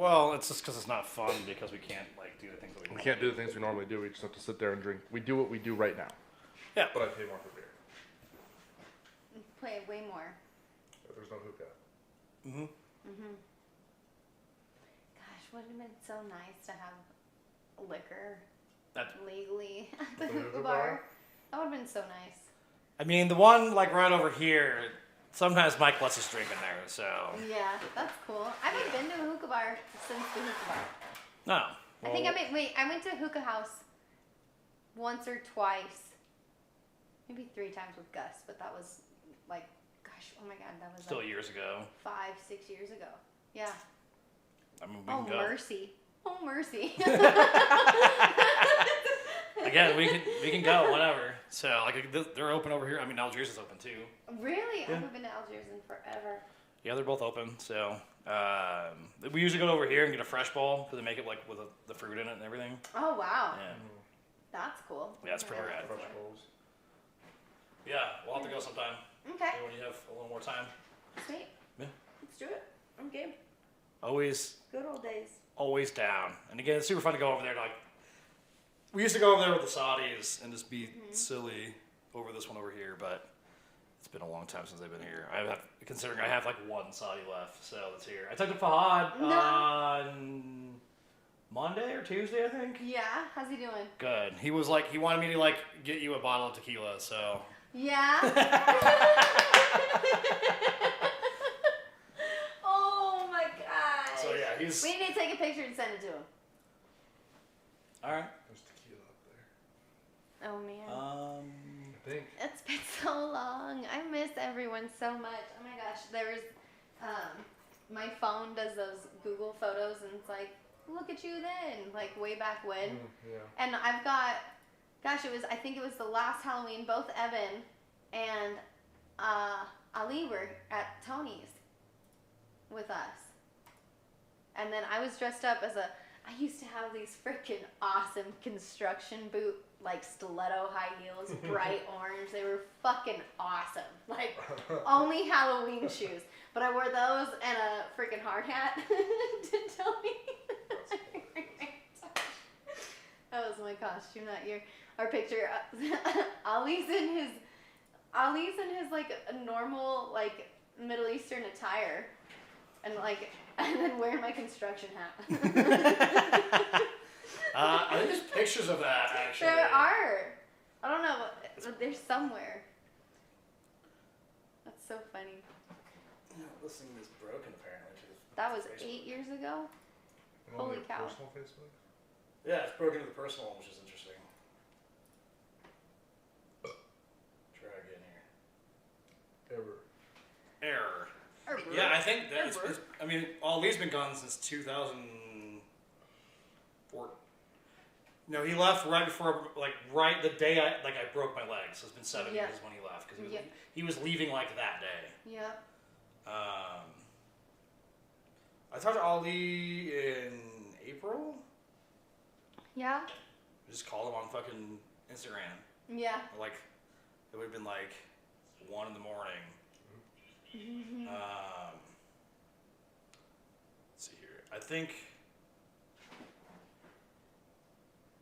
Well, it's just because it's not fun because we can't like do the things that we. We can't do the things we normally do. We just have to sit there and drink. We do what we do right now. Yeah. But I pay more for beer. Play way more. But there's no hookah. Mhm. Gosh, would it have been so nice to have liquor legally at the hookah bar? That would have been so nice. I mean, the one like right over here. Sometimes Mike lets us drink in there, so. Yeah, that's cool. I haven't been to a hookah bar since the hookah bar. No. I think I went to a hookah house once or twice, maybe 3 times with Gus, but that was like, gosh, oh my God, that was still like years ago. 5-6 years ago. Yeah. I mean, we can go. Mercy. Oh mercy. Again, we can go whenever. So like they're open over here. I mean, Algiers is open too. Really? Yeah. I haven't been to Algiers in forever. Yeah, they're both open. So we usually go over here and get a fresh bowl because they make it like with the fruit in it and everything. Oh wow. Yeah. That's cool. Yeah, it's pretty rad. Fresh bowls. Yeah, we'll have to go sometime. Okay. Maybe when you have a little more time. Sweet. Yeah. Let's do it. I'm game. Always Good old days. always down. And again, it's super fun to go over there. Like we used to go over there with the Saudis and just be silly over this one over here, but it's been a long time since I've been here. Considering I have like one Saudi left, so it's here. I talked to Fahad on Monday or Tuesday, I think. Yeah. How's he doing? Good. He was like, he wanted me to like get you a bottle of tequila, so. Yeah. Oh my gosh. So yeah, he's. We need to take a picture and send it to him. All right. There's tequila up there. Oh man. I think. It's been so long. I miss everyone so much. Oh my gosh. There was, my phone does those Google photos and it's like, look at you then, like way back when. Yeah. And I've got, gosh, I think it was the last Halloween, both Evan and Ali were at Tony's with us. And then I was dressed up as I used to have these freaking awesome construction boot, like stiletto high heels, bright orange. They were fucking awesome. Like, only Halloween shoes. But I wore those and a freaking hard hat to Tony. That was my costume that year. Our picture, Ollie's in his like a normal like Middle Eastern attire, and then wearing my construction hat. I think there's pictures of that actually. There are. I don't know, but there's somewhere. That's so funny. Yeah, this thing is broken apparently. That was 8 years ago. And Holy on your cow. Personal Facebook? Yeah, it's broken to the personal one, which is interesting. Try again here. Error. Yeah, I think that's. I mean, Ali's been gone since 2004. No, he left right before, right the day I broke my leg. So it's been 7 years when he left because he was leaving like that day. Yeah. I talked to Ali in April. Yeah. I just called him on fucking Instagram. Yeah. Like, it would have been like 1 in the morning. Mm-hmm. Let's see here. I think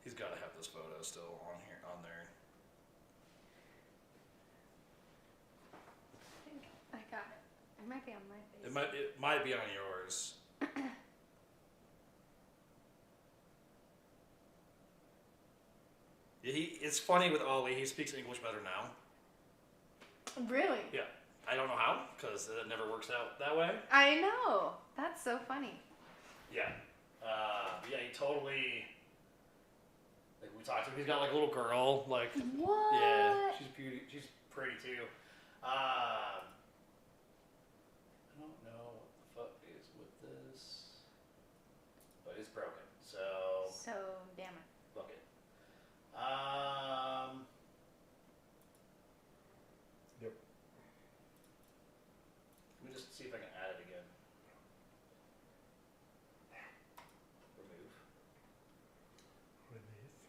he's got to have this photo still on there. I think I got it. It might be on my face. It might be on yours. It's funny with Ali. He speaks English better now. Really? Yeah. I don't know how, because it never works out that way. I know. That's so funny. Yeah. Yeah, he totally. Like, we talked to him. He's got like a little girl. Like. What? Yeah. She's pretty too. I don't know what the fuck is with this, but it's broken. So damn it. fuck it. Yep. Let me just see if I can add it again. Remove. Release.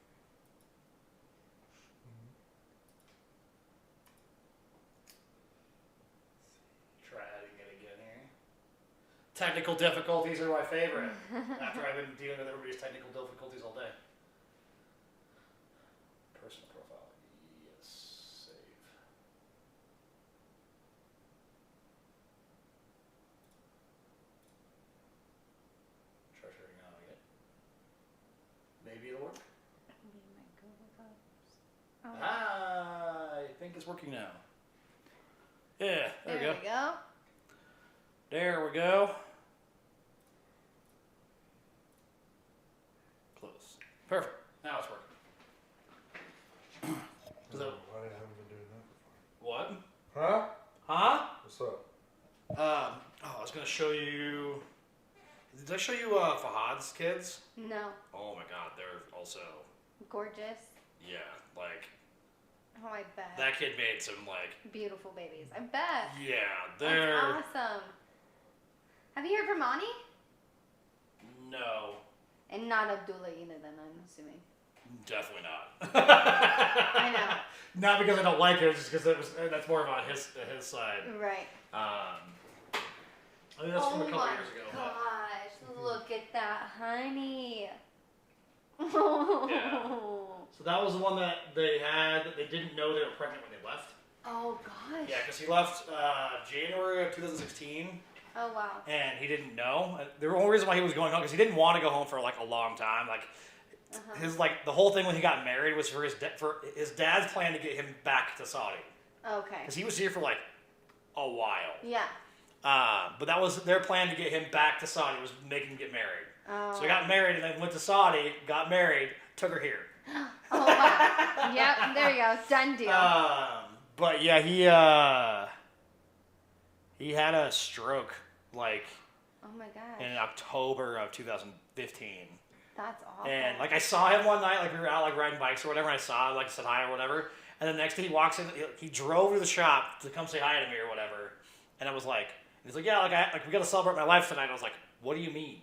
Technical difficulties are my favorite. After I've been dealing with everybody's technical difficulties all day. Personal profile. Yes. Save. Try sharing out again. Maybe it'll work. I think it's working now. Yeah, there we go. There we go. Close. Perfect. Now it's working. Why haven't been doing that What? before? Huh? Huh? What's up? I was gonna show you. Did I show you Fahad's kids? No. Oh my God, they're also Gorgeous. yeah, like Oh, I bet. that kid made some like Beautiful babies. I bet. yeah, they're That's awesome. Have you heard from Ani? no, And not Abdullah either, then I'm assuming. definitely not. I know. Not because I don't like it, just because that's more about his side. Right. I think that's from a couple years ago. But Gosh, look at that, honey. Yeah. So that was the one that they had. That they didn't know they were pregnant when they left. Oh gosh. Yeah, because he left January of 2016. Oh wow. And he didn't know. The only reason why he was going home because he didn't want to go home for like a long time. Like his like the whole thing when he got married was for his dad's plan to get him back to Saudi. Okay. Because he was here for like a while. Yeah. But that was their plan to get him back to Saudi was make him get married. Oh. So he got married and then went to Saudi, got married, took her here. Oh wow. Yep. There you go. Done deal. But yeah, he had a stroke like Oh my gosh. in October of 2015. That's awful. And like I saw him one night, like we were out like riding bikes or whatever, and I saw him, like said hi or whatever. And then next day he walks in, he drove to the shop to come say hi to me or whatever. And I was like, he's like, yeah, like we got to celebrate my life tonight. I was like, what do you mean?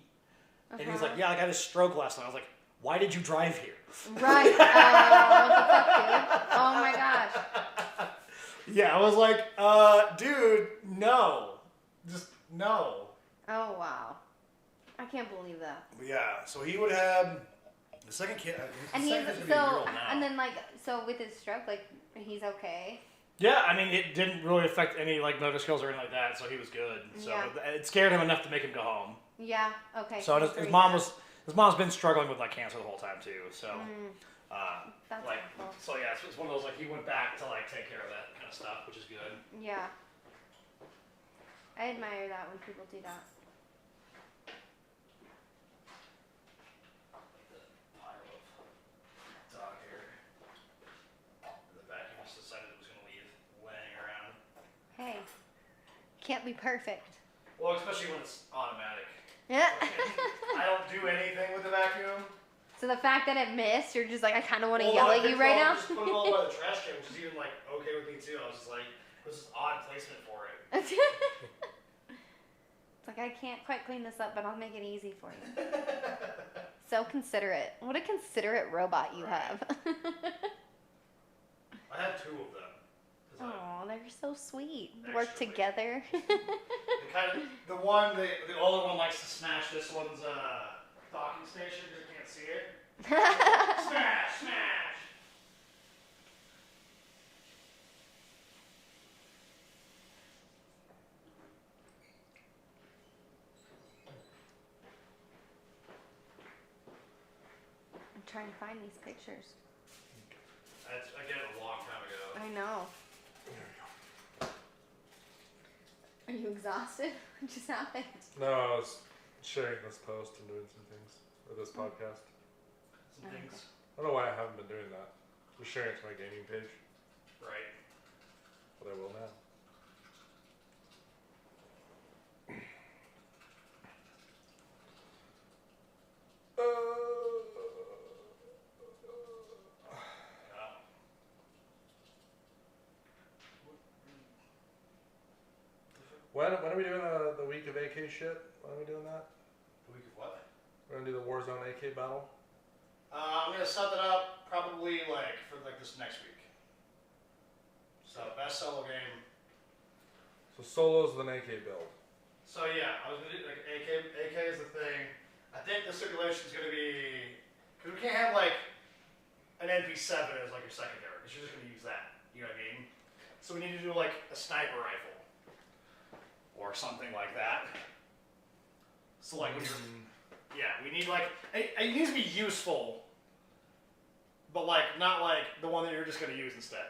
And he's like, yeah, like I had a stroke last night. I was like, why did you drive here? Right. What the fuck, dude? Oh my gosh. Yeah, I was like, dude, no, just no. Oh wow. I can't believe that. Yeah, so he would have the second kid. And the he's second kid's gonna be a year so, old now. and then like, so with his stroke, like, he's okay. Yeah, I mean, it didn't really affect any like motor skills or anything like that, so he was good. So Yeah. it scared him enough to make him go home. Yeah. Okay. So his mom's been struggling with like cancer the whole time too. So, That's like, awful. so yeah, it's one of those like he went back to like take care of that kind of stuff, which is good. Yeah. I admire that when people do that. Pile of dog hair. The vacuum just decided it was going to leave laying around. Hey, can't be perfect. Well, especially when it's automatic. Yeah. I don't do anything with the vacuum. So the fact that it missed, you're just like, I kind of want to yell at you right now. Just put it all by the trash can, which is even like okay with me too. I was just like, this is odd placement for it. It's like, I can't quite clean this up, but I'll make it easy for you. So considerate. What a considerate robot you have. I have two of them. Oh, they're so sweet. Actually, Work together. The older one likes to smash this one's docking station because you can't see it. Smash, smash. I'm trying to find these pictures. I did it a long time ago. I know. Are you exhausted? What just happened? No, I was sharing this post and doing some things for this podcast. Some things. I don't know why I haven't been doing that. Just sharing it to my gaming page, Right. but I will now. When are we doing the week of AK shit? When are we doing that? The week of what? We're gonna do the Warzone AK battle. I'm gonna set that up probably like for like this next week. So best solo game. So solos with an AK build. So yeah, I was gonna do like AK is the thing. I think the stipulation is gonna be because we can't have like an NP7 as like your secondary because you're just gonna use that. You know what I mean? So we need to do like a sniper rifle or something like that. So like when you're, yeah, we need like it needs to be useful, but like not like the one that you're just gonna use instead.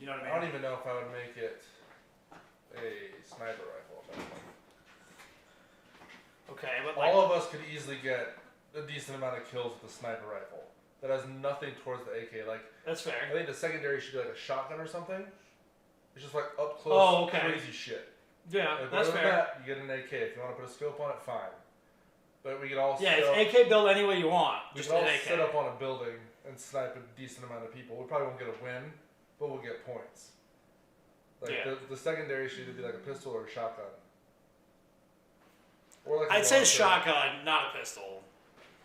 You know what I mean? I don't even know if I would make it a sniper rifle. Okay, but like All of us could easily get a decent amount of kills with a sniper rifle. That has nothing towards the AK. Like that's fair. I think the secondary should be like a shotgun or something. It's just like up close, okay. crazy shit. Yeah, Like, that's fair. That, you get an AK. If you want to put a scope on it, fine. But we could all Yeah, it's AK build any way you want. we Just could all an AK. sit up on a building and snipe a decent amount of people. We probably won't get a win, but we'll get points. Like Yeah. the secondary should either be like a pistol or a shotgun. Or like I'd say shotgun, not a pistol.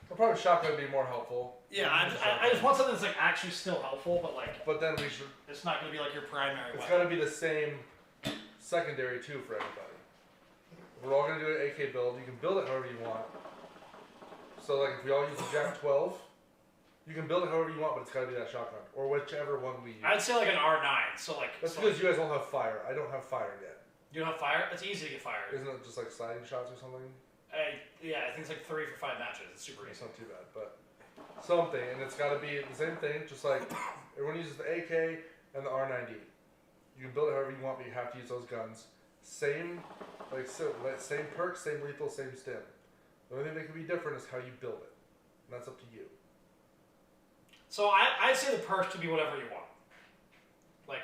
Well, probably shotgun would be more helpful. Yeah, I just want something that's like actually still helpful, but like But then we should. it's not gonna be like your primary It's weapon. got to be the same secondary too for everybody. We're all gonna do an AK build. You can build it however you want. So like if we all use the Jack 12, you can build it however you want, but it's got to be that shotgun or whichever one we use. I'd say like an R9. So like That's so because you guys all have fire. I don't have fire yet. you don't have fire. It's easy to get fired. Isn't it just like sliding shots or something? Yeah, I think it's like 3 for 5 matches. It's super It's easy. not too bad, but something, and it's got to be the same thing. Just like everyone uses the AK and the R90. You can build it however you want, but you have to use those guns. Same, same perk, same lethal, same stim. The only thing that can be different is how you build it, and that's up to you. So I'd say the perks to be whatever you want. Like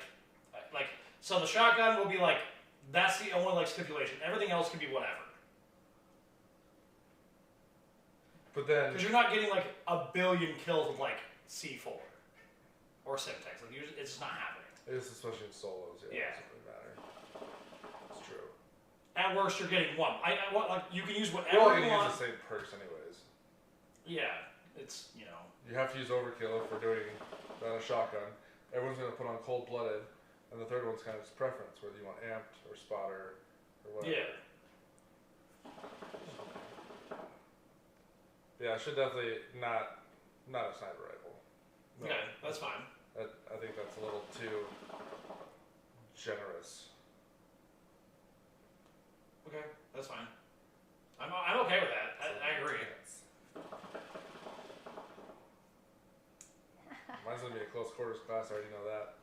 so the shotgun will be like that's the only like stipulation. Everything else can be whatever. But then, Because you're not getting like a billion kills with like C4 or Simtex. Like it's just not happening. it is especially in solos. Yeah, Yeah. it doesn't really matter. It's true. At worst, you're getting one. I want like you can use We're whatever all you gonna want. use the same perks anyways. Yeah, it's you know. You have to use overkill if we're doing a shotgun. Everyone's gonna put on cold blooded, and the third one's kind of just preference, whether you want amped or spotter or whatever. Yeah. Yeah, I should definitely not a sniper rifle. No. Okay, that's fine. I think that's a little too generous. Okay, that's fine. I'm okay with that. I agree. Mine's gonna be a close quarters class. I already know that.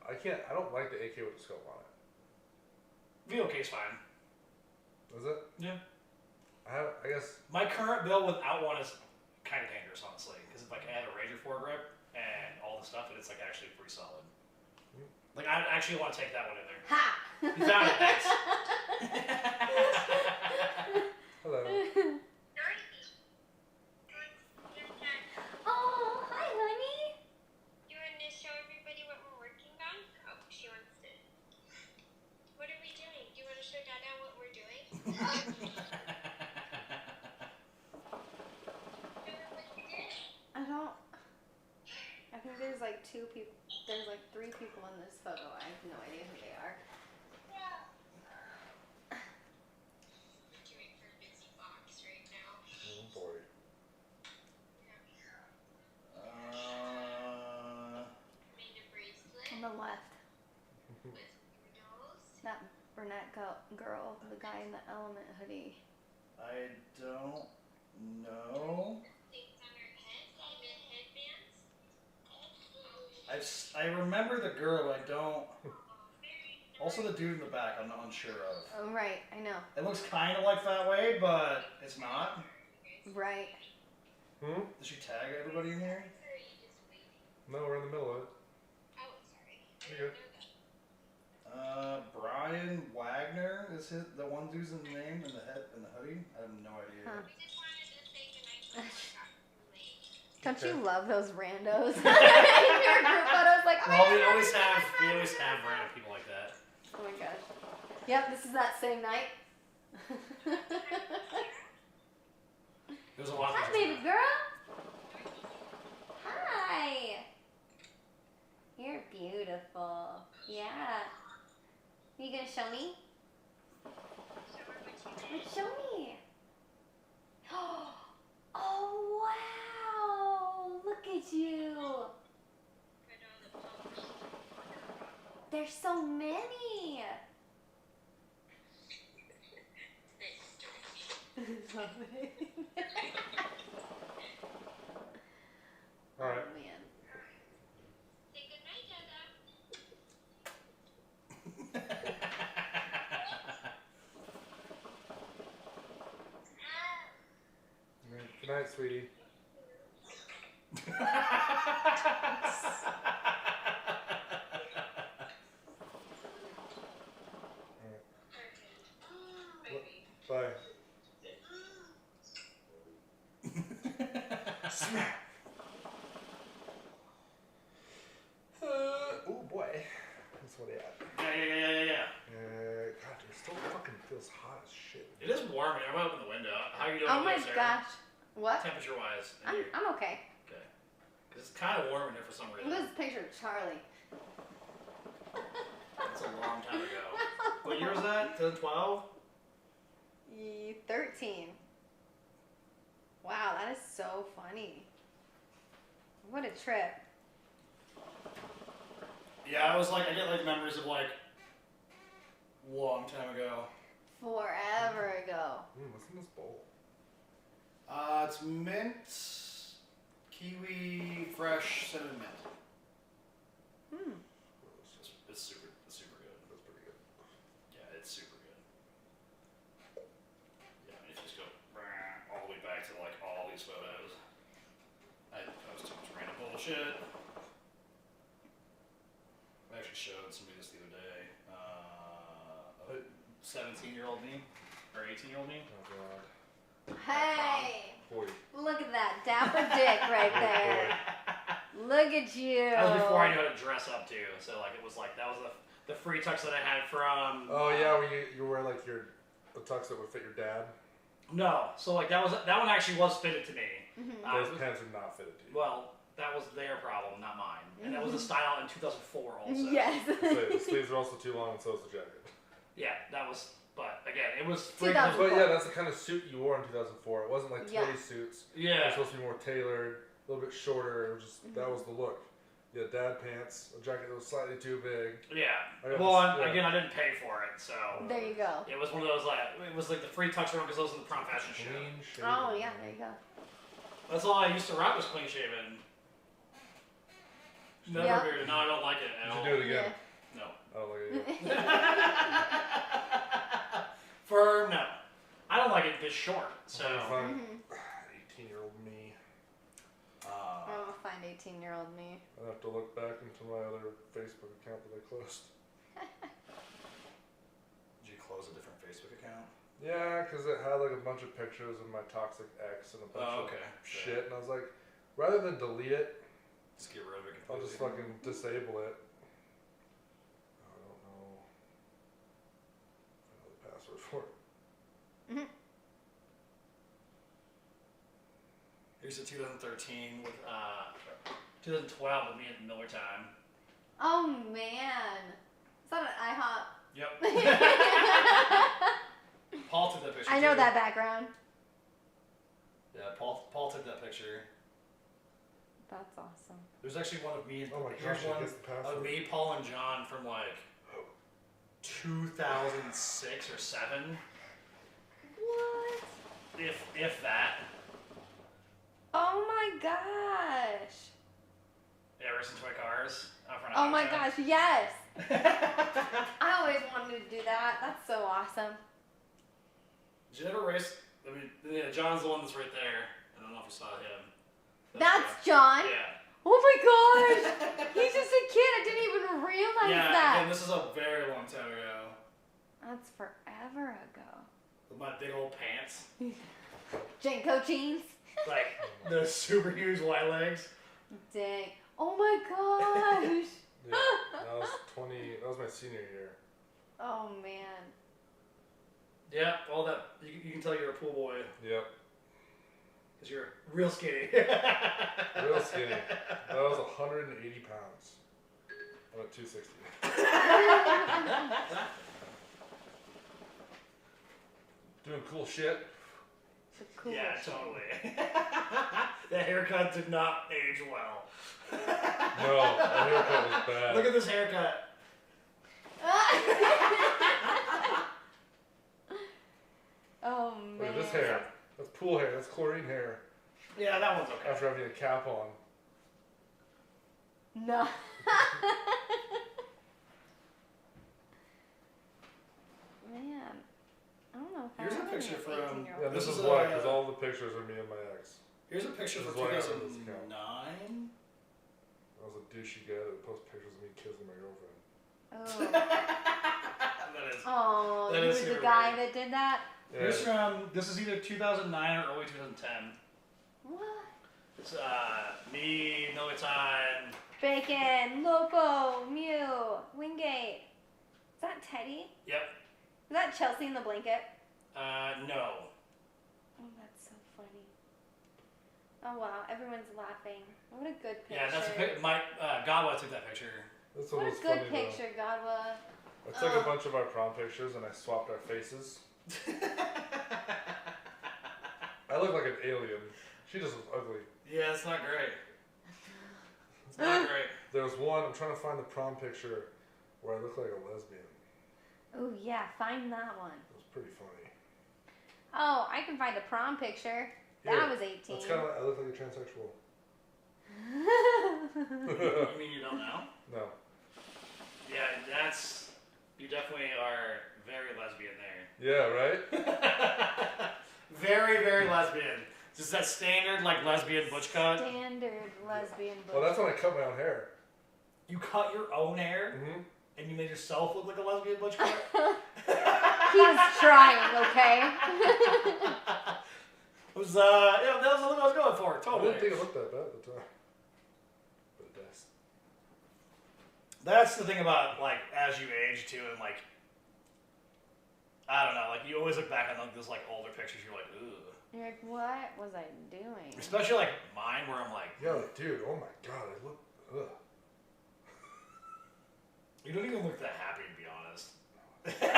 I don't like the AK with the scope on it. VOK's fine. Is it? Yeah. I guess. My current build without one is kind of dangerous, honestly, because like I have a Ranger foregrip and all the stuff, and it's like actually pretty solid. Like I actually want to take that one in there. Ha! You found it, thanks. Hello. Oh, hi, honey. You want to show everybody what we're working on? Oh, she wants to. What are we doing? Do you want to show Dada what we're doing? I don't. I think there's like 2 people. There's like 3 people in this photo. I have no idea who they are. We're doing her busy box right now. Oh boy. Made a bracelet On the left, with noodles. that brunette girl, the guy in the element hoodie. I don't know. Things on her head. Even headbands. I remember the girl. I don't. Very Also, the dude in the back. I'm not unsure of. Oh, right. I know. It looks kind of like that way, but it's not. Right. Hmm? Did she tag everybody in here? Or are you just waiting? No, we're in the middle of it. Oh, sorry. I You're didn't good. know that. Brian Wagner is the one dude's in the name in the hoodie. I have no idea. Huh. We just wanted to say goodnight before it got too late. Don't Okay. you love those randos? Your group photos, like, oh my Well, we God, always this is have my friend. random people like that. Oh my gosh. Yep, this is that same night. There's a lot. Hi, of baby girl. Hi. You're beautiful. Yeah. You gonna show me? Show her what Wait, show me. Oh wow! Look at you. Put all the polished. There's so many. Nice story. All right. Oh man. Say goodnight, Dada. All right. Good night, sweetie. Baby. Bye. Smack. Oh boy. That's what he had. Yeah. God, it still fucking feels hot as shit. It is warm here. I'm gonna open the window. How are you doing? Oh over my there, Sarah? gosh. What? Temperature wise. I'm okay. Okay. Because it's kind of warm in here for some reason. Look at this picture of Charlie. That's a long time ago. What year was that? 2012? 13. Wow, that is so funny. What a trip. Yeah, I get like memories of like long time ago. Forever ago. What's in this bowl? It's mint, kiwi, fresh, cinnamon mint. It's super good. That's pretty good. Yeah, it's super good. Yeah, I mean, if you just go all the way back to like all these photos, I post too much random bullshit. I actually showed somebody this the other day. 17-year-old me or 18-year-old me. Oh god. Hey! Boy. Look at that dapper dick right there. Look at you. That was before I knew how to dress up too. So like it was like that was the free tux that I had from. Oh yeah, when you wear like the tux that would fit your dad. No, so like that one actually was fitted to me. Those pants are not fitted to you. Well, that was their problem, not mine. And that was the style in 2004 also. Yes. The sleeves are also too long, and so is the jacket. Yeah, that was. But again, it was free. 2000. But yeah, that's the kind of suit you wore in 2004. It wasn't like Yeah. toy suits. It was Yeah. supposed to be more tailored, a little bit shorter. It was just that was the look. You had dad pants, a jacket that was slightly too big. Yeah. I got Well, this- yeah. again, I didn't pay for it, so There you go. it was one of those like it was like the free tux one because those in the prom fashion show. Clean shaven. Oh yeah, there you go. That's all I used to rock was clean shaven. Never Yeah. bearded. No, I don't like it at You all. should do it again. No. I don't like it either. No. I don't like it this short. So. Fine. 18-year-old me. I'm gonna find 18-year-old me. I have to look back into my other Facebook account that I closed. Did you close a different Facebook account? Yeah, because it had like a bunch of pictures of my toxic ex and a bunch of shit, and I was like, rather than delete it, Just get rid of it I'll completely. just fucking disable it. I don't know. I know the password for it. Here's a 2013 with 2012 with me at Miller Time. Oh man. Is that an IHOP? Yep. Paul took that picture. I know too. that background. Yeah, Paul took that picture. That's awesome. There's actually one of me. Oh my Here's gosh, I one guess the password. of me, Paul, and John from like 2006 or 7, What? if that. Oh my gosh. Yeah, racing toy cars. Out front of Oh my Patio. gosh, yes. I always wanted to do that. That's so awesome. Did you ever race? I mean, yeah, John's the one that's right there. I don't know if you saw him. That's John. Yeah. Oh my gosh. He's just a kid. I didn't even realize Yeah, that. again, this is a very long time ago. That's forever ago. With my big old pants. Janko jeans. Like, the super huge white legs. Dang. Oh my gosh. Yeah, that was that was my senior year. Oh man. Yeah, all that. You can tell you're a pool boy. Yep. Because you're real skinny. Real skinny. That was 180 pounds. I'm at 260. Doing doing cool shit. The cool Yeah, shit. totally. That haircut did not age well. No, that haircut was bad. Look at this haircut. Oh man. Look at this hair. That's pool hair. That's chlorine hair. Yeah, that one's okay. After having a cap on. No. Man, I don't know if Here's I a have picture any from- 18-year-old. Yeah, this This is is, why, because all the pictures are me and my ex. Here's a picture This from is why I have this account. 2009. I was a douchey guy that would post pictures of me kissing my girlfriend. Oh. That is. Oh, That you is were the super guy weird. that did that? Yeah. Here's from. This is either 2009 or early 2010. What? It's me, no time. Bacon, Lopo, Mew, Wingate. Is that Teddy? Yep. Is that Chelsea in the blanket? No. Oh, that's so funny. Oh wow, everyone's laughing. What a good picture. Yeah, that's a pic. Mike Gawa took that picture. This one What was a good funny picture, Godwa. though. I took a bunch of our prom pictures and I swapped our faces. I look like an alien. She just was ugly. Yeah, it's not great. It's not great. There was one, I'm trying to find the prom picture where I look like a lesbian. Oh yeah, find that one. It was pretty funny. Oh, I can find a prom picture. Here, That was 18. That's kind of I look like a transsexual. You mean you don't know? No. Yeah, that's. You definitely are very lesbian there. Yeah, right? Very, very lesbian. Just that standard, like, lesbian butch cut. Standard lesbian book. Well, that's when I cut my own hair. You cut your own hair, Mm-hmm. and you made yourself look like a lesbian butch cut? He's trying, okay? It was, yeah, that was the look I was going for, I totally. didn't think it looked that bad at the time. But it does. That's the thing about, like, as you age, too, and, like, I don't know, like, you always look back on, like, those, like, older pictures, you're like, ugh. You're like, what was I doing? Especially, like, mine, where I'm like, Yeah, like, dude, oh my god, I look. Ugh. you don't even look that happy, to be honest. Because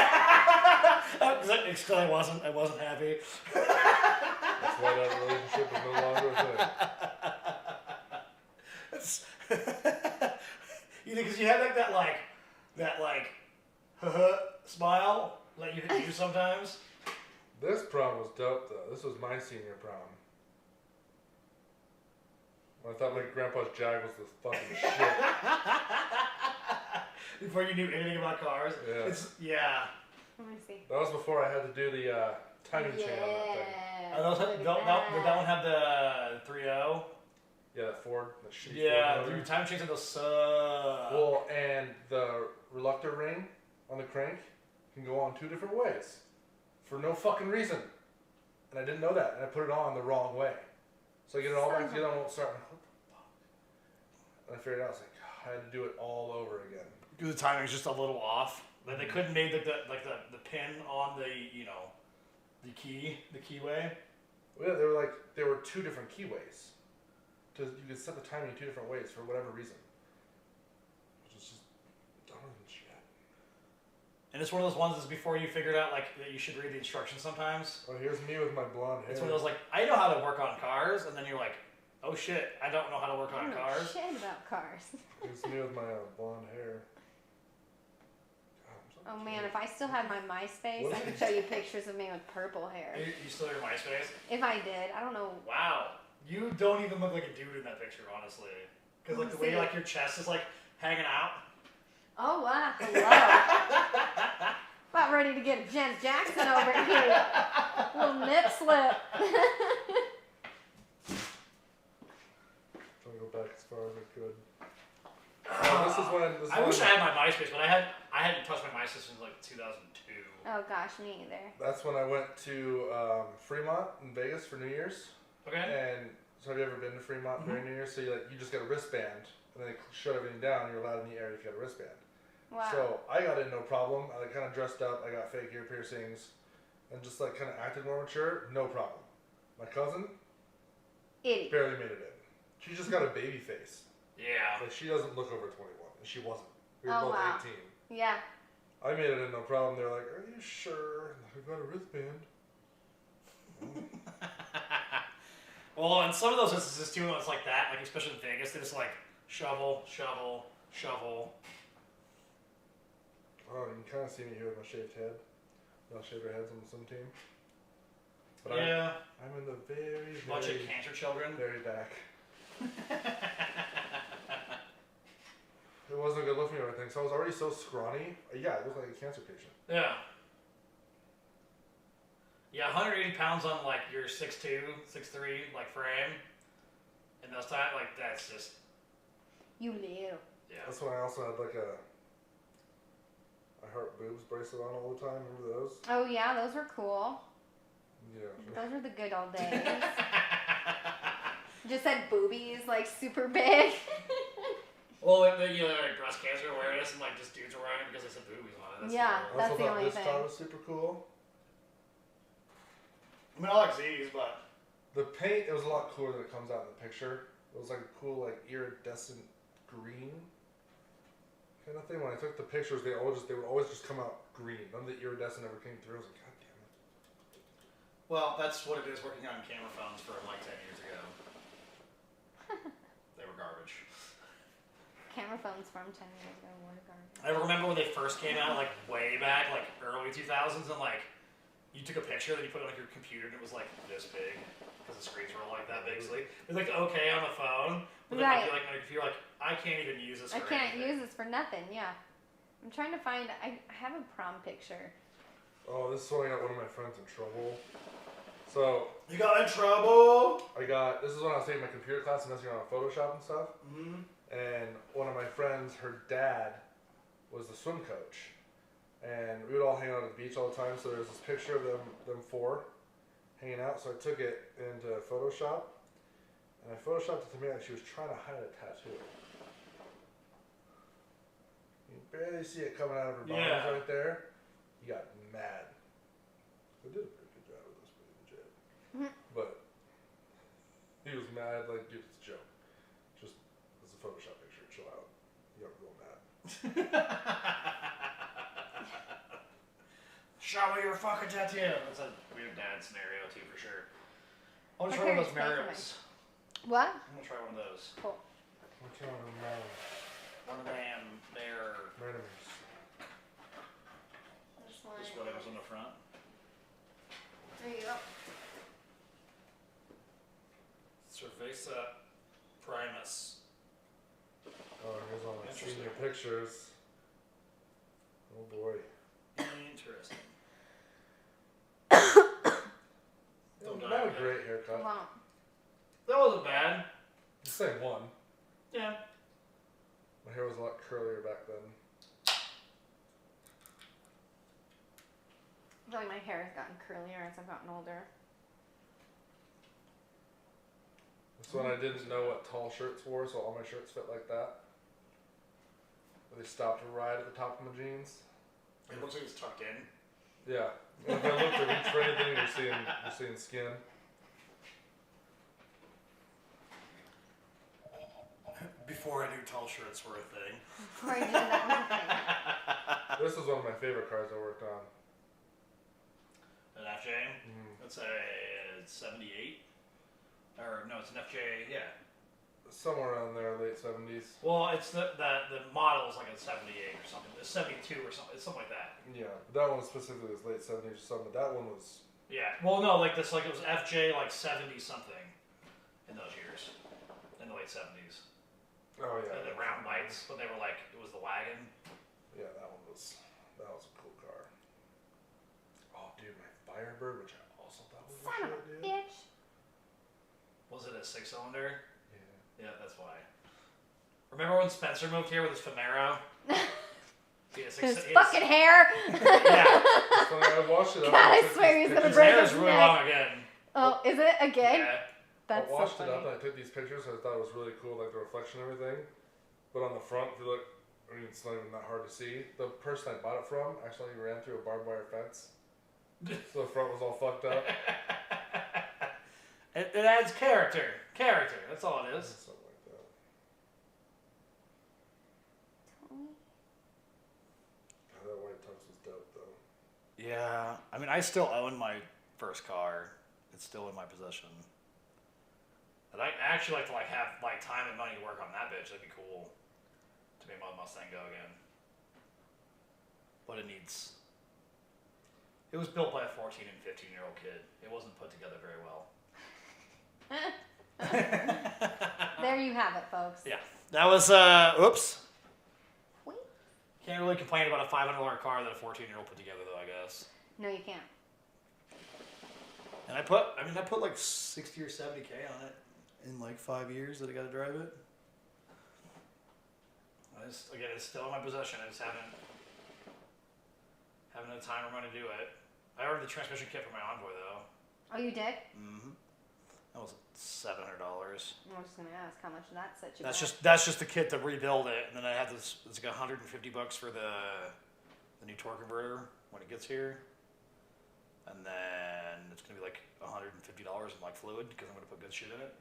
I wasn't happy. That's why that relationship is no longer a thing. It's you know, because you have like that smile that you do sometimes. This prom was dope, though. This was my senior prom. I thought my grandpa's Jag was the fucking shit. Before you knew anything about cars. Yeah. Yeah. Let me see. That was before I had to do the timing chain on that thing. Yeah. Did that one have the 3.0? Yeah, that Ford, that shitty Yeah, Ford motor. dude, time chains on those suck. Well, and the reluctor ring on the crank can go on 2 different ways for no fucking reason. And I didn't know that, and I put it on the wrong way. So I get it all back together and it won't start. What the fuck? And I figured it out. I was like, I had to do it all over again. Because the timing's just a little off. Like they couldn't make the pin on the keyway. Well, yeah, there were 2 different keyways. You could set the timing 2 different ways for whatever reason. Which is just dumber than shit. And it's one of those ones that's before you figured out like that you should read the instructions sometimes. Oh, here's me with my blonde hair. It's one of those like, I know how to work on cars, and then you're like, oh shit, I don't know how to work I on don't know cars. shit about cars. Here's me with my blonde hair. God, Oh man, if I still had my MySpace, I could show you pictures of me with purple hair. You still have your MySpace? If I did, I don't know. Wow. You don't even look like a dude in that picture, honestly. Because like the way like your chest is like hanging out. Oh wow, hello. About ready to get a Janet Jackson over here. Little nip slip. Trying to go back as far as I could. This is when. I wish I had my MySpace, but I hadn't touched my MySpace since like 2002. Oh gosh, me either. That's when I went to Fremont in Vegas for New Year's. Okay. And so have you ever been to Fremont during New Year's? So you just get a wristband, and then they shut everything down. You're allowed in the area if you got a wristband. Wow. So I got in no problem. I kind of dressed up. I got fake ear piercings, and just like kind of acted more mature. No problem. My cousin Idiot. barely made it in. She just got a baby face. Yeah. Like she doesn't look over 21, and she wasn't. We were Oh, both wow. 18. Yeah. I made it in no problem. They're like, "Are you sure?" I got a wristband. Well, and some of those instances too, when it's like that, like especially in Vegas, they just like shovel, shovel, shovel. Oh, you can kind of see me here with my shaved head. Y'all shave your heads on the swim team. But Yeah. I'm in the very, Bunch of very, cancer children. very back. It wasn't a good look for me or anything, so I was already so scrawny. Yeah, I looked like a cancer patient. Yeah. Yeah, 180 pounds on like your 6'2", 6'3", like frame. And those times, like that's just. You live. Yeah. That's when I also had like a I Heart Boobs bracelet on all the time. Remember those? Oh yeah, those were cool. Yeah. Those were the good old days. Just said boobies, like super big. Well, you know, like breast cancer awareness, and like just dudes were wearing it because they said boobies on it. That's Yeah. the I That's also the thought only this thing. star was super cool. I mean, I like Z's, but The paint, it was a lot cooler than it comes out in the picture. It was like a cool, like iridescent green kind of thing. When I took the pictures, they would always just come out green. None of the iridescent ever came through. I was like, God damn it. well, that's what it is working on camera phones from like 10 years ago. They were garbage. Camera phones from 10 years ago were garbage. I remember when they first came out, like way back, like early 2000s, and like you took a picture, then you put it on like, your computer, and it was like this big because the screens were all like that big. So it was like okay on the phone, but then Right. like if you're like, I can't even use this. I For can't anything. use this for nothing. Yeah. I'm trying to find. I have a prom picture. Oh, this is when I got one of my friends in trouble. So, You got in trouble. this is when I was taking my computer class and messing around with Photoshop and stuff. Mm-hmm. And one of my friends, her dad, was the swim coach. And we would all hang out at the beach all the time, so there's this picture of them four hanging out. So I took it into Photoshop, and I photoshopped it to me like she was trying to hide a tattoo. You can barely see it coming out of her bottoms Yeah. right there. He got mad. I did a pretty good job with this, pretty legit. But he was mad, like, dude, it's a joke. Just, it's a Photoshop picture, chill out. You got real mad. Show me your fucking tattoo. That's a weird dad scenario too, for sure. I want to My try one of those parents Marios. What? I'm gonna try one of those. Cool. What kind of mad? One of them, they're Randomers. This one. just whatever's on the front. There you go. Cerveza Primus. Oh, here's all my Interesting. senior pictures. Oh boy. Interesting. Yeah, Don't not a die. great haircut. Wow. That wasn't bad. Just say one. Yeah. My hair was a lot curlier back then. I feel like my hair has gotten curlier as I've gotten older. That's when I didn't know what tall shirts were, so all my shirts fit like that. They stopped right at the top of my jeans. It looks like it's tucked in. Yeah. And if I look to reach for anything, you're seeing skin. Before I knew tall shirts were a thing. Before I knew that was a thing. This is one of my favorite cars I worked on. An FJ? That's a 78? Or no, it's an FJ, yeah. Somewhere around there, late 70s. Well, it's the model is like a 78 or something. It's 72 or something. It's something like that. Yeah, but that one specifically was late 70s or something, but that one was... Yeah. Well, no, like this, like it was FJ like 70 something in those years, in the late 70s. Oh, yeah. The round lights, but they were like it was the wagon. Yeah, that was a cool car. Oh, dude, my Firebird, which I also thought was Son of a shit, dude. bitch. Was it a 6-cylinder? Yeah. Yeah, that's why. Remember when Spencer moved here with his Camaro? He had His he fucking hair. Yeah. So I washed it up. God, I took swear these he's gonna His break hair his is really neck. long again. Oh, is it again? Yeah. That's I washed so it funny. up and I took these pictures, so I thought it was really cool, like the reflection and everything. But on the front, if you look, I mean, it's not even that hard to see. The person I bought it from actually ran through a barbed wire fence. So the front was all fucked up. It adds character. Character. That's all it is. Something like that. God, that white tux was dope, though. Yeah. I mean, I still own my first car. it's still in my possession. And I actually like to have time and money to work on that bitch. That'd be cool to make my Mustang go again. But it needs. It was built by a 14 and 15-year-old kid. It wasn't put together very well. There you have it, folks. Yeah, that was oops. Wait. Can't really complain about a $500 car that a 14-year-old put together, though. I guess. No, you can't. And I put like 60 or 70K on it in like 5 years that I got to drive it. Again, it's still in my possession. I just haven't the time or money to do it. I ordered the transmission kit for my Envoy though. Oh, you did? Mm-hmm. That was $700. I was just gonna ask how much of that set you That's back. that's just the kit to rebuild it, and then I have this. It's like $150 for the new torque converter when it gets here, and then it's gonna be like $150 in like fluid because I'm gonna put good shit in it.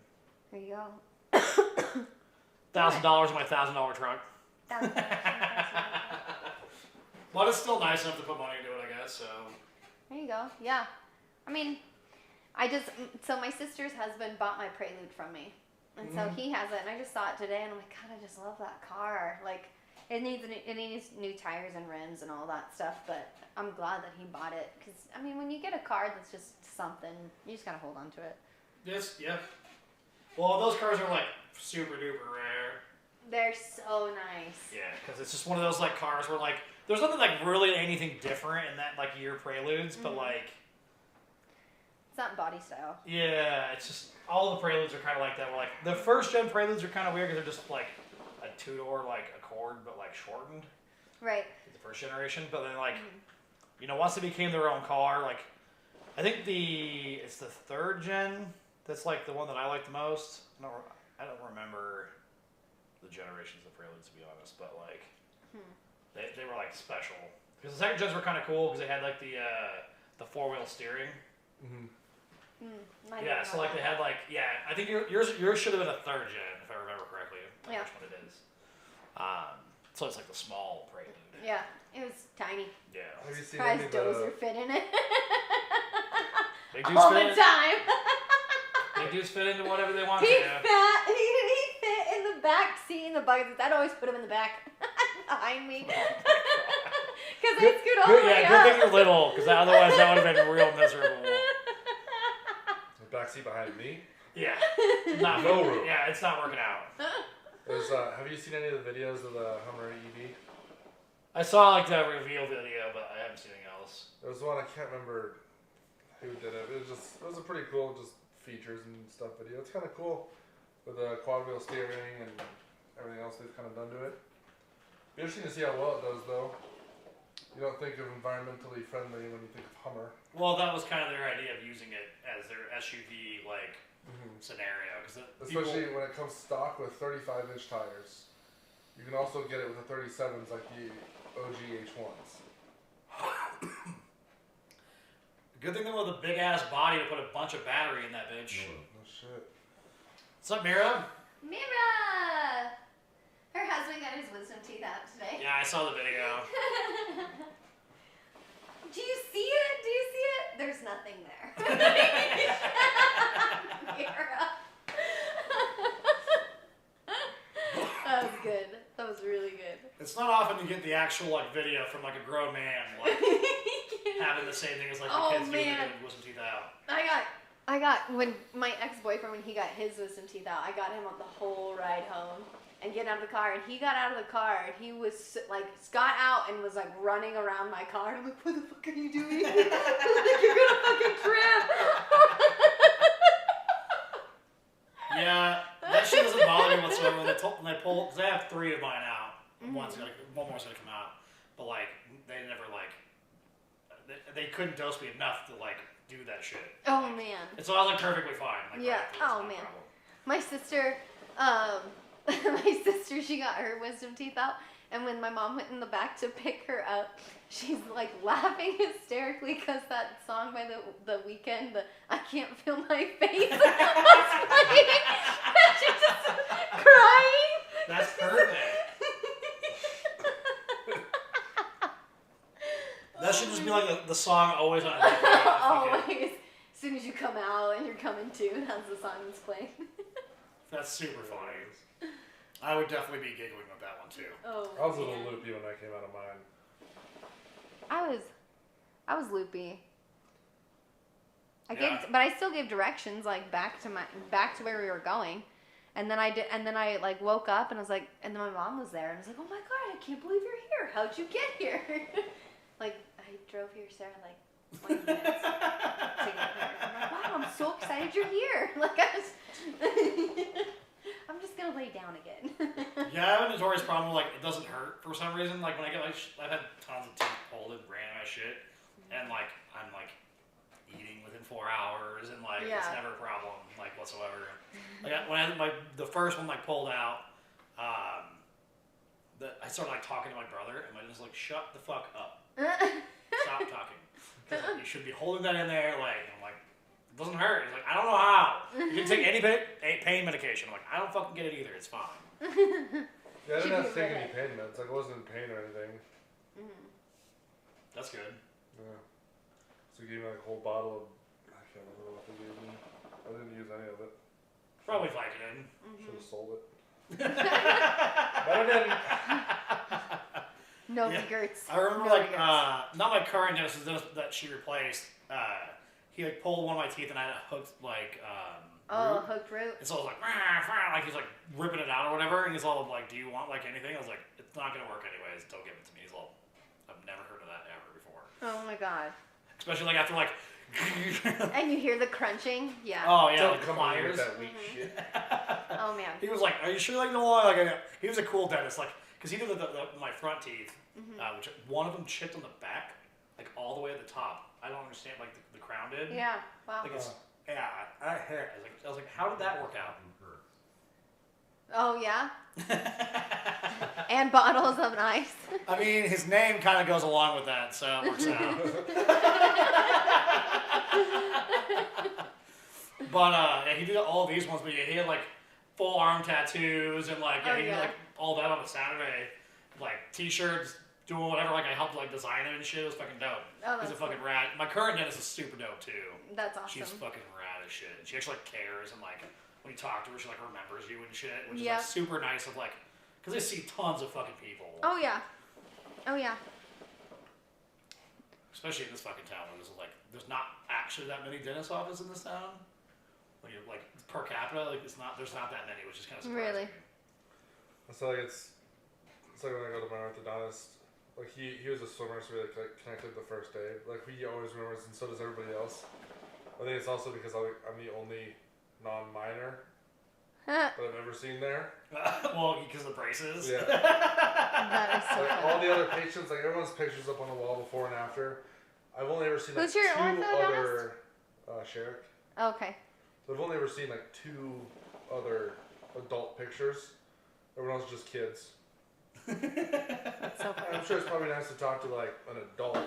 There you go. $1,000 in my $1,000 truck. But it's still nice enough to put money into it, I guess. So. There you go. Yeah. I mean, so my sister's husband bought my Prelude from me. And so he has it, and I just saw it today, and I'm like, God, I just love that car. Like, it needs new tires and rims and all that stuff, but I'm glad that he bought it. Because, I mean, when you get a car that's just something, you just got to hold on to it. Yes, yeah. Well, those cars are like super duper rare. They're so nice. Yeah, because it's just one of those like cars where like there's nothing like really anything different in that like year Preludes, but like it's not body style. Yeah, it's just all the Preludes are kind of like that. Where, like the first gen Preludes are kind of weird because they're just like a two-door like Accord but like shortened. Right. The first generation, but then like once they became their own car, like I think it's the third gen that's like the one that I like the most. I don't remember the generations of Preludes to be honest, but like they were like special because the second gens were kind of cool because they had like the 4-wheel steering. Yeah, so like they had like I think yours should have been a third gen if I remember correctly. Yeah. Which one it is. So it's like the small Prelude. Yeah, it was tiny. Yeah. Have you seen any Surprised of the... Dozer fit in it. Big dudes All fit the time. Big dudes fit into whatever they want He to. fit in the back seat in the bucket. I'd always put him in the back behind me. Because I scoot all the way good up. thing you're little, because otherwise that would have been real miserable. The backseat behind me? Yeah. Not No room. Yeah, it's not working out. There's, have you seen any of the videos of the Hummer EV? I saw like the reveal video, but I haven't seen anything else. There was one, I can't remember who did it. It was a pretty cool just features and stuff video. It's kind of cool with the quad wheel steering and everything else they've kind of done to it. Be interesting to see how well it does though. You don't think of environmentally friendly when you think of Hummer. Well, that was kind of their idea of using it as their SUV like scenario, because especially when it comes stock with 35-inch tires. You can also get it with the 37s like the OG H1s. Good thing with a big ass body to put a bunch of battery in that bitch. No shit. What's up, Mira? Mira! Her husband got his wisdom teeth out today. Yeah, I saw the video. Do you see it? Do you see it? There's nothing there. Mira. That was good. That was really good. It's not often you get the actual like video from like a grown man like having the same thing as like the kids doing it with wisdom teeth out. I got when my ex-boyfriend, when he got his wisdom teeth out, I got him on the whole ride home and getting out of the car, and he got out of the car and he was like got out and was like running around my car. And I'm like, what the fuck are you doing? I'm like, you're gonna fucking trip. Yeah, that shit doesn't bother me whatsoever when they pull, because I have 3 of mine out. One more's gonna come out, but like they never like they couldn't dose me enough to like do that shit. Oh like, man. And so I was like perfectly fine. Like, Yeah. right, Oh man. My sister, my sister, she got her wisdom teeth out, and when my mom went in the back to pick her up, she's like laughing hysterically because that song by the Weeknd, the I Can't Feel My Face, was playing. And she's just crying. That's perfect. That should just be like the song always on repeat. Always. As soon as you come out and you're coming to, as the song is playing. That's super funny. I would definitely be giggling with that one too. Oh, I was a man. little loopy when I came out of mine. I was loopy. Yeah. But I still gave directions like back to where we were going, and then I like woke up and I was like, and then my mom was there and I was like, oh my god, I can't believe you're here. How'd you get here? Like I drove here, Sarah, like 20 minutes to get here. I'm like, wow, I'm so excited you're here. Like I'm just gonna lay down again. Yeah, I have a notorious problem with, like, it doesn't hurt for some reason. Like, when I get, like, I've had tons of teeth pulled and ran out of shit. And, like, I'm, like, eating within 4 hours. And, like, it's Yeah. never a problem, like, whatsoever. Like, when I had the first one, like, pulled out, I started, like, talking to my brother. And my just like, shut the fuck up. Stop talking. Because like, you should be holding that in there. Like, I'm like, it doesn't hurt. He's like, I don't know how. You can take any pain medication. I'm like, I don't fucking get it either. It's fine. Yeah, I Should didn't have to be take rid any pain meds. Like, I wasn't in pain or anything. That's good. Yeah. So they gave me like a whole bottle of, I can't remember what they gave me. I didn't use any of it. Probably Vicodin. Should have sold it. But I didn't. No Yeah. regrets. I remember, No like, regrets. not my current dentist, the dentist that she replaced. He like pulled one of my teeth and I had it hooked like Oh, root. hooked root. And so I was like, "Rah, rah," like he's like ripping it out or whatever, and he's all like, "Do you want like anything?" I was like, "It's not gonna work anyways. Don't give it to me." He's all, "I've never heard of that ever before." Oh my god. Especially like after like. And you hear the crunching? Yeah. Oh yeah, Don't like come on with pliers. that weak shit. Oh man. He was like, "Are you sure like no one?" Like he was a cool dentist, like because he did my front teeth, which one of them chipped on the back, like all the way at the top. I don't understand, like the crown did. Yeah. Wow. Like it's I was like, how did that work out? Oh yeah. And bottles of ice. I mean, his name kind of goes along with that, so it works out. But yeah, he did all these ones, but yeah, he had like full arm tattoos and like he did like all that on a Saturday, like t-shirts, doing whatever. Like I helped like design it and shit. It was fucking dope. Oh, He's a that's fucking rat. My current dentist is super dope too. That's awesome. She's fucking rad as shit. She actually like cares and like when you talk to her, she like remembers you and shit, which is Yep. like super nice. Of like, because I see tons of fucking people. Oh yeah. Oh yeah. Especially in this fucking town where there's not actually that many dentist offices in this town. When you're like per capita, like there's not that many, which is kind of surprising. Really? So like it's like when I go to my orthodontist, like he was a swimmer, so we like connected the first day. Like he always remembers, and so does everybody else. I think it's also because I'm the only non-minor that I've ever seen there. Well, because of the braces. Yeah. That is so Like funny. all the other patients, like everyone's pictures up on the wall before and after. I've only ever seen like Who's your two orthodontist? other Sherrick. Okay. So I've only ever seen like 2 other adult pictures. Everyone else is just kids. That's so funny. I'm sure it's probably nice to talk to like an adult.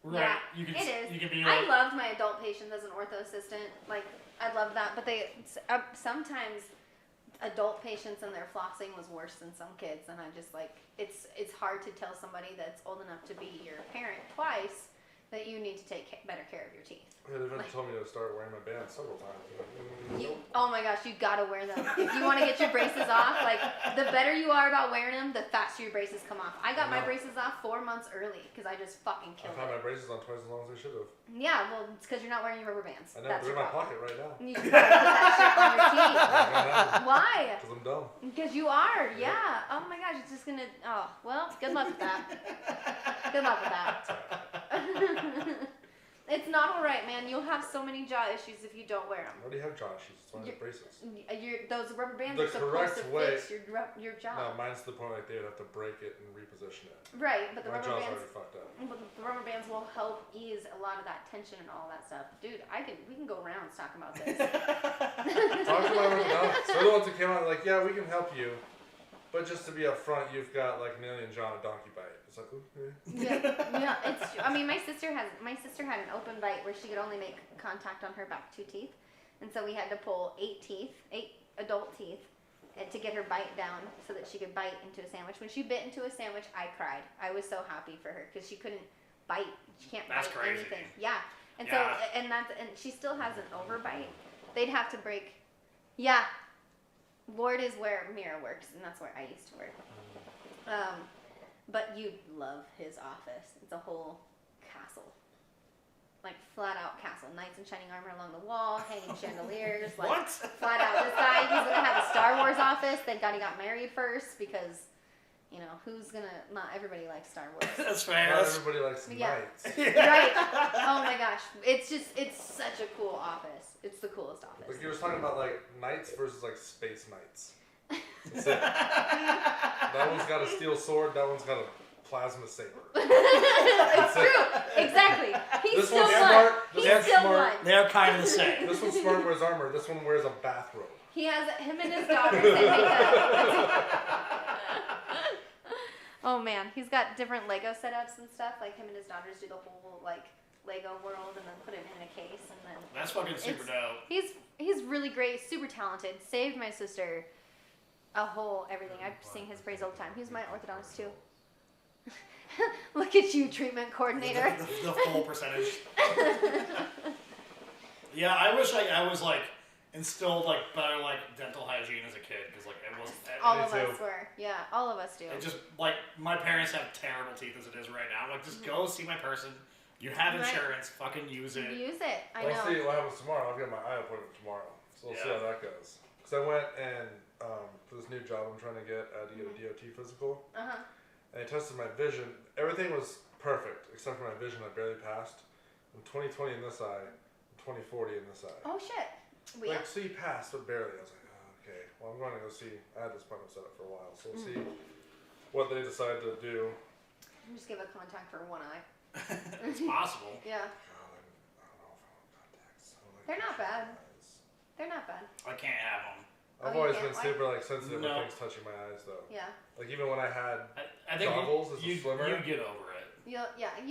Right. Yeah, You can, it is. You can be I like, loved my adult patients as an ortho assistant. Like, I love that. But sometimes adult patients and their flossing was worse than some kids. And I just like, it's hard to tell somebody that's old enough to be your parent twice that you need to take better care of your teeth. Yeah, they've even told me to start wearing my bands several times. Oh my gosh, you gotta wear them. If you want to get your braces off, like the better you are about wearing them, the faster your braces come off. I got my braces off 4 months early because I just fucking I've killed had my it. braces on twice as long as they should have. Yeah, well, it's because you're not wearing your rubber bands. I know, That's they're in your my problem. pocket right now. You gotta put that shit on your teeth. Because Why? I'm dumb. Because you are, yeah. Oh my gosh, it's just gonna. Oh, well, good luck with that. Good luck with that. It's not alright, man. You'll have so many jaw issues if you don't wear I them. already have jaw issues. That's why I have braces. Those rubber bands The are supposed correct to way- fix your jaw. No, mine's to the point like they would have to break it and reposition it. Right, but the My rubber jaw's bands. already fucked up. But the rubber bands will help ease a lot of that tension and all that stuff. Dude, we can go rounds talking about this. Talk to my orthodontist. They're the ones who came out like, yeah, we can help you. But just to be upfront, you've got like an alien jaw and a donkey bite. It's like, okay. Yeah, it's. I mean, my sister had an open bite where she could only make contact on her back 2 teeth, and so we had to pull 8 adult teeth, and to get her bite down so that she could bite into a sandwich. When she bit into a sandwich, I cried. I was so happy for her because she couldn't bite. She can't That's bite crazy. anything. Yeah. And Yeah. so, and she still has an overbite. They'd have to break. Yeah. Ward is where Mira works, and that's where I used to work. But you'd love his office. It's a whole castle. Like, flat out castle. Knights in shining armor along the wall, hanging chandeliers. Like, What? flat out. This guy, he's going to have a Star Wars office. Thank God he got married first, because, you know, who's going to... Not everybody likes Star Wars. That's fair. Not That's, everybody likes Yeah. knights. Right. Oh my gosh. It's such a cool office. It's the coolest office. Like you were talking about like knights versus like space knights. That's it. That one's got a steel sword. That one's got a plasma saber. It's true. Exactly. He's This still one's one. smart. He's This one's still smart. one. they're kind of the same. This one smart wears armor. This one wears a bathrobe. He has him and his daughters. They make a... Oh man, he's got different Lego setups and stuff. Like him and his daughters do the whole like Lego world and then put it in a case and then. That's fucking super dope. He's really great, super talented. Saved my sister a whole everything. I sing his praise all the time. He's my orthodontist too. Look at you, treatment coordinator. The full percentage. Yeah, I wish I was like instilled like better like dental hygiene as a kid because like it was. All Me of too. us were. Yeah, all of us do. It just like my parents have terrible teeth as it is right now. Like just go see my person. You have Right. insurance. Fucking use it. Use it. I We'll see know. what happens tomorrow. I'll get my eye appointment tomorrow, so we'll see Yeah. how that goes. Because I went and for this new job I'm trying to get, I had to get a DOT physical, Uh-huh. and I tested my vision. Everything was perfect except for my vision. I barely passed. In 20/20 in this eye, and 20/40 in this eye. Oh shit. We Like, so you passed, but barely. I was like, oh, okay. Well, I'm going to go see. I had this appointment set up for a while, so we'll see what they decide to do. just give a contact for one eye. It's possible. Yeah. God, I don't know if I want contacts. I don't like They're not bad. eyes. They're not bad. I can't have them. I've you always can't? been super like sensitive No. to things touching my eyes, though. Yeah. Like even when I had, I think Goggles is a you slimmer? get over it. You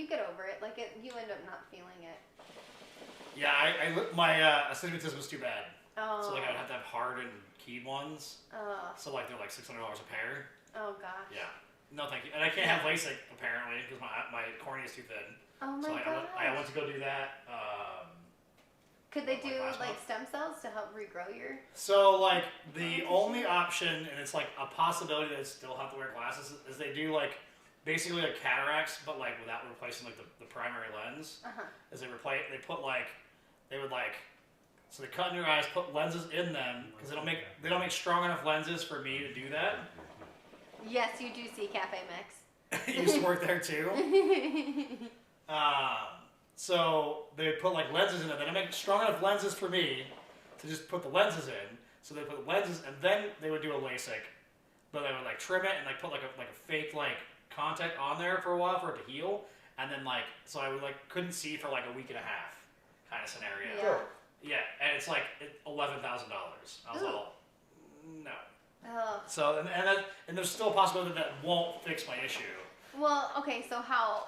get over it. Like you end up not feeling it. Yeah, my astigmatism was too bad. Oh. So like I would have to have hard and keyed ones. Oh. So like they're like $600 a pair. Oh gosh. Yeah. No, thank you. And I can't have LASIK apparently because my cornea is too thin. Oh my So gosh. I went to go do that. Could they like do last like month. stem cells to help regrow your? So like the only option, and it's like a possibility that I still have to wear glasses, is they do like basically like cataracts, but like without replacing like the primary lens. Uh huh. Is they put like they would like. So they cut in your eyes, put lenses in them because they don't make strong enough lenses for me to do that. Yes, you do see Cafe Mix. I used to work there too. So they would put like lenses in it. They don't make strong enough lenses for me to just put the lenses in. So they put lenses and then they would do a LASIK, but they would like trim it and like put like a fake like contact on there for a while for it to heal, and then like so I would like couldn't see for like a week and a half kind of scenario. Yeah. Sure. Yeah, and it's like $11,000. I was Ooh. all, no. Oh. So and there's still a possibility that won't fix my issue. Well, okay. So how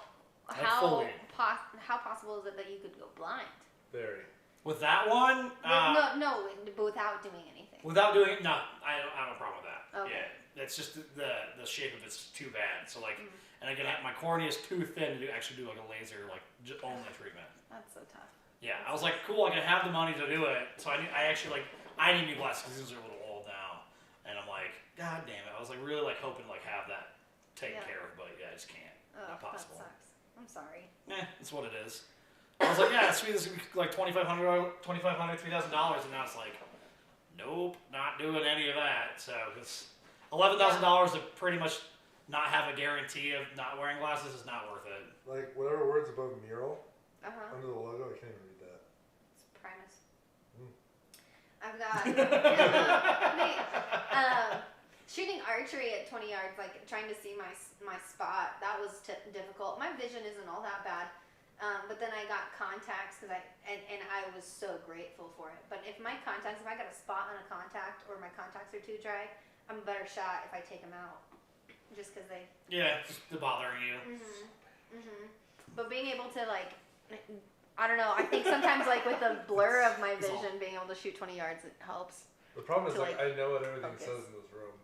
fully. how possible is it that you could go blind? very. With that one, No, but without doing anything. without doing it, no, I don't have a problem with that. Okay. Yeah, it's just the shape of it's too bad. So like, and again, my cornea is too thin to actually do like a laser like only treatment. That's so tough. Yeah, I was like, cool, I can have the money to do it. So I need new glasses because these are a little old now. And I'm like, God damn it. I was like really like hoping to like have that taken Yeah. care of, but yeah, I just can't. Oh, Not possible. that sucks. I'm sorry. It's what it is. I was like, yeah, sweet, this is like $2,500, $3,000, and now it's like, nope, not doing any of that. So it's $11,000 to pretty much not have a guarantee of not wearing glasses is not worth it. Like whatever words above mural Uh huh. under the logo, I can't even read that. It's Primus. Mm. I've got shooting archery at 20 yards, like trying to see my spot. That was difficult. My vision isn't all that bad, but then I got contacts because and I was so grateful for it. But if I got a spot on a contact or my contacts are too dry, I'm a better shot if I take them out, just because they. Yeah, just bothering you. But being able to like, I don't know. I think sometimes like with the blur of my vision, being able to shoot 20 yards, it helps. The problem is To, like like, I know what everything focus. says in this room.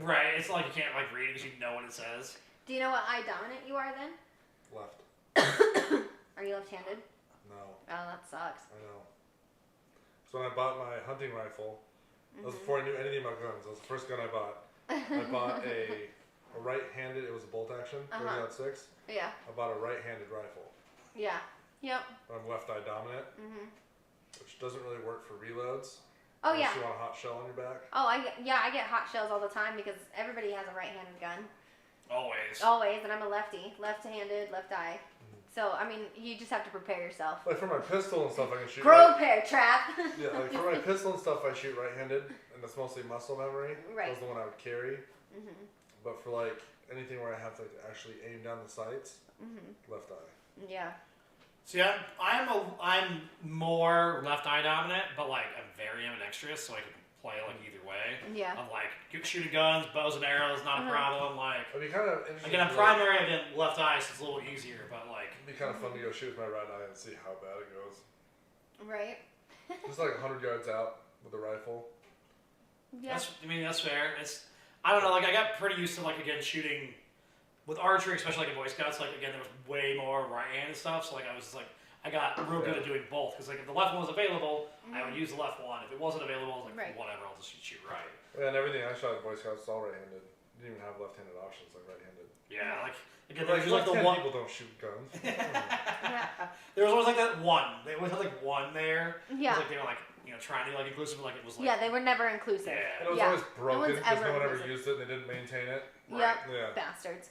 Right, it's not like you can't like read it because you know what it says. Do you know what eye dominant you are then? Left. Are you left-handed? No. Oh, that sucks. I know. So when I bought my hunting rifle, that was before I knew anything about guns. That was the first gun I bought. I bought a right-handed. It was a bolt action, 30-06. Yeah. I bought a right-handed rifle. Yeah. Yep. I'm left eye dominant, which doesn't really work for reloads. Oh Unless yeah. you want a hot shell on your back. Oh, I get hot shells all the time because everybody has a right-handed gun. Always. And I'm a lefty, left-handed, left eye. So I mean, you just have to prepare yourself. Like for my pistol and stuff, I can shoot. Prepare trap. Yeah, like for my pistol and stuff, I shoot right-handed, and that's mostly muscle memory. Right. That was the one I would carry. But for like anything where I have to actually aim down the sights, left eye. Yeah. See, I'm more left eye dominant, but like I'm very ambidextrous, so I can play like either way. Yeah. I'm like shooting guns, bows and arrows, not a problem. Like It'd be kind of interesting. again, I'm to, primary again left eye, so it's a little easier. But like it'd be kind of fun to go shoot with my right eye and see how bad it goes. Right. Just like 100 yards out with a rifle. Yeah. that's fair. I don't know. Like I got pretty used to like again shooting. With archery, especially like in Boy Scouts, like again, there was way more right-handed stuff. So like I was like, I got real good at doing both. Because like if the left one was available, I would use the left one. If it wasn't available, I was like, whatever, I'll just shoot right. Yeah, and everything I shot at Boy Scouts was all right-handed. Didn't even have left-handed options like right-handed. Yeah, like again, Like, there's like the one. people don't shoot guns. There was always like that one. They always had like one there. Yeah. Like they were like trying to be like inclusive, but like it was like. Yeah, they were never inclusive. Yeah. And it was Yeah. always broken one's because ever no one ever inclusive. used it and they didn't maintain it. Yep. Yeah. Bastards.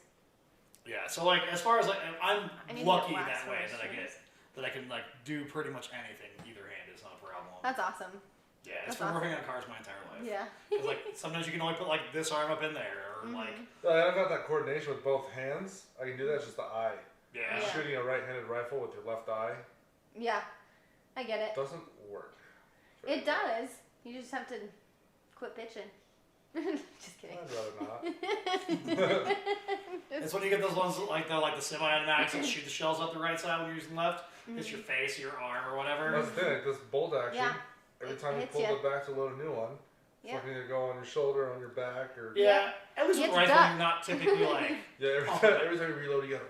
Yeah. So like as far as like I'm I need to lucky get that wax way on that my I get that I can like do pretty much anything either hand is not a problem. That's awesome. Yeah, it's that's been awesome. working on cars my entire life. Yeah. 'Cause, like sometimes you can only put like this arm up in there or like I've got that coordination with both hands. I can do that. It's just the eye. yeah. Yeah. Shooting a right-handed rifle with your left eye Yeah. I get it. doesn't work. It does. You just have to quit bitching. Just kidding. I'd rather not. It's when you get those ones like the semi-automatics that shoot the shells up the right side when you're using left. It's your face, your arm, or whatever. That's the thing. Like this bolt action. Yeah. Every It time you hits pull ya. it back to load a new one, it's Yeah. like either go on your shoulder, on your back, or Yeah, at least You with have to rifle, duck. you're not typically like yeah. Oh. Every time you reload, you gotta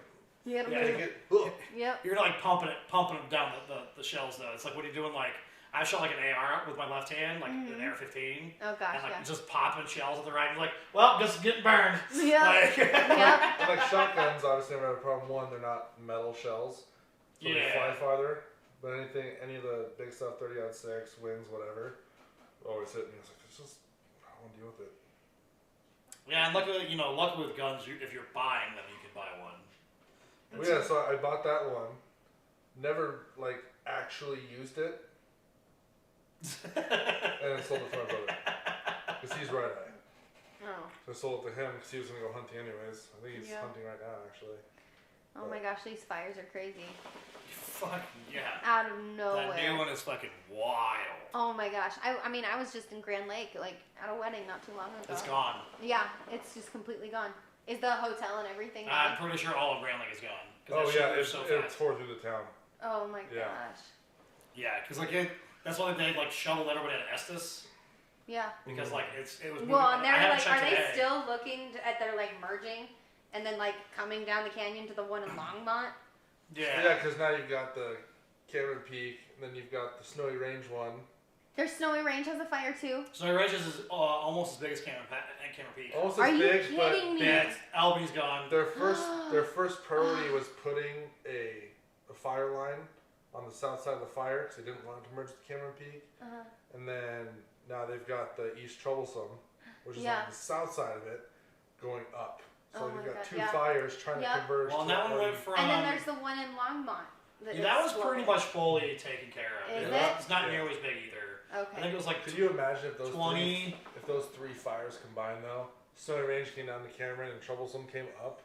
You gotta Yeah, move. take it. Ugh. Yep. you're not like pumping them down the shells though. It's like when you're doing like I shot like an AR with my left hand, like an AR-15, Oh gosh, and like yeah. just popping shells at the right. You're like, well, just getting burned. Yeah. Like, Yep. And like shotguns, obviously, never have a problem. One, they're not metal shells, so they fly Yeah. farther. But any of the big stuff, 30-06, wings, whatever, always hit me. It's like, it's just, I don't want to deal with it. Yeah, and luckily with guns, if you're buying them, you can buy one. Well, yeah, so I bought that one. Never like actually used it, and I sold it to my brother because he's right eye. Oh. So I sold it to him because he was gonna go hunting anyways. I think he's Yeah. hunting right now actually. Oh my gosh, these fires are crazy. Fuck yeah. Out of That nowhere. new one is fucking wild. Oh my gosh. I mean, I was just in Grand Lake, like, at a wedding not too long ago. It's gone. Yeah, it's just completely gone. Is the hotel and everything I'm gone? pretty sure all of Grand Lake is gone. 'Cause Oh that shit yeah, moves it so fast. tore through the town. Oh my Yeah. gosh. Yeah, because that's why they like shoveled everybody at Estes Yeah. because like it was. Moving, Well, and I they're haven't like, checked are today. they still looking at their like merging and then like coming down the canyon to the one in Longmont? Yeah, because now you've got the Cameron Peak, and then you've got the Snowy Range one. Their Snowy Range has a fire too. Snowy Ranges is almost as big as Cameron Peak. Almost Are as you big, but kidding me? Yeah, Albany's gone. their first priority was putting a fire line on the south side of the fire because they didn't want it to merge with Cameron Peak. Uh-huh. And then now they've got the East Troublesome, which is Yeah. on the south side of it, going up. So Oh you've my got God, two yeah. fires trying Yeah. to converge. Well, to that one one. went from. And then there's the one in Longmont. that was pretty much fully taken care of. Is It's it? not Yeah. nearly as big either. I Okay. think it was like Could you imagine if those 20. if those three fires combined though? Snowy Range came down to Cameron and Troublesome came up.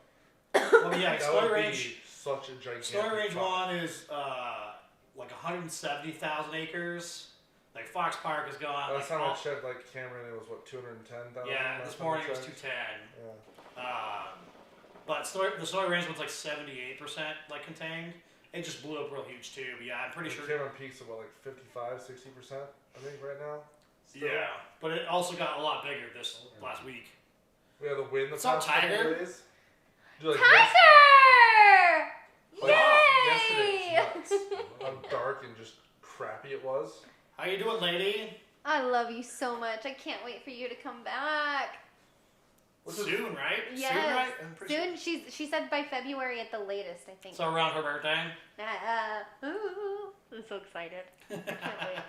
Well, yeah, That Snowy would Range. be such a gigantic. Snowy Range fire. one is like 170,000 acres. Like Fox Park is gone. Last like, time I all- checked, like Cameron, it was what 210,000. yeah, last this time I morning it was checked. 210. Yeah. But the Snowy Range one's like 78% like contained. It just blew up real huge too. But yeah, I'm pretty sure. Cameron Peak's about like 55-60%, I think, right now. Still. Yeah, but it also got a lot bigger this last week. We had the wind the What's up, past couple Tiger? days. Dude, like Tiger! Like, Yay! yesterday was nuts. How it was. How you doing, lady? I love you so much. I can't wait for you to come back. Soon, right? Yes. Soon, right? I'm pretty Soon. She said by February at the latest, I think. So around her birthday? Ooh, I'm so excited. I can't wait.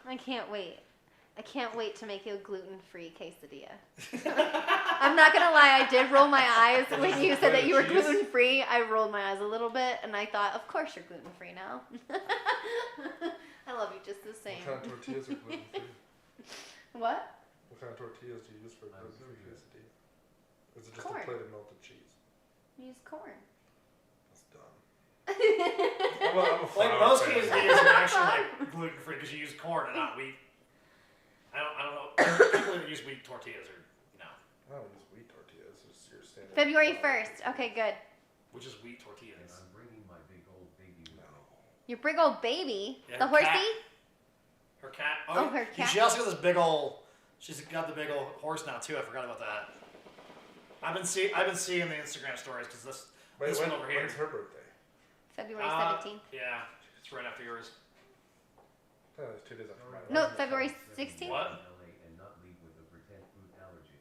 I can't wait. I can't wait to make you a gluten-free quesadilla. I'm not gonna lie, I did roll my eyes when you said that you were Cheese? gluten-free. I rolled my eyes a little bit, and I thought, of course you're gluten-free now. I love you just the same. What kind of tortillas are gluten free? What? What kind of tortillas do you use for gluten free quesadilla? Is it just Corn. a plate of melted cheese? Use corn. That's dumb. I'm a Like flour most fan. quesadillas are actually like gluten free because you use corn and not wheat. I don't know. People that use wheat tortillas are no. I don't use wheat tortillas. It's your standard. February flour. 1st. Okay, good. Which is wheat tortillas. I'm bringing my big old baby with No. me. Your big old baby. Yeah, The her horsey? cat. Her cat. Oh, her cat. She also got this big old. She's got the big old horse now too. I forgot about that. I've been seeing the Instagram stories because this one over here. When's her birthday? February 17th. Yeah, it's right after yours. Oh, it's 2 days after mine. No, February 16th. What? LA and not leave with a pretend food allergy.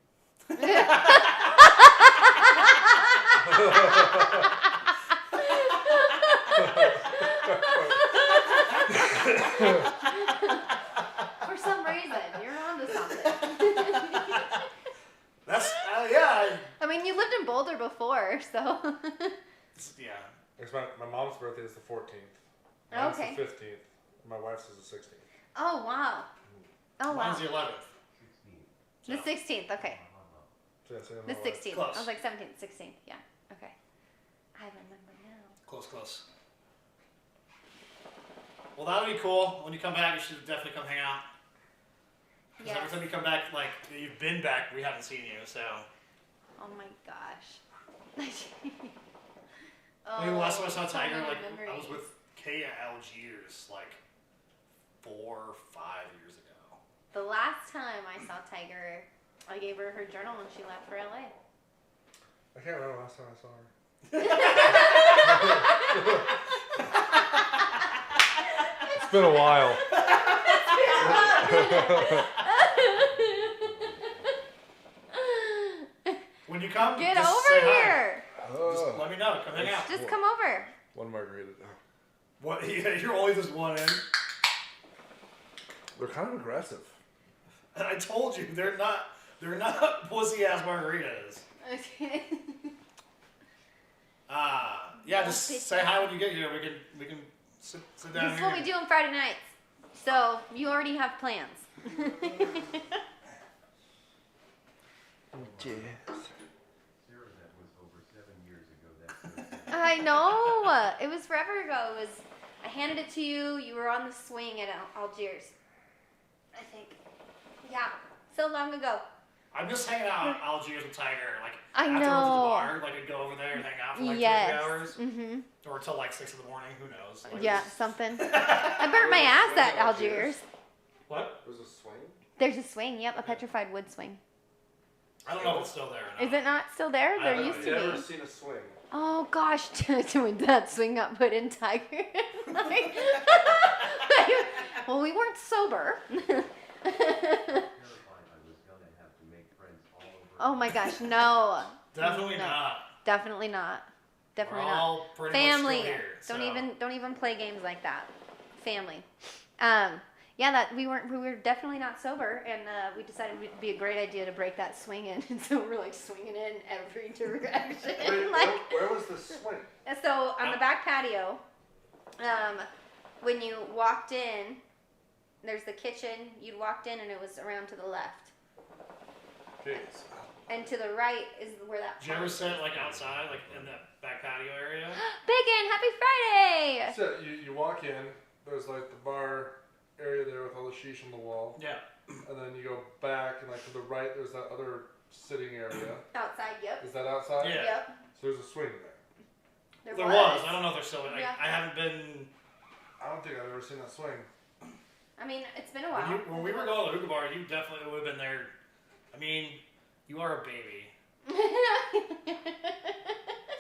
For some reason, you're onto something. That's yeah. I mean, you lived in Boulder before, so. Yeah. It's my mom's birthday is the 14th. Mine's Okay. the 15th. My wife's is the 16th. Oh wow. Oh wow. Mine's the 11th. 16. The 16th. Okay. So, yeah, so The my wife- 16th. Close. I was like 17th, 16th. Yeah. Okay. I remember now. Close. Well, that'll be cool. When you come back, you should definitely come hang out. Because Yes. every time you come back, like you've been back, we haven't seen you. So Oh my gosh. I mean, the last time I Oh, saw so Tiger, many like I memories. was with Kay at Algiers, like 4 or 5 years ago. The last time I saw Tiger, I gave her her journal and she left for LA. I can't remember last time I saw her. It's been a while. When you come, Get just over say hi. here. Just let me know. Come hang out. Just come over. One margarita. What? Yeah, you're only this one in. They're kind of aggressive. And I told you they're not pussy ass margaritas. Yeah, No just bitch say hi when you get here. We can sit down This is here. what we do on Friday nights. So you already have plans. Cheers. Sarah, that was over 7 years ago. That's I know. It was forever ago. I handed it to you. You were on the swing at Algiers. I think. Yeah. So long ago. I'm just hanging out at Algiers with Tiger. Like I afterwards at the know. bar, like I'd go over there and hang out for like 2 Yes. or 3 hours, Mm-hmm. or till like 6 in the morning. Who knows? Like, Yeah, something. I burnt my ass at Algiers. What? There's a swing? There's a swing. Yep, a petrified wood swing. I don't know if it's still there or not. Is it not still there? I There haven't used I've to never be. seen a swing. Oh gosh, when that swing got put in Tiger. Like, well, we weren't sober. terrified I was gonna have to make friends all over. Oh my gosh, no. Definitely No. not. Definitely not. Definitely We're not. all pretty Family. much still here. Don't so. even play games like that. Family. Yeah, that we were definitely not sober, and we decided it'd be a great idea to break that swing in, and so we're like swinging in every direction. Wait, like, where was the swing? and so on the back patio, when you walked in, there's the kitchen. You'd walked in, and it was around to the left, Jeez. and to the right is where that. Did you ever sit like outside, like in that back patio area? Bacon, happy Friday! So you walk in, there's like the bar area there with all the sheesh on the wall. Yeah. And then you go back and like to the right there's that other sitting area. Outside, yep. Is that outside? Yeah. Yep. So there's a swing there. There was. I don't know if there's still. Yeah. I haven't been. I don't think I've ever seen that swing. I mean, it's been a while. When we were going to the hookah bar, you definitely would have been there. I mean, you are a baby,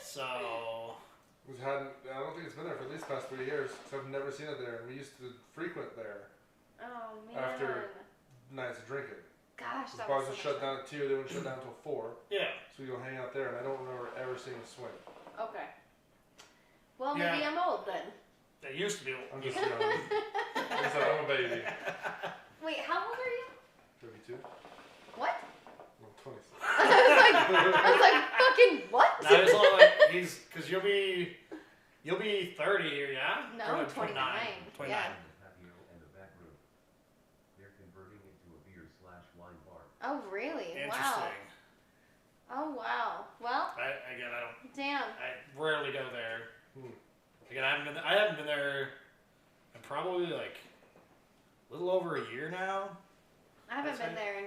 so. I don't think it's been there for at least the past 3 years. Because I've never seen it there. And we used to frequent there. Oh man. After nights of drinking. Gosh, The that bars was would so shut much down at 2, they wouldn't shut down until 4. Yeah. So we go hang out there, and I don't remember ever seeing a swing. fun. Okay. Well, Yeah. maybe I'm old then. They used to be. I'm just young. Like I said, I'm a baby. Wait, how old are you? 32? What? I'm 26. I was like, fucking what? Now it's all like because you'll be 30 here, yeah? No, Or 29. 29. Yeah. The patio and the back room. They're converting into a beer/wine bar. Oh, really? Wow. Interesting. Oh, wow. Well, I don't. damn. I rarely go there. Hmm. Again, I haven't been there in probably like a little over a year now. I haven't That's been right. there in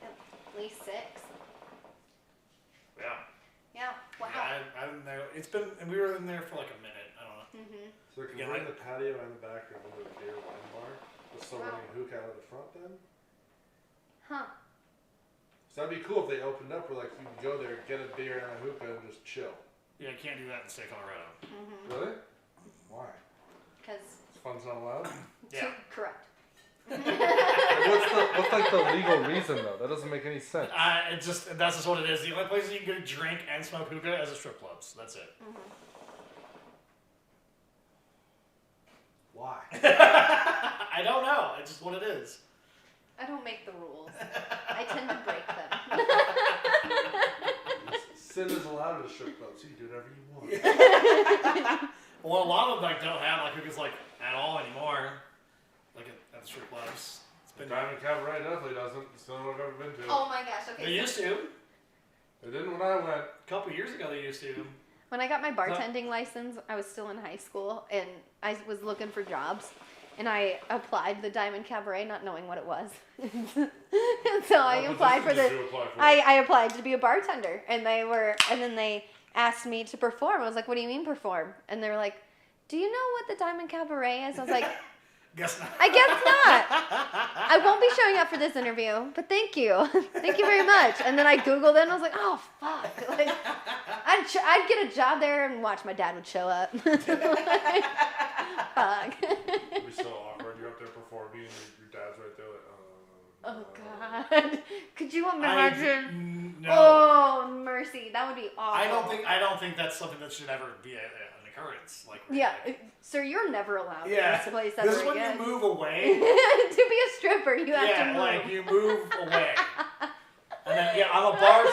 at least 6. Yeah. Yeah. Wow. Yeah, I haven't been there. It's been, and we were in there for like a minute. I don't know. Mhm. So they're Yeah, converting the patio and the back room into a beer wine bar. Just so Wow. running a hookah out of the front then? Huh. So that'd be cool if they opened up where like you could go there, get a beer and a hookah and just chill. Yeah, you can't do that in state Colorado. Mhm. Really? Why? Because Fun's not allowed? Yeah. correct. What's like the legal reason though? That doesn't make any sense. That's just what it is. The only places you can go drink and smoke hookah is at strip clubs. That's it. Mhm. Why? I don't know. It's just what it is. I don't make the rules. I tend to break them. Sin is allowed at a strip club, so you can do whatever you want. Well, a lot of them like don't have like hookahs like at all anymore. Like at the strip clubs. It's been Diamond Cabaret definitely doesn't. It's the only one I've ever been to. Oh my gosh. Okay. They so used to. They didn't when I went. A couple years ago, they used to. when I got my bartending license, I was still in high school and I was looking for jobs. And I applied to the Diamond Cabaret not knowing what it was. So I applied for the I applied to be a bartender and then they asked me to perform. I was like, "What do you mean perform?" And they were like, "Do you know what the Diamond Cabaret is?" I was like, Guess not. "I guess not. I won't be showing up for this interview, but thank you. Thank you very much." And then I Googled it and I was like, "Oh, fuck." Like, I'd get a job there and watch my dad would show up. Fuck. It'd be so awkward. You're up there performing and your dad's right there like, Oh, God. Could you imagine? No. Oh, mercy. That would be awful. I don't think that's something that should ever be an occurrence. Like Yeah. Sir, you're never allowed Yeah. in this place This is ever when again. you move away. To be a stripper, you have to Yeah, move. like you move away. And then yeah, I'm a bar.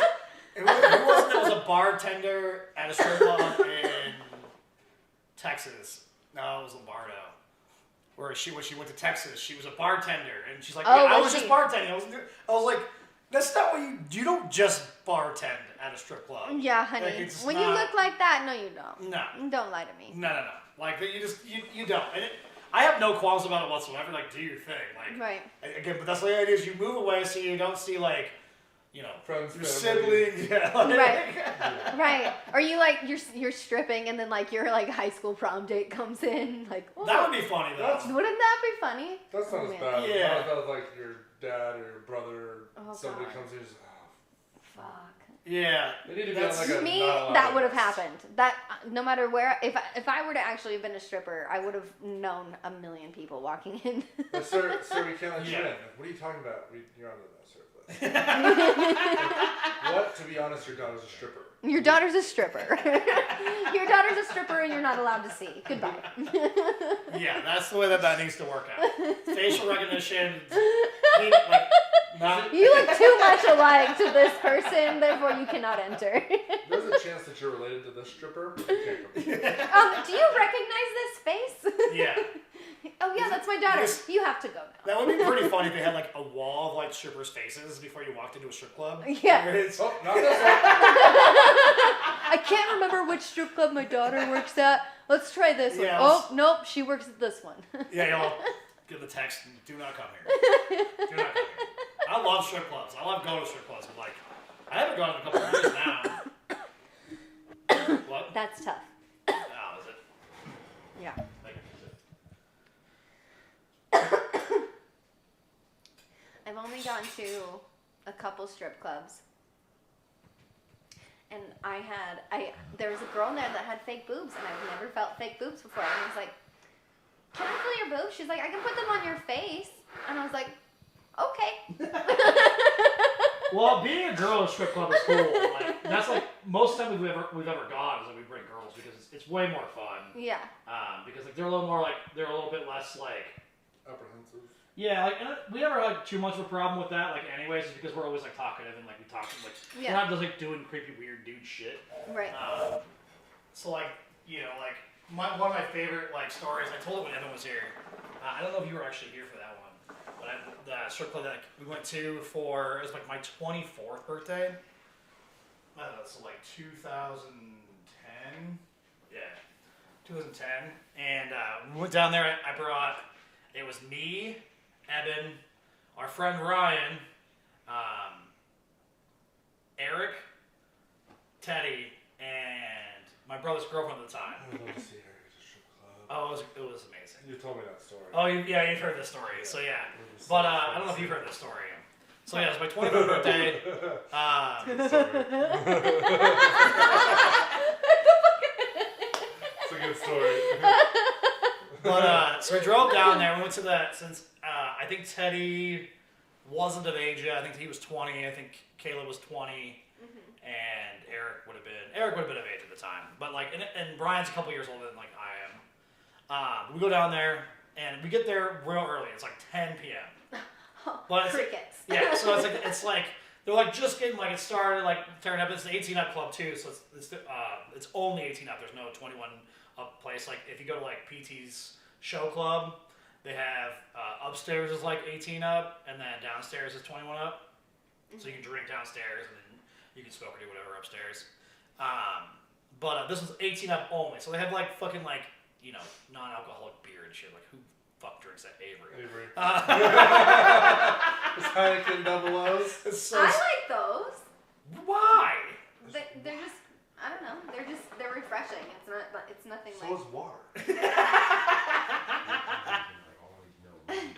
Who wasn't that was a bartender at a strip club in Texas? No, it was Lombardo. Where when she went to Texas, she was a bartender, and she's like, Oh, "Yeah, I was was just she? bartending." I was like, "That's not what you don't just bartend at a strip club." Yeah, honey. Like, it's when you not- look like that, no, you don't. No, Don't lie to me. no. Like you don't. And I have no qualms about it whatsoever. Like, do your thing. Like, Right. again, but that's the idea is you move away so you don't see like, you know, Friends, your family. siblings. Yeah, like, Right. Right. Or you like you're stripping and then like your like high school prom date comes in like oh, That would be funny though. wouldn't that be funny? That's not Oh, as man. bad. Yeah. Not as bad as like your dad or your brother or Oh, somebody God. comes in and just, Fuck. Yeah. they need to be on That's- like a Me, not allowed that would have list. happened. That no matter where, if I were to actually have been a stripper, I would have known a million people walking in. But sir, we can't let you Yeah. in. What are you talking about? You're on the surf list. What? To be honest, your daughter's a stripper. Your daughter's a stripper. Your daughter's a stripper, and you're not allowed to see. Goodbye. Yeah, that's the way that needs to work out. Facial recognition. Not. You look too much alike to this person, therefore you cannot enter. There's a chance that you're related to this stripper. But you can't come in. Do you recognize this face? Yeah. Oh yeah, that's my daughter. Yes. You have to go now. That would be pretty funny if they had like a wall of like strippers' faces before you walked into a strip club. Yeah. Where it's- Oh, not this one. I can't remember which strip club my daughter works at. Let's try this one. Yeah, Oh, nope, she works at this one. Yeah, you'll give the text, do not come here. Do not come here. I love strip clubs. I love going to strip clubs, but like, I haven't gone in a couple of years now. What? That's tough. Oh, is it? Yeah. Like, is it? I've only gone to a couple strip clubs. And there was a girl in there that had fake boobs, and I've never felt fake boobs before. And I was like, "Can I feel your boobs?" She's like, "I can put them on your face." And I was like, okay. Well, being a girl at a strip club is cool. Like that's like most of the time we've ever gone is like we bring girls because it's way more fun. Yeah. Because like they're a little more like they're a little bit less like Apprehensive. yeah, like and we never had too much of a problem with that. Like anyways, just because we're always like talkative and like we talk like we're not just like doing creepy weird dude shit. Right. So like you know like one of my favorite like stories I told it when Evan was here. I don't know if you were actually here for that one. But the strip club that we went to for, it was like my 24th birthday. I don't know, so like 2010. Yeah, 2010. And we went down there. I brought, it was me, Eben, our friend Ryan, Eric, Teddy, and my brother's girlfriend at the time. I would love to see her at a strip club. Oh, it was amazing. You told me that story. Oh, yeah, you've heard this story. So yeah, It was but so I don't know if fancy. you've heard this story. So yeah, it's my 25th birthday. It's a good story. But so we drove down there. We went to since I think Teddy wasn't of age yet. I think he was 20. I think Caleb was 20, and Eric would have been of age at the time. But like, and Brian's a couple years older than like I am. We go down there and we get there real early. It's like 10 p.m. But it's Crickets. yeah, so it's like they're like just getting like it started like tearing up. It's the 18 up club too, so it's only 18 up. There's no 21 up place. Like if you go to like PT's show club, they have upstairs is like 18 up, and then downstairs is 21 up. So you can drink downstairs and then you can smoke or do whatever upstairs. But this was 18 up only, so they have like fucking like you know non-alcoholic beer and shit. Like who fuck drinks at Avery? Heineken double O's. It's so I like those. why? They're just, I don't know. They're refreshing. It's nothing So like. is water. I always know when it's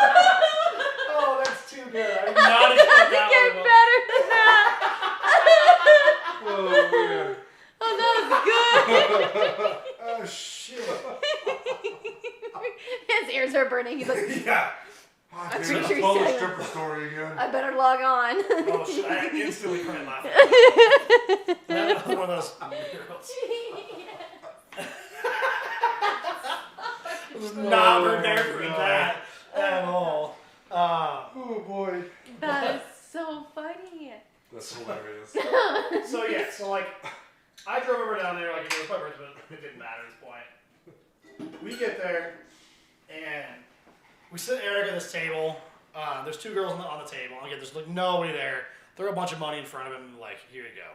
Oh, that's too good. I did not expect that Get one. better than that. Oh man. Oh, that was good. Oh shit. His ears are burning. He's like, Yeah. Oh, I'm dude, pretty sure he told the said it. stripper story again. I better log on. Oh shit. I instantly couldn't laugh. That was one of those girls. I was not prepared for God. that at all. Oh boy. That is so funny. That's hilarious. So yeah, so like, I drove over down there, like it was my birthday, but it didn't matter at this point. We get there, and we sit Eric at this table. There's two girls on the table. Again, there's like nobody there. Throw a bunch of money in front of him, like, here you go.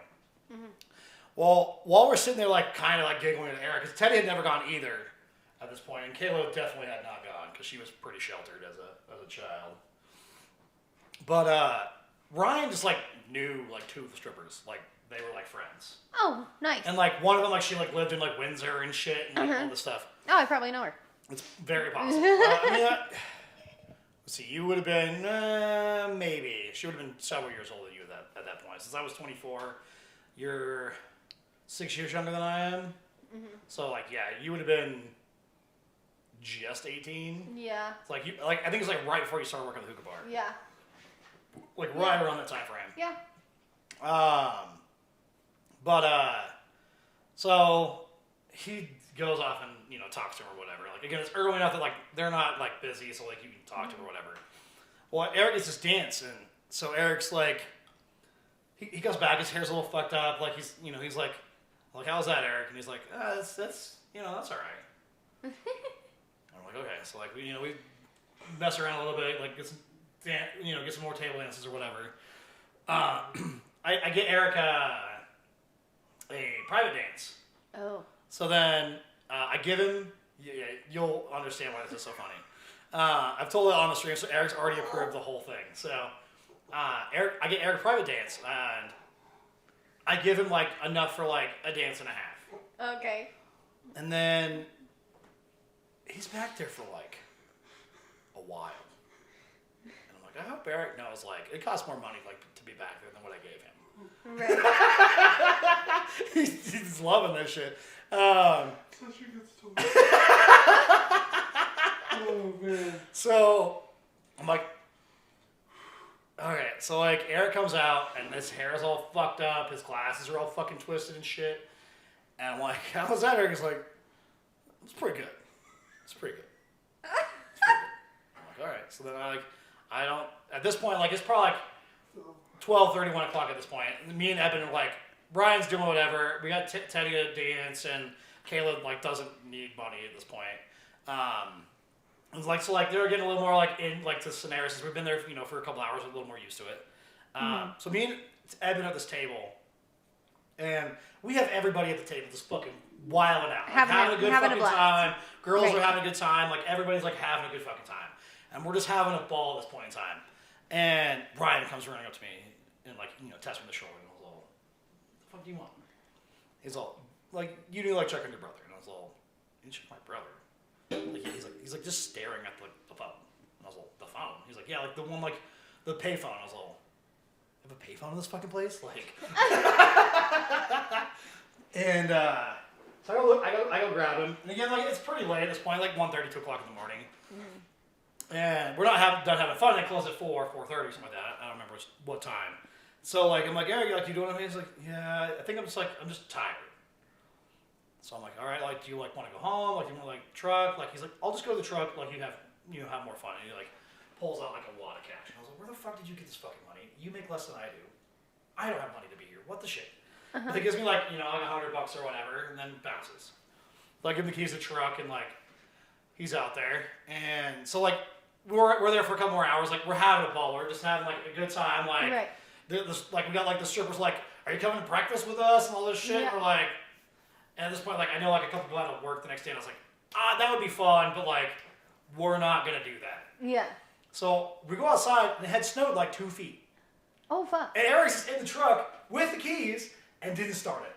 Well, while we're sitting there, like, kind of like giggling at Eric, because Teddy had never gone either at this point, and Kayla definitely had not gone because she was pretty sheltered as a child. But Ryan just like knew like two of the strippers, like they were like friends, Oh, nice. and like one of them like she like lived in like Windsor and shit and like all this stuff. Oh, I probably know her. It's very possible. Let's see, you would have been maybe she would have been several years older than you at that point. Since I was 24, you're 6 years younger than I am. So like yeah, you would have been just 18. Yeah. It's like I think it's like right before you started working at the hookah bar. Yeah. Like right around that time frame. Yeah. So he goes off and talks to her or whatever. Like again, it's early enough that like they're not like busy, so like you can talk to her or whatever. Well, Eric gets this dance, and so Eric's like, he goes back, his hair's a little fucked up, like he's like how's that, Eric? And he's like, that's that's all right. I'm like, okay, so like we mess around a little bit, like get some more table dances or whatever. I get Eric a private dance. Oh. So then I give him. Yeah, you'll understand why this is so funny. I've told it on the stream, so Eric's already approved the whole thing. So I get Eric a private dance, and I give him like enough for like a dance and a half. Okay. And then he's back there for like a while. And I'm like, I hope Eric knows, like, it costs more money, like, to be back there than what I gave him. Right. He's loving this shit. Oh man. So I'm like, okay. So like Eric comes out and his hair is all fucked up, his glasses are all fucking twisted and shit. And I'm like, how was that? Eric is like, it's pretty good. It's pretty good. It's pretty good. I'm like, all right. So then I don't. At this point, like it's probably like 12:30, 1 o'clock at this point. And me and Eben are like, Brian's doing whatever. We got Teddy to dance, and Caleb like doesn't need money at this point. It's like so like they're getting a little more like in like to scenarios since we've been there for a couple hours, we're a little more used to it. So me and Eben at this table, and we have everybody at the table just fucking wilding out, like, having a good fucking time. Girls are having a good time, like everybody's like having a good fucking time, and we're just having a ball at this point in time. And Brian comes running up to me and like taps me on the shoulder and I was all, "What the fuck do you want?" He's all like, "You do like checking your brother," and I was all, "You check my brother." Like, he's like just staring at the phone. And I was like, "The phone?" He's like, "Yeah, like the one like the payphone." I was all, "You have a payphone in this fucking place?" Like, and so I go grab him. And again, like it's pretty late at this point, like 1:30, 2 o'clock in the morning. And we're not done having fun. They close at 4:30, something like that. I don't remember what time. So like I'm like, "Eric, like you doing anything?" He's like, "Yeah, I think I'm just tired." So I'm like, "All right, like do you like want to go home? Like you want to like truck?" Like he's like, "I'll just go to the truck. Like you have more fun." And he like pulls out like a wad of cash. And I was like, "Where the fuck did you get this fucking money? You make less than I do. I don't have money to be here. What the shit?" But he gives me like like $100 or whatever, and then bounces. So I give him the keys to the truck, and like he's out there, and so like we're there for a couple more hours. Like we're having a ball. We're just having like a good time. Like like we got like the strippers like, "Are you coming to breakfast with us?" and all this shit. Yeah. We're like, and at this point like I know like a couple people had to work the next day, and I was like, that would be fun, but like we're not gonna do that. Yeah. So we go outside, and it had snowed like 2 feet. Oh fuck. And Eric's in the truck with the keys and didn't start it.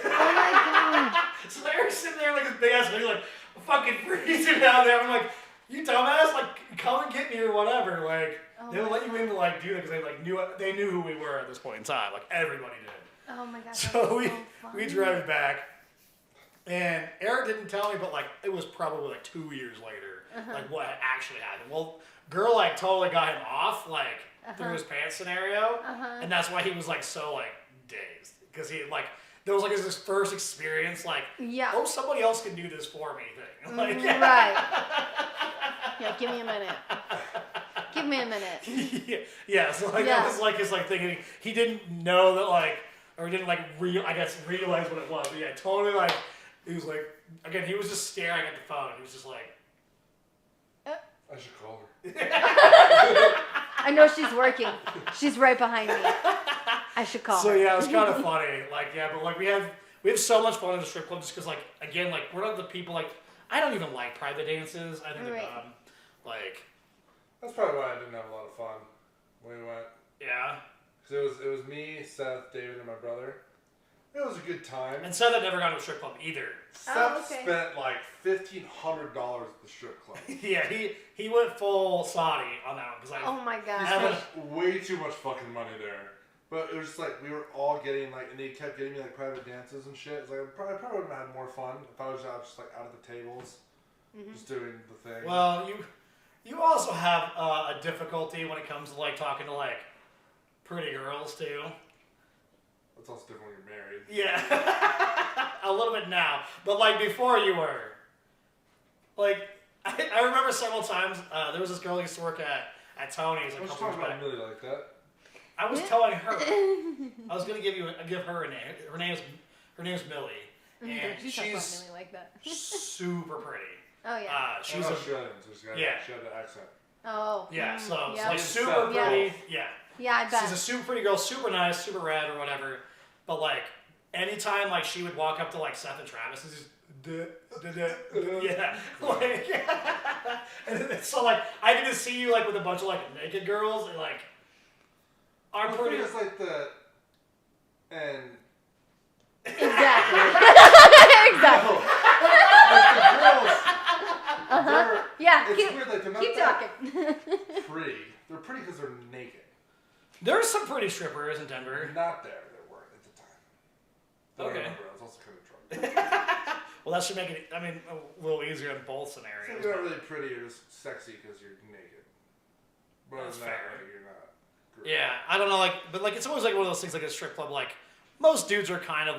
Oh my god. So Eric's sitting there like this big ass, he's like fucking freezing down there. I'm like, "You dumbass, like come and get me or whatever." Like they would let you in to like do that because they knew who we were at this point in time. Like everybody did. Oh my god. So we drive it back, and Eric didn't tell me, but like it was probably like 2 years later, like what had actually happened. Well, girl like totally got him off like through his pants scenario, and that's why he was like so like dazed because he like there was like his first experience like oh somebody else can do this for me thing. Like, right. Yeah, give me a minute. Give me a minute. Yeah. So like that was like his like thing. He didn't know that like or didn't like realize what it was. But yeah, totally like he was like again he was just staring at the phone. He was just like. I should call her. I know she's working. She's right behind me. I should call her. So yeah, it was kind of funny. Like but like we have so much fun in the strip club just because like again like we're not the people like I don't even like private dances. I think they're dumb. Like that's probably why I didn't have a lot of fun when we went. Yeah. Because it was me, Seth, David, and my brother. It was a good time. And Seth had never gone to a strip club either. Seth spent like $1,500 at the strip club. Yeah, he went full Saudi on that one because oh my He god. spent way too much fucking money there. But it was just like we were all getting like, and they kept getting me like private dances and shit. It's like I probably would have had more fun if I was out just like out of the tables, just doing the thing. Well, you also have a difficulty when it comes to like talking to like pretty girls too. That's also different when you're married. Yeah, a little bit now, but like before you were, like I remember several times there was this girl who used to work at Tony's. I was talking about Millie like that. I was telling her I was gonna give her a name. Her name's Millie, and You talk about she's Millie like that. super pretty. Oh yeah. She's she had the accent. Oh. yeah, so yeah. like super pretty. Yeah. Yeah, I bet. She's a super pretty girl, super nice, super rad or whatever. But like anytime like she would walk up to like Seth and Travis and just yeah. Like and so like I get to see you like with a bunch of like naked girls and like I'm pretty It's like the and Exactly. Exactly. like the girls Yeah. It's Keep, weird, like they're not keep that talking. pretty. They're pretty because they're naked. There's some pretty strippers in Denver. Not there. There were at the time. Don't Okay. remember. I was also kind of drunk. Well, that should make it, I mean, a little easier in both So scenarios. you're not really pretty. You're just sexy because you're naked. But That's other than fair. that, like, you're not. Great. Yeah, I don't know, like, but like it's always like one of those things like a strip club. Like most dudes are kind of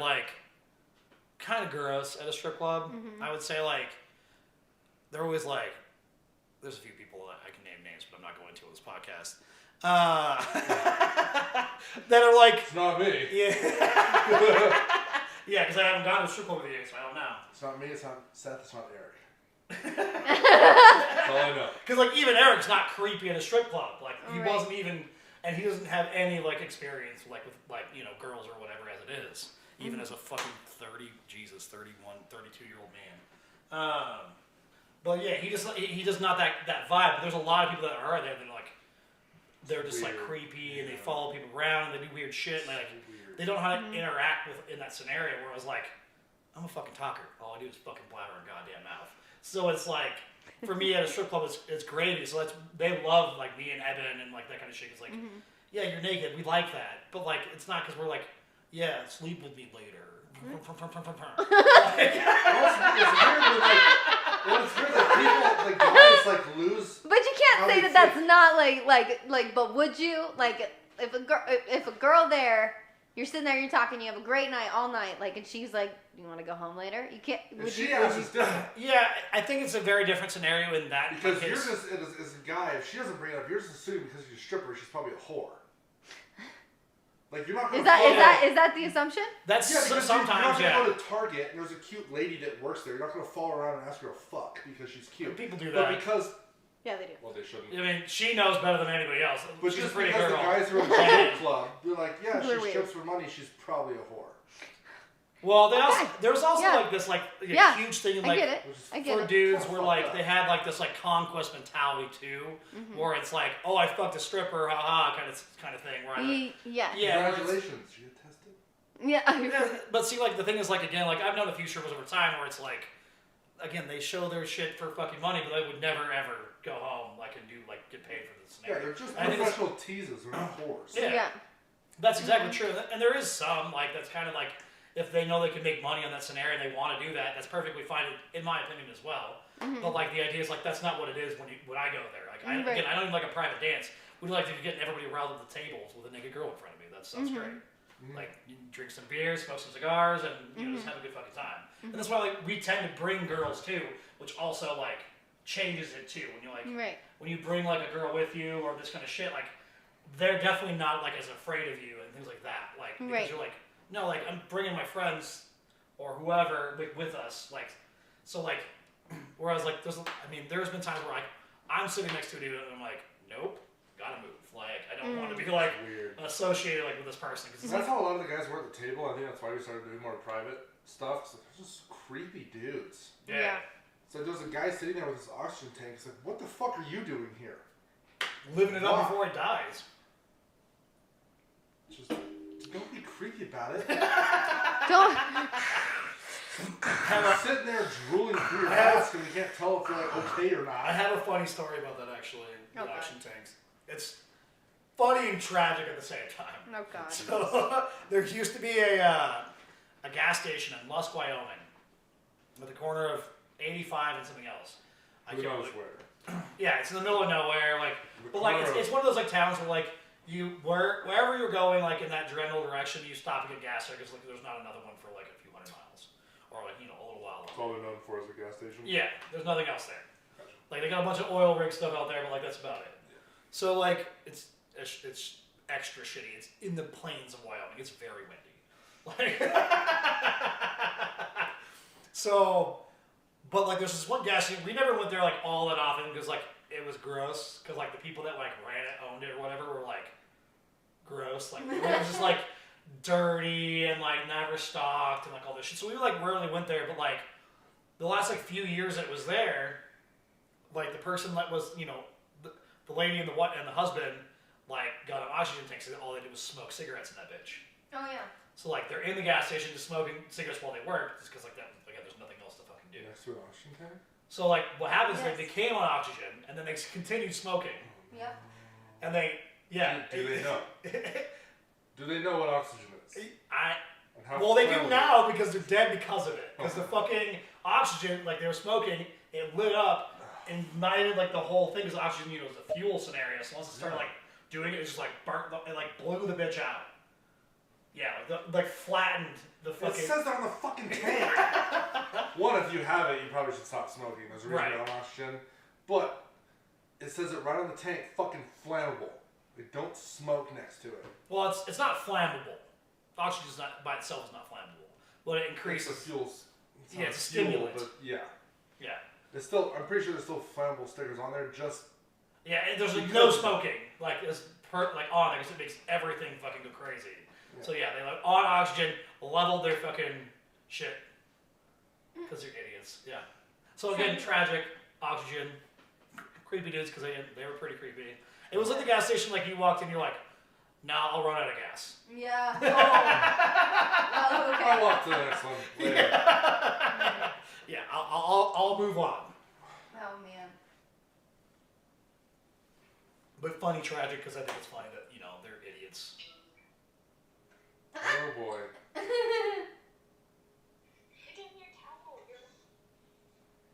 gross at a strip club. I would say like they're always like. There's a few people that I can name names, but I'm not going to on this podcast. That are like, It's not me. yeah, yeah, because I haven't gone to a strip club with you, so I don't know. It's not me. It's not Seth. It's not Eric. That's That's all I know. Because like even Eric's not creepy at a strip club. Like he Right. wasn't even, and he doesn't have any like experience like with like girls or whatever as it is. Even as a fucking 31, 32-year-old man. But yeah, he does not that vibe. But there's a lot of people that are there that are like they're just like Weird. creepy and they Yeah. follow people around and they do weird shit and they don't know how to interact with in that scenario where I was like, I'm a fucking talker. All I do is fucking blather a goddamn mouth. So it's like for me at a strip club it's gravy. So they love like me and Evan and like that kind of shit. It's like, yeah, you're naked. We like that. But like it's not because we're like, yeah, sleep with me later. It's weird that people, like guys, like lose. But you can't How say they that that's feel. not like. But would you like if a girl there, you're sitting there, you're talking, you have a great night all night, like, and she's like, "Do you want to go home later?" You can't. If Would she you? asks, it's different. Yeah, I think it's a very different scenario in that Because case. you're just, as a guy, if she doesn't bring it up, you're just assuming because you're a stripper, she's probably a whore. Like, you're not going Is to that the assumption? That's Yeah, because sometimes, you're yeah. not going to go to Target and there's a cute lady that works there. You're not going to follow around and ask her to fuck because she's cute. People do But that. because, Yeah, they do. well, they shouldn't. I mean, she knows better than anybody else. But She's just a pretty because girl. the guys who are in the strip club, they're like, yeah, We're she weird. strips for money, she's probably a whore. Well, Okay. there's also Yeah. like this like a Yeah, huge thing in I like get it. Which is I get for it. dudes Kinda where fucked like up. they have like this like conquest mentality too, where it's like, oh, I fucked a stripper, haha, kind of thing. Where I like, Yeah. yeah, where it's- Congratulations, you get tested? Yeah. Yeah, but see, like the thing is, like again, like I've known a few strippers over time where it's like, again, they show their shit for fucking money, but they would never ever go home like and do like get paid for the Yeah, scenario. they're just I think it's- professional teasers, they're not whores. Yeah. Yeah. That's exactly true, and there is some like that's kind of like if they know they can make money on that scenario and they want to do that, that's perfectly fine in my opinion as well. But like the idea is like that's not what it is when I go there. Like Right. again, I don't even like a private dance. We'd like to get everybody around at the tables with a naked girl in front of me. That sounds great. Like you drink some beer, smoke some cigars, and you know just have a good fucking time. And that's why like we tend to bring girls too, which also like changes it too. When you like Right. when you bring like a girl with you or this kind of shit, like they're definitely not like as afraid of you and things like that. Like because Right. you're like no, like I'm bringing my friends or whoever with us. Like so like whereas like there's been times where like I'm sitting next to a dude and I'm like nope, gotta move. Like I don't want to be like Weird. associated like with this person because That's how a lot of the guys were at the table. I think that's why we started doing more private stuff. So they're just creepy dudes. yeah. So there's a guy sitting there with his oxygen tank. He's like, what the fuck are you doing here? Living it Why? up before it dies. Just don't be creepy about it. Don't. You're sitting there drooling through your mask and you can't tell if you're like okay or I not. have a funny story about that actually. With Okay. oxygen tanks. It's funny and tragic at the same time. Oh God. So there used to be a gas station in Lusk, Wyoming, at the corner of 85 and something else. I Who can't knows remember. where? Yeah, it's in the middle of nowhere, like, The but like corner it's one of those like towns where like wherever you're going, like in that general direction, you stop and get gas there because like there's not another one for like a few hundred miles or like a little while. That's all they're known for is a gas station. Yeah, there's nothing else there. Gotcha. Like they got a bunch of oil rig stuff out there, but like that's about it. So like it's extra shitty. It's in the plains of Wyoming. It's very windy. Like so, but like there's this one gas station. We never went there like all that often because like it was gross. Because like the people that like ran it, owned it, or whatever were like gross. Like it was just like dirty and like never stocked and like all this shit. So we like rarely went there. But like the last like few years that it was there, like the person that was the lady and the husband like got an oxygen tank, so all they did was smoke cigarettes in that bitch. Oh yeah. So like they're in the gas station just smoking cigarettes while they work, just because like that again, there's nothing else to fucking do. Next to an oxygen tank? So like what happens is Yes. they came on oxygen and then they continued smoking. Yep. And they, yeah. Do they know? Do they know what oxygen is? And how Well, they do flammable? now because they're dead because of it. Because the fucking oxygen, like they were smoking, it lit up and ignited like the whole thing. Because oxygen, is a fuel scenario. So once it started like doing it, it just like burnt, it like blew the bitch out. Yeah, like flattened the It fucking. says that on the fucking tank. One, if you have it, you probably should stop smoking. There's a reason Right. on oxygen. But it says it right on the tank, fucking flammable. Like, don't smoke next to it. Well, it's not flammable. Oxygen is not by itself is not flammable, but it It's increases. a fuel. Yeah, not it's a fuel, stimulant. But yeah. Yeah, It's still. I'm pretty sure there's still flammable stickers on there. Just yeah. And there's like no smoking. Like it's like on there because it makes everything fucking go crazy. Yeah. So yeah, they like on oxygen leveled their fucking shit because they're idiots. Yeah. So again, tragic oxygen, creepy dudes because they were pretty creepy. It was like the gas station. Like you walked in, you're like, nah, I'll run out of gas. Yeah. Oh, okay. I'll walk to the next one later. Yeah, I'll move on. Oh man. But funny, tragic because I think it's funny that they're idiots. Oh boy. Put in your towel.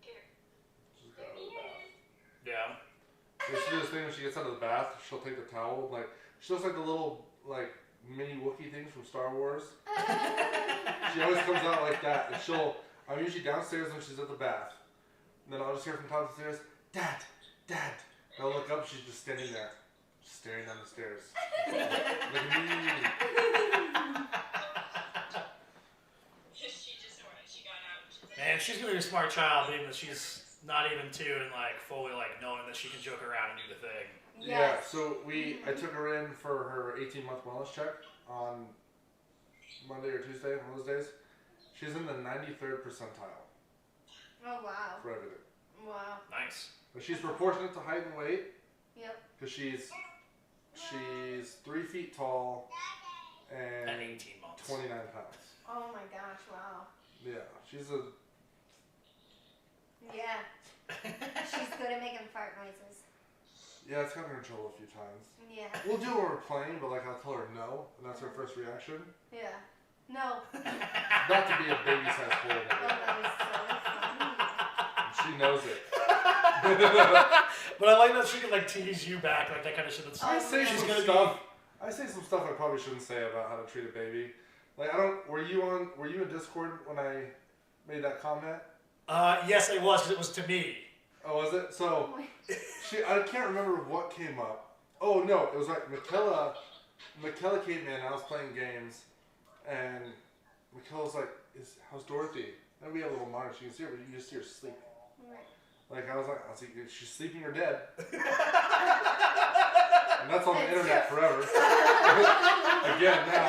Here. She's got out of the bath. Yeah. She does this thing when she gets out of the bath. She'll take the towel. Like she looks like the little mini Wookiee things from Star Wars. She always comes out like that, and I'm usually downstairs when she's at the bath. And then I'll just hear from top of the stairs, Dad, Dad. And I'll look up, she's just standing there, just staring down the stairs. Look at me. She got out. Man, she's gonna be a smart child, being that she's not even 2 and like fully like knowing that she can joke around and do the thing. Yeah, Yes. so I took her in for her 18-month wellness check on Monday or Tuesday, one of those days. She's in the 93rd percentile Oh wow. for everything. Wow. Nice. But she's proportionate to height and weight. Yep. Because she's 3 feet tall At and 18 months. 29 pounds. Oh my gosh. Wow. Yeah, she's a. Yeah. She's good at making fart noises. Yeah, it's gotten her in trouble a few times. Yeah. We'll do it when we're playing, but like I'll tell her no, and that's her first reaction. Yeah. No. Not to be a baby-sized Oh, bully, that was so and she knows it. But I like that she can like tease you back, like that kind of shit. That's I say she's some gonna stuff. I say some stuff I probably shouldn't say about how to treat a baby. Like I don't. Were you in Discord when I made that comment? Yes, it was. 'Cause it was to me. Oh, was it? So funny. I can't remember what came up. Oh no, it was like Michaela came in. I was playing games, and Michaela was like, "How's Dorothy?" And we have a little monitor. So you can see her, but you can just see her sleeping. Like I was like, she's sleeping or dead. And that's on the internet forever. Again now.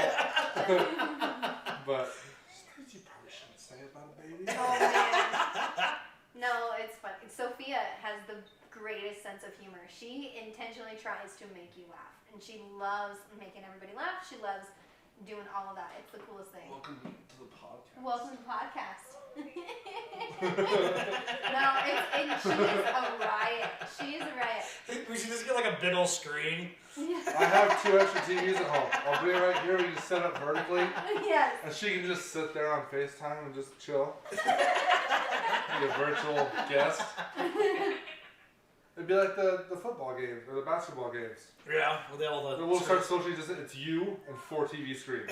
But things you probably shouldn't say about a baby. Oh man. No, it's funny. Sophia has the greatest sense of humor. She intentionally tries to make you laugh, and she loves making everybody laugh. She loves doing all of that. It's the coolest thing. Welcome to the podcast. Welcome to the podcast. No, she is a riot. She is a riot. We should just get like a big old screen. I have 2 extra TVs at home. I'll bring it right here. We can set up vertically. Yes. And she can just sit there on FaceTime and just chill. Be a virtual guest. It'd be like the football games or the basketball games. Yeah, with all the. Then we'll start socially just it's you and 4 TV screens.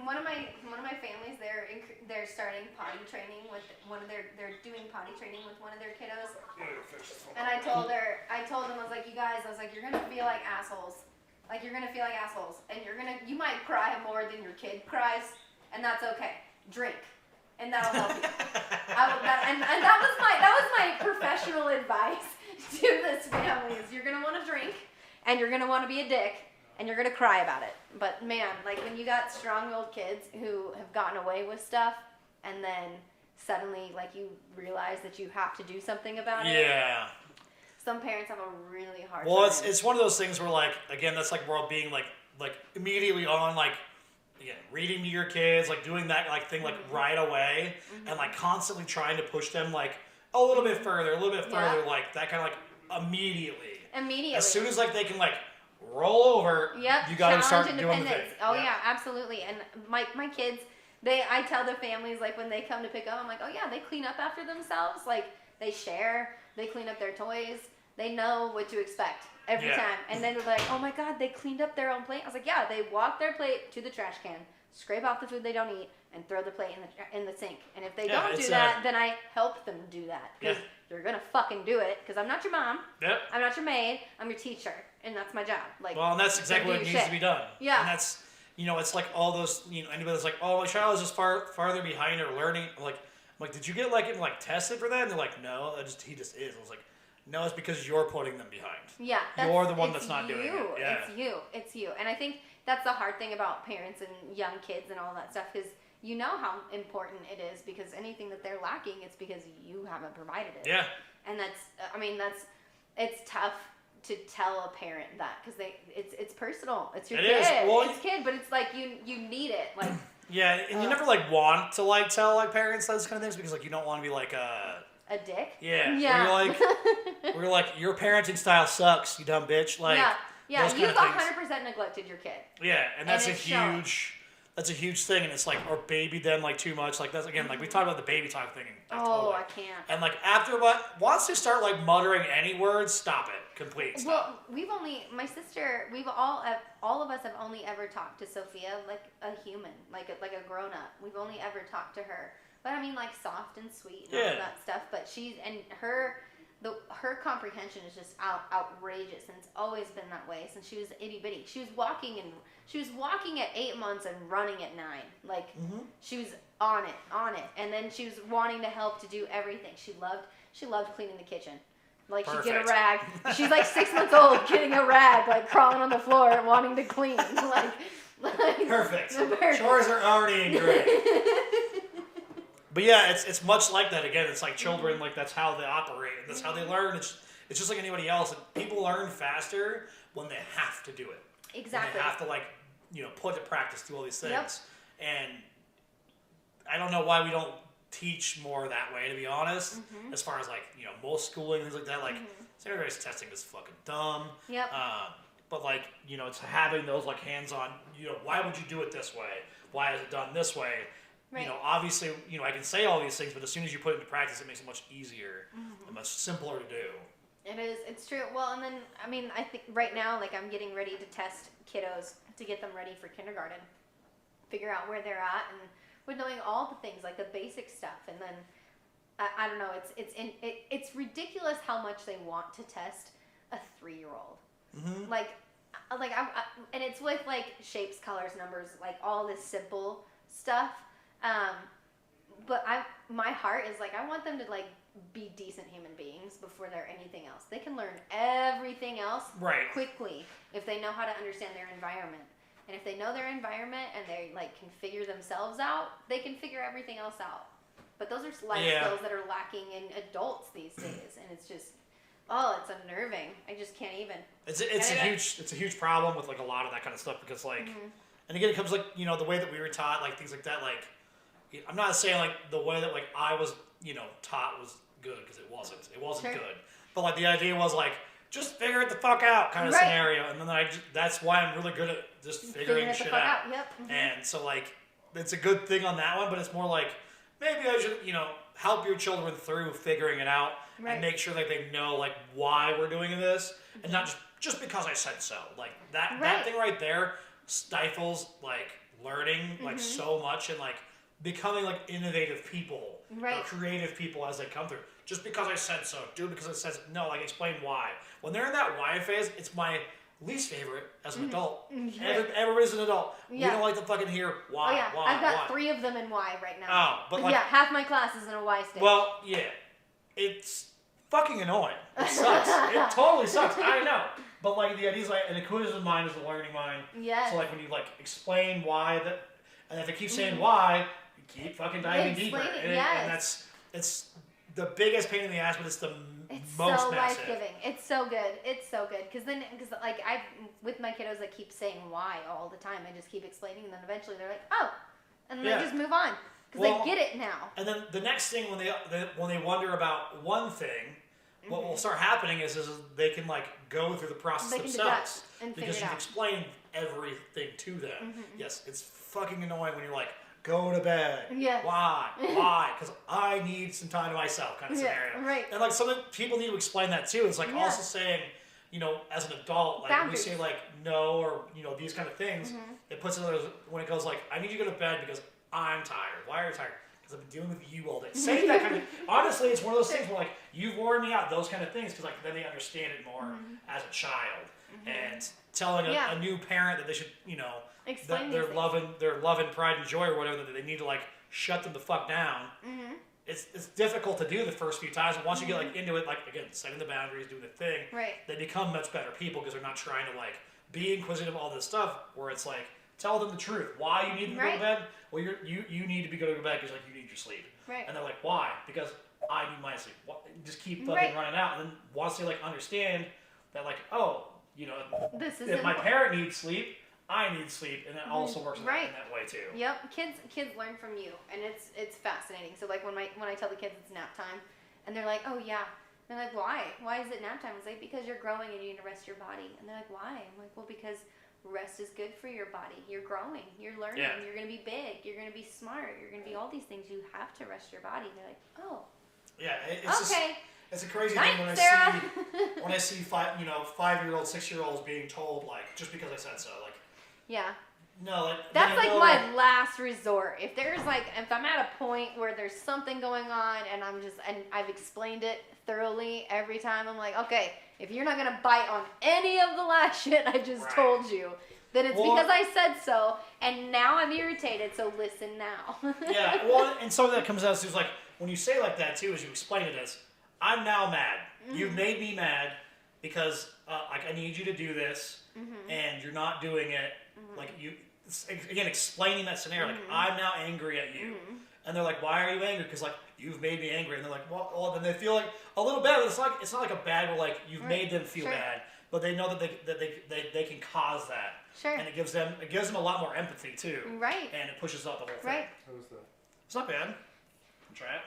One of my families, they're starting potty training with they're doing potty training with one of their kiddos. And I told them, I was like, you guys, you're gonna feel like assholes. Like you're gonna feel like assholes, and you might cry more than your kid cries, and that's okay. Drink, and that'll help you. And that was my professional advice to this family is you're gonna want to drink, and you're gonna want to be a dick, and you're gonna cry about it. But man, like when you got strong-willed kids who have gotten away with stuff, and then suddenly like you realize that you have to do something about it. Yeah. Some parents have a really hard Well, time. it's one of those things where like again that's like we're all being like immediately on like again, reading to your kids, like doing that like thing like right away, and like constantly trying to push them like a little bit further, like that kind of like immediately. As soon as like they can like roll over, you gotta start doing the thing. Oh yeah, absolutely. And my kids, I tell their families like when they come to pick up, I'm like, oh yeah, they clean up after themselves. Like they share, they clean up their toys, they know what to expect every time. And then they're like, oh my god, they cleaned up their own plate. I was like, yeah, they walk their plate to the trash can, scrape off the food they don't eat, and throw the plate in the sink. And if they don't do that, then I help them do that. Because you're gonna fucking do it. Because I'm not your mom. Yep. I'm not your maid. I'm your teacher, and that's my job. Like, well, and that's exactly what needs to be done. Yeah. And that's, it's like all those, anybody that's like, oh, my child is just farther behind or learning. I'm like, did you get tested for that? And they're like, no, he just is. I was like, no, it's because you're putting them behind. Yeah. You're the one that's not doing it. Yeah. It's you. And I think that's the hard thing about parents and young kids and all that stuff is you know how important it is because anything that they're lacking, it's because you haven't provided it. Yeah. And it's tough to tell a parent that because it's personal. It's your kid. Well, it's kid, but it's like you need it. Like yeah, and you never want to tell parents those kind of things because you don't want to be like a dick. Yeah. We're like your parenting style sucks, you dumb bitch. Like yeah, you've 100% neglected your kid. Yeah, and that's a huge thing, and it's or baby them too much. That's again, we talked about the baby talk thing. I can't. And after once they start muttering any words, stop it, complete. Stop. Well, my sister, all of us have only ever talked to Sophia like a human, like a grown up. We've only ever talked to her, but soft and sweet and all of that stuff. But her comprehension is just outrageous, and it's always been that way since she was itty bitty. She was walking at 8 months and running at 9. She was on it, and then she was wanting to help to do everything. She loved cleaning the kitchen. She'd get a rag. She's 6 months old, getting a rag, crawling on the floor, wanting to clean. Perfect. Chores are already ingrained. But yeah, it's much like that. Again, it's like children, that's how they operate, and that's how they learn. It's just like anybody else. And people learn faster when they have to do it. Exactly. When they have to put to practice, do all these things. Yep. And I don't know why we don't teach more that way, to be honest. As far as most schooling and things like that. Standardized testing is fucking dumb. Yep. But it's having those hands-on. Why would you do it this way? Why is it done this way? Right. Obviously, I can say all these things, but as soon as you put it into practice, it makes it much easier and much simpler to do. It is. It's true. Well, and then, I think right now, I'm getting ready to test kiddos to get them ready for kindergarten, figure out where they're at, and with knowing all the things, the basic stuff. And then, I don't know, it's ridiculous how much they want to test a 3-year-old. Mm-hmm. And it's with, shapes, colors, numbers, all this simple stuff. But my heart is I want them to be decent human beings before they're anything else. They can learn everything else quickly if they know how to understand their environment. And if they know their environment and they can figure themselves out, they can figure everything else out. But those are life skills that are lacking in adults these days, and it's just it's unnerving. I just can't even. It's a huge problem with a lot of that kind of stuff because and again it comes the way that we were taught things like that I'm not saying the way that I was taught was good because it wasn't good, but the idea was just figure it the fuck out kind of scenario, and then that's why I'm really good at just figuring shit out. Yep. And so it's a good thing on that one, but it's more maybe I should help your children through figuring it out and make sure they know why we're doing this and not just because I said so. That thing right there stifles learning so much and becoming innovative people or creative people as they come through. Just because I said so, do it because it says no. Explain why. When they're in that why phase, it's my least favorite as an adult. Everybody's an adult. Yeah. We don't like to fucking hear why. Oh, yeah. Why. I've got why. 3 of them in why right now. Oh, but half my class is in a why stage. Well, yeah, it's fucking annoying. It sucks. It totally sucks. I know. But the idea is an inquisitive mind is a learning mind. Yes. So when you explain why that, and if it keeps saying why, you keep fucking diving deeper. It, and that's it's the biggest pain in the ass, but it's the most so massive. life-giving. It's so good. It's so good. Because like I with my kiddos, I keep saying why all the time. I just keep explaining, and then eventually they're like, oh, and then Yeah. they just move on because Well, they get it now. And then the next thing when they wonder about one thing, what will start happening is they can like go through the process They can themselves deduct and because figure you've it out. explained everything to them. Yes, it's fucking annoying when you're like, go to bed. Yes. Why? Why? Because I need some time to myself, kind of Yeah, scenario. right. And like some people need to explain that too. It's like Yeah. also saying, as an adult, like when we Boundaries. say like no or these kind of things, it puts it when it goes like, I need you to go to bed because I'm tired. Why are you tired? Because I've been dealing with you all day. Saying that kind of honestly, it's one of those things where like you've worn me out. Those kind of things because like then they understand it more as a child and telling a new parent that they should Explain their these love and pride and joy or whatever that they need to like shut them the fuck down. It's difficult to do the first few times, but once you get like into it, like again, setting the boundaries, doing the thing, Right. they become much better people because they're not trying to like be inquisitive, all this stuff. Where it's like tell them the truth. Why you need them to go to Right. bed? Well, you need to be going to bed because like you need your sleep. Right. And they're like, why? Because I need my sleep. Just keep fucking Right. running out, and then once they like understand that like This is if my important. parent needs sleep, I need sleep, and that also works in Right. that way too. Yep, kids learn from you, and it's fascinating. So like when I tell the kids it's nap time, and they're like, oh yeah, they're like, why? Why is it nap time? It's like because you're growing and you need to rest your body. And they're like, why? I'm like, well because rest is good for your body. You're growing, you're learning, Yeah. you're gonna be big, you're gonna be smart, you're gonna be all these things. You have to rest your body. And they're like, oh, Yeah, it's okay. it's a crazy Night, thing when Sarah. I see 5-year-olds, 6-year-olds being told like just because I said so, like Yeah. no, like That's they like know, my last resort. If I'm at a point where there's something going on and I've explained it thoroughly every time, I'm like, okay, if you're not gonna bite on any of the last shit I just Right. told you, then it's Well, because I said so, and now I'm irritated, so listen now. yeah, well, and some of that comes out to like when you say like that too, is you explain it as I'm now mad. You've made me mad because like I need you to do this, and you're not doing it. Like you again explaining that scenario. Like I'm now angry at you, and they're like, "Why are you angry?" Because like you've made me angry, and they're like, "Well," then they feel like a little bad. But it's not like a bad where like you've made them feel Sure. bad, but they know that they can cause that, Sure. and it gives them a lot more empathy too, Right. and it pushes out the whole thing. Right. How was that? It's not bad. Try it.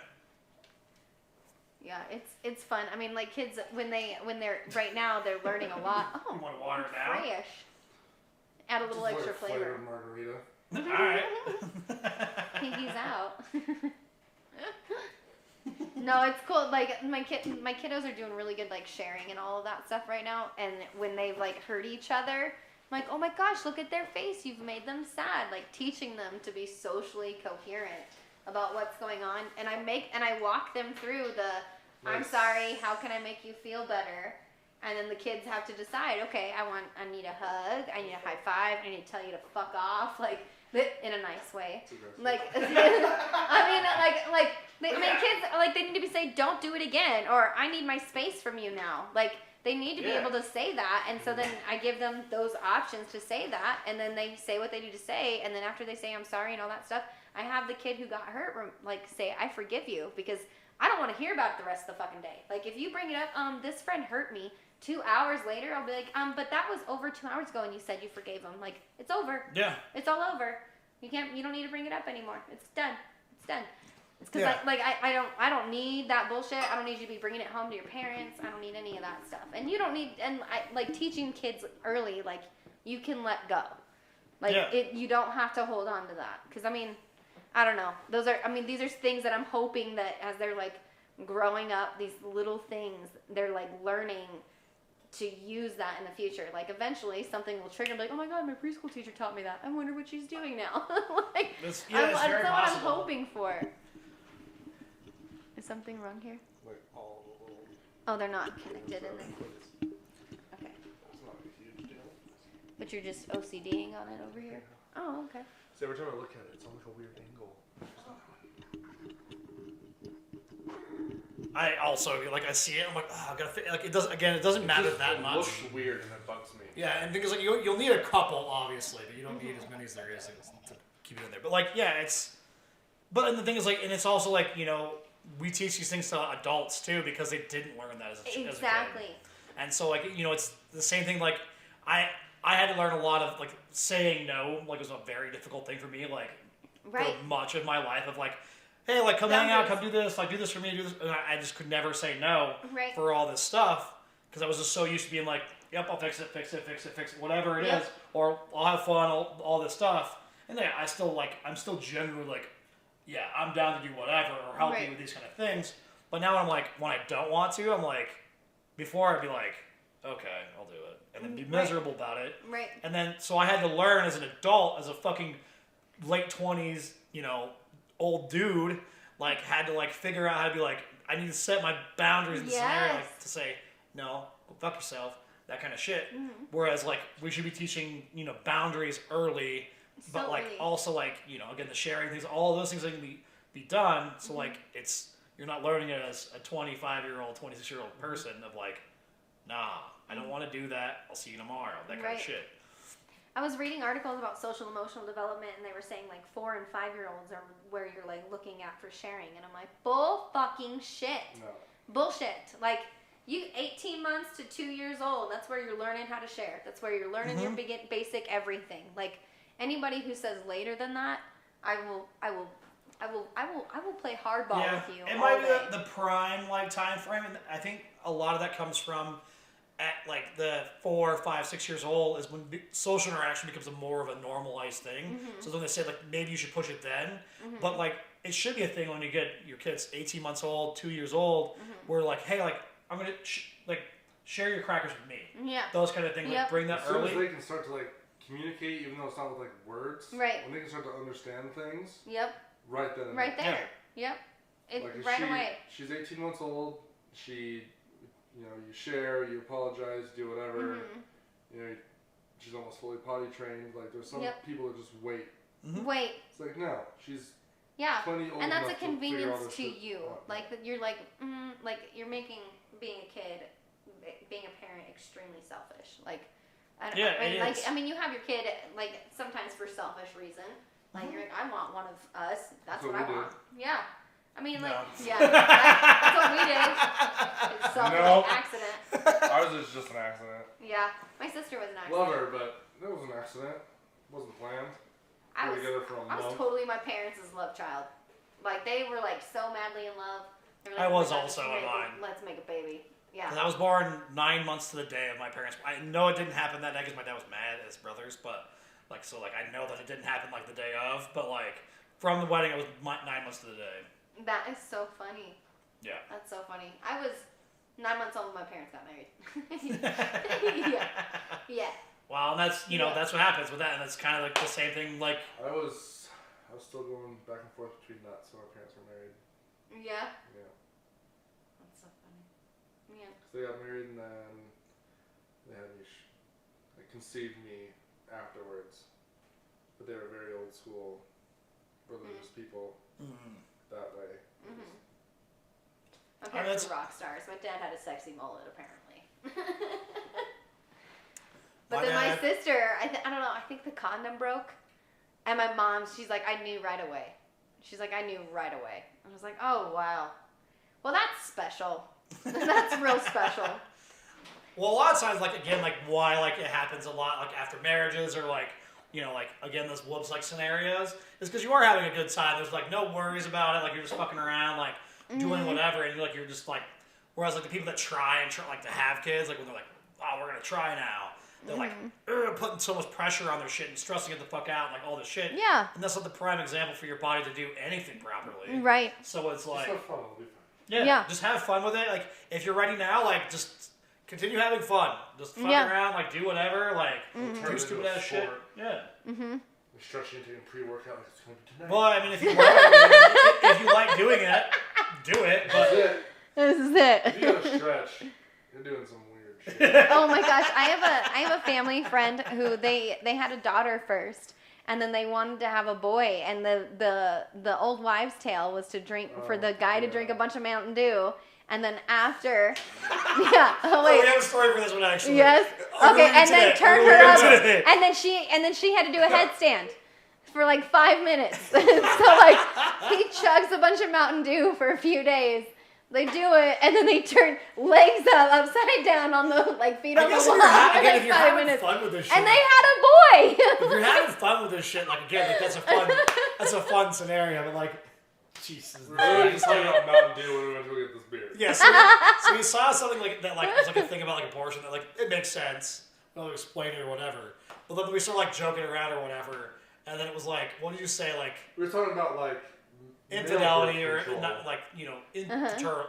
Yeah, it's fun. I mean, like kids when they're right now they're learning a lot. Oh, You want to water it down? fresh. Add a little Just extra like flavor. margarita. All right. Pinky's out. No, it's cool. Like my kiddos are doing really good, like sharing and all of that stuff right now. And when they've like hurt each other, I'm like, oh my gosh, look at their face. You've made them sad. Like teaching them to be socially coherent about what's going on. And I walk them through I'm Nice. sorry. How can I make you feel better? And then the kids have to decide. Okay, I need a hug. I need a high five. I need to tell you to fuck off. Like in a nice way. It's aggressive. Like, I mean, kids, like, they need to be saying, don't do it again, or I need my space from you now. Like, they need to be Yeah. able to say that, and so then I give them those options to say that, and then they say what they need to say, and then after they say, I'm sorry, and all that stuff, I have the kid who got hurt, like, say, I forgive you, because I don't want to hear about it the rest of the fucking day. Like, if you bring it up, this friend hurt me, 2 hours later, I'll be like, but that was over 2 hours ago, and you said you forgave him. Like, it's over. Yeah. It's all over. You don't need to bring it up anymore. It's done. It's done. It's because Yeah. I don't need that bullshit. I don't need you to be bringing it home to your parents. I don't need any of that stuff. And you don't need, and like teaching kids early, like you can let go. Like Yeah. you don't have to hold on to that. Because I mean, I don't know. These are things that I'm hoping that as they're like growing up, these little things, they're like learning to use that in the future. Like eventually something will trigger, like, oh my god, my preschool teacher taught me that. I wonder what she's doing now. Like, It's that's very what I'm possible. hoping for. Is something wrong here? Like all the little. Oh, they're not connected in there. Okay. It's not a huge deal. But you're just OCDing on it over here? Oh, okay. See, every time I look at it, it's on like a weird angle. I also like I see it. I'm like, oh, I gotta fit. Like it doesn't. Again, it doesn't matter that It much. looks weird and it bugs me. Yeah, and because like you'll need a couple, obviously, but you don't need as many as there is to keep it in there. But like, yeah, it's. But and the thing is like, and it's also like we teach these things to adults too because they didn't learn that as a kid. Exactly. And so like it's the same thing. Like I had to learn a lot of like saying no. Like it was a very difficult thing for me. Like Right. for much of my life of like, hey, like come hang out, come do this, like do this for me, do this. And I just could never say no Right. for all this stuff because I was just so used to being like, yep, I'll fix it, whatever it is, or I'll have fun, all this stuff. And then I'm still generally like, yeah, I'm down to do whatever or help you with these kind of things. But now I'm like, when I don't want to, I'm like, before I'd be like, okay, I'll do it, and then be miserable about it. Right. And then so I had to learn as an adult, as a fucking late 20s, old dude, like had to like figure out how to be like, I need to set my boundaries in the scenario, like to say no, go fuck yourself, that kind of shit. Whereas like we should be teaching boundaries early, but like also like again the sharing things, all of those things that can be done. So like you're not learning it as a 25-year-old, 26-year-old person of like, nah, I don't want to do that. I'll see you tomorrow. That kind of shit. I was reading articles about social emotional development, and they were saying like 4 and 5-year-olds are where you're like looking at for sharing, and I'm like, bull fucking shit. No. Bullshit. Like you 18 months to 2 years old, that's where you're learning how to share. That's where you're learning your basic everything. Like anybody who says later than that, I will play hardball with you. It all might day. be the prime like time frame, and I think a lot of that comes from at like the 4, 5, 6 years old is when social interaction becomes more of a normalized thing. So when they say like maybe you should push it then, but like it should be a thing when you get your kids 18 months old, 2 years old, where like, hey, like I'm gonna like share your crackers with me. Yeah. Those kind of things. Like bring that as soon early. as they can start to like communicate, even though it's not with like words. Right. When they can start to understand things. Yep. Right then. Right there. Yep. Right away. She's 18 months old. She, you share, you apologize, do whatever. She's almost fully potty trained. Like there's some people that just wait. Wait. It's like no, she's. Yeah, plenty old and that's a enough to convenience to shit you. out. Like you're like, like you're making being a kid, being a parent, extremely selfish. Like, I mean, you have your kid like sometimes for selfish reason. Like you're like, I want one of us. That's what I want. Yeah. I mean, like, that's what we did. It's selfish accident. Ours is just an accident. Yeah, my sister was an accident. Love her, but it was an accident. It wasn't planned. I was month. totally my parents' love child. Like they were like so madly in love. They were like, I was "Oh my God, also in mine. Let's make a baby. Yeah. I was born 9 months to the day of my parents. I know it didn't happen that day because my dad was mad at his brothers, but like so like I know that it didn't happen like the day of, but like from the wedding it was 9 months to the day. That is so funny. Yeah. That's so funny. I was 9 months old when my parents got married. Yeah. Well, and that's that's what happens with that, and it's kind of like the same thing. Like I was still going back and forth between that, so our parents were married. Yeah. Yeah. That's so funny. Yeah. So they got married, and then they had me, they conceived me afterwards. But they were very old school, religious people that way. My parents were rock stars. My dad had a sexy mullet, apparently. But then my sister, I don't know, I think the condom broke. And my mom, she's like, I knew right away. She's like, I knew right away. I was like, oh, wow. Well, that's special. That's real special. Well, a lot of times, like, again, like, why, like, it happens a lot, like, after marriages or, like, like, again, those whoops, like, scenarios is because you are having a good time. There's, like, no worries about it. Like, you're just fucking around, like, doing whatever. And, you're just, like, whereas, like, the people that try, like, to have kids, like, when they're like, oh, we're going to try now. They're like putting so much pressure on their shit and stressing it the fuck out, and like all this shit. Yeah. And that's not the prime example for your body to do anything properly. Right. So it's like, just have fun, it'll be yeah, fun. just have fun with it. Like if you're ready now, like just continue having fun. Just fuck around, like do whatever, like do stupid ass shit. Yeah. You're stretching, taking pre-workout like it's gonna be tonight. Well, I mean, if you like doing it, do it. But This is it. If you gotta stretch, you're doing some weird shit. Oh my gosh, I have a family friend who they had a daughter first, and then they wanted to have a boy, and the old wives' tale was to drink for the guy to drink a bunch of Mountain Dew, and then after, yeah. Oh wait. we have a story for this one actually. Yes. Okay, and then turn her up, and then she had to do a headstand. for like 5 minutes. So like he chugs a bunch of Mountain Dew for a few days. They do it, and then they turn legs up, upside down on the like feet I on the guess wall if you're, for again, like if you're 5 having minutes. fun with this shit, And they had a boy. if you're having fun with this shit, like again, like, that's a fun scenario. But like, Jesus, We were literally just talking about Mountain Dew when we went to go get this beer. yeah. So we saw something like that, like it's like a thing about like abortion that like it makes sense. We'll explain it or whatever. But then we started like joking around or whatever, and then it was like, what did you say, like We were talking about like infidelity male or birth control. not, like infertility.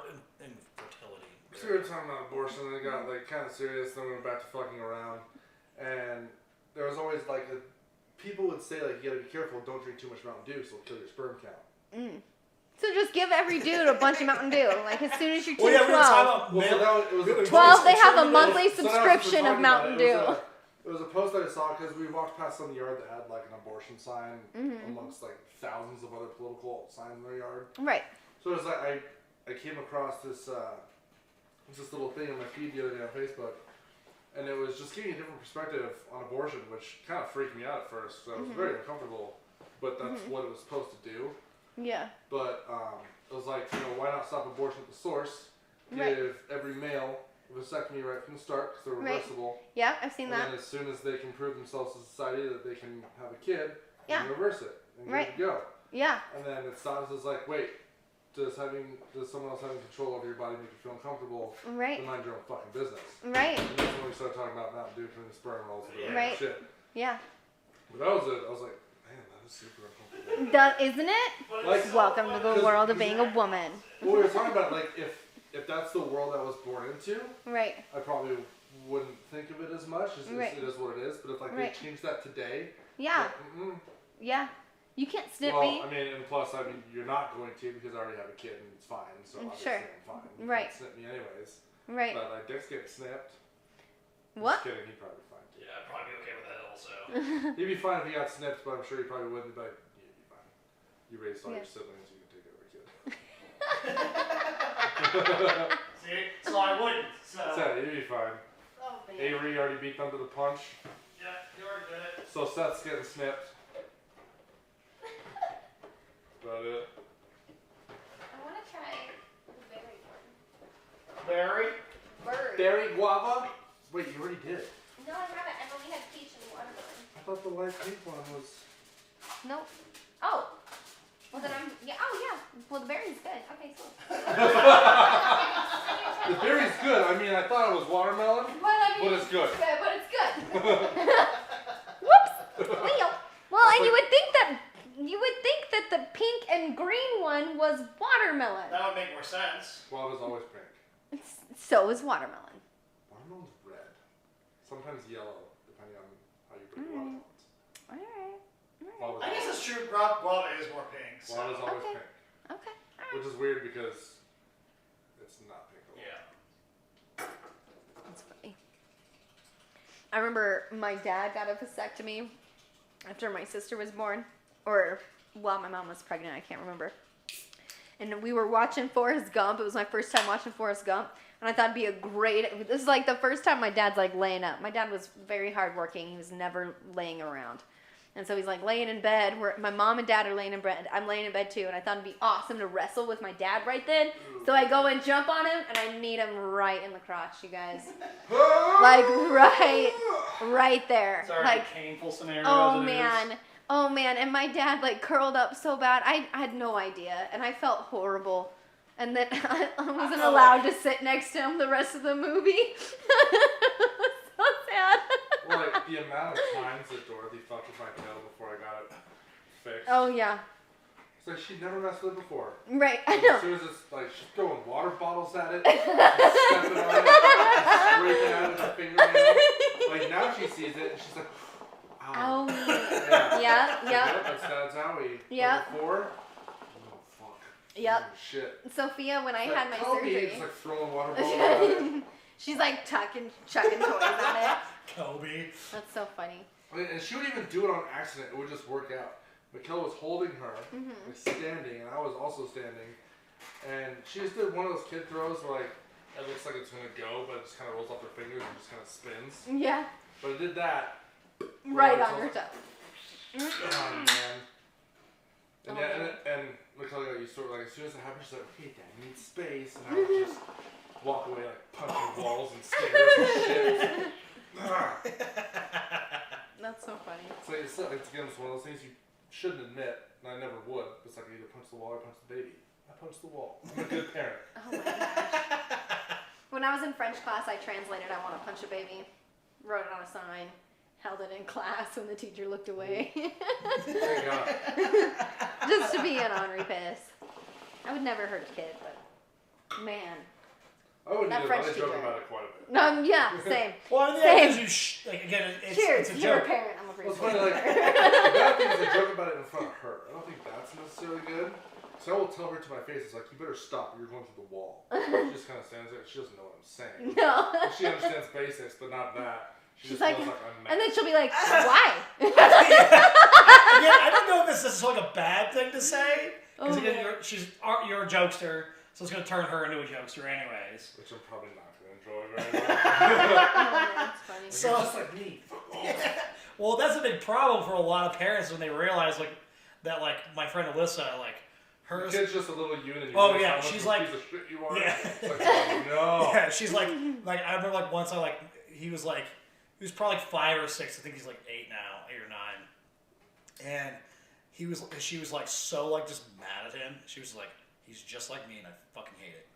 So we were talking about abortion, and it got like kind of serious. Then we went back to fucking around, and there was always like people would say like, you gotta be careful, don't drink too much Mountain Dew, so it'll kill your sperm count. So just give every dude a bunch of Mountain Dew. Like as soon as you turn Well, yeah, we were 12. talking about Well, so male. that was, it was a 12, they have a So monthly So now subscription we're of talking about Mountain it. Dew. It was a post that I saw because we walked past some yard that had like an abortion sign Mm-hmm. amongst like thousands of other political signs in their yard. Right. So it was like I came across this little thing on my feed the other day on Facebook, and it was just giving a different perspective on abortion, which kind of freaked me out at first. So I was very uncomfortable, but that's what it was supposed to do. Yeah. But it was like, why not stop abortion at the source? Right. Give every male a vasectomy right from the start because they're Right. reversible. Yeah, I've seen And that. then as soon as they can prove themselves to society that they can have a kid, they Yeah. can reverse it and Right. good to go. Yeah. And then it stops. It's like, wait, does someone else having control over your body make you feel uncomfortable? Right. Then mind your own fucking business. Right. And that's when we started talking about Mountain Dew turning the sperm rolls into Right. shit. Yeah. But that was it. I was like, man, that is super uncomfortable. Isn't it? Like, Welcome to the world of being a woman. well, we were talking about like if that's the world I was born into, Right. I probably wouldn't think of it as much. Right. It is what it is. But if like Right. they changed that today, Yeah. like, Yeah. You can't snip well, me. I mean, and plus, I mean, you're not going to because I already have a kid and it's fine. So obviously Sure. I'm fine. You Right. can't snip me anyways. Right. But like Dick's getting snipped. What? Just kidding. He'd probably be fine. Yeah, I'd probably be okay with that also. He'd be fine if he got snipped, but I'm sure he probably wouldn't. But you'd be fine. You raised all Yeah. your siblings, you can take care of a kid. See, so I wouldn't. So Seth, you'd be fine. Oh, man. Avery already beat them to the punch. yeah, you already did it. So Seth's getting snipped. About it. I want to try the berry one. Barry. Bird. Berry guava? Wait, you already did. No, I haven't. I've only had peach and watermelon. I thought the light pink one was. Nope. Oh. Well, then I'm. Yeah. Oh, yeah. Well, the berry's good. Okay, cool. The berry's good. I mean, I thought it was watermelon, but it's good. But it's good. Whoops. Leo. Well, and you would think that the pink and green one was watermelon. That would make more sense. Guava's always pink. So is watermelon. Watermelon's red. Sometimes yellow, depending on how you break watermelons. All right. Guava's, I guess it's true. Guava is more pink. So. Guava's always Okay. pink. Okay. Which is weird because it's not pink at all. Yeah. That's funny. I remember my dad got a vasectomy after my sister was born, or while my mom was pregnant. I can't remember. And we were watching Forrest Gump. It was my first time watching Forrest Gump, and I thought it'd be a great. This is like the first time my dad's like laying up. My dad was very hardworking. He was never laying around. And so he's like laying in bed. My mom and dad are laying in bed. I'm laying in bed too. And I thought it'd be awesome to wrestle with my dad right then. So I go and jump on him, and I need him right in the crotch, you guys. Like right there. It's already Like, a painful scenario. oh as it man. is. Oh man. And my dad like curled up so bad. I had no idea. And I felt horrible. And then I wasn't allowed to sit next to him the rest of the movie. It was so sad. Well, like the amount of times that Dorothy fucked with my tail before I got it fixed. Oh yeah. It's like she'd never messed with it before. Right. I As know. soon as it's like she's throwing water bottles at it, she's stepping on it, she's scraping at it with her fingernail. Like now she sees it and she's like, ow. Oh. Yeah. Yeah. That's Howie. Yeah. But before, oh fuck. Yep. Oh, shit. Sophia, when I It's had like, my Kobe, surgery, it's like throwing water bottles at it. she's like chucking toys at it. Kobe. That's so funny. And she would even do it on accident. It would just work out. Mikkel was holding her, like standing, and I was also standing. And she just did one of those kid throws where like it looks like it's gonna go, but it just kind of rolls off her fingers and just kind of spins. Yeah. But it did that. Right Yeah, on her it's toe. Oh man. And Oh, yeah, man. and look how you sort of like as soon as it happens, she's like, okay, Dad, you need space, and I would just walk away like punching walls and stairs and shit. That's so funny. It's again, it's one of those things you shouldn't admit, and I never would. It's like I either punch the wall or punch the baby. I punch the wall. I'm a good parent. Oh my gosh. When I was in French class, I translated "I want to punch a baby," wrote it on a sign, held it in class when the teacher looked away. Thank God. Just to be an ornery piss. I would never hurt a kid, but man. I wouldn't That either, French but I joke teacher. about it quite a bit. Yeah, same. Well, yeah, Same. because you again, it's Cheers, a you're a joke. parent. I'm a Well, it's person. funny, like, the bad thing is I joke about it in front of her. I don't think that's necessarily good. So I will tell her to my face, it's like, you better stop or you're going through the wall. She just kind of stands there. She doesn't know what I'm saying. No. She understands basics, but not that. She She's just like, feels like I'm mad. and then she'll be like, why? Yeah, I don't know if this is like a bad thing to say. Because Oh, again, yeah. you're a jokester, so it's gonna turn her into a jokester anyways. Which I'm probably not going to enjoy very much. Oh, that's funny. So- You're just like me. Well, that's a big problem for a lot of parents when they realize like that, like my friend Alyssa, like Your hers. kid's just a little unit. You Oh, realize yeah, how much she's of a like- piece of shit you are. Yeah. It's like, oh, no. Yeah, she's like I remember like once he was probably like 5 or 6. I think he's like 8 now, 8 or 9. And she was like so like just mad at him. She was like, he's just like me and I fucking hate it.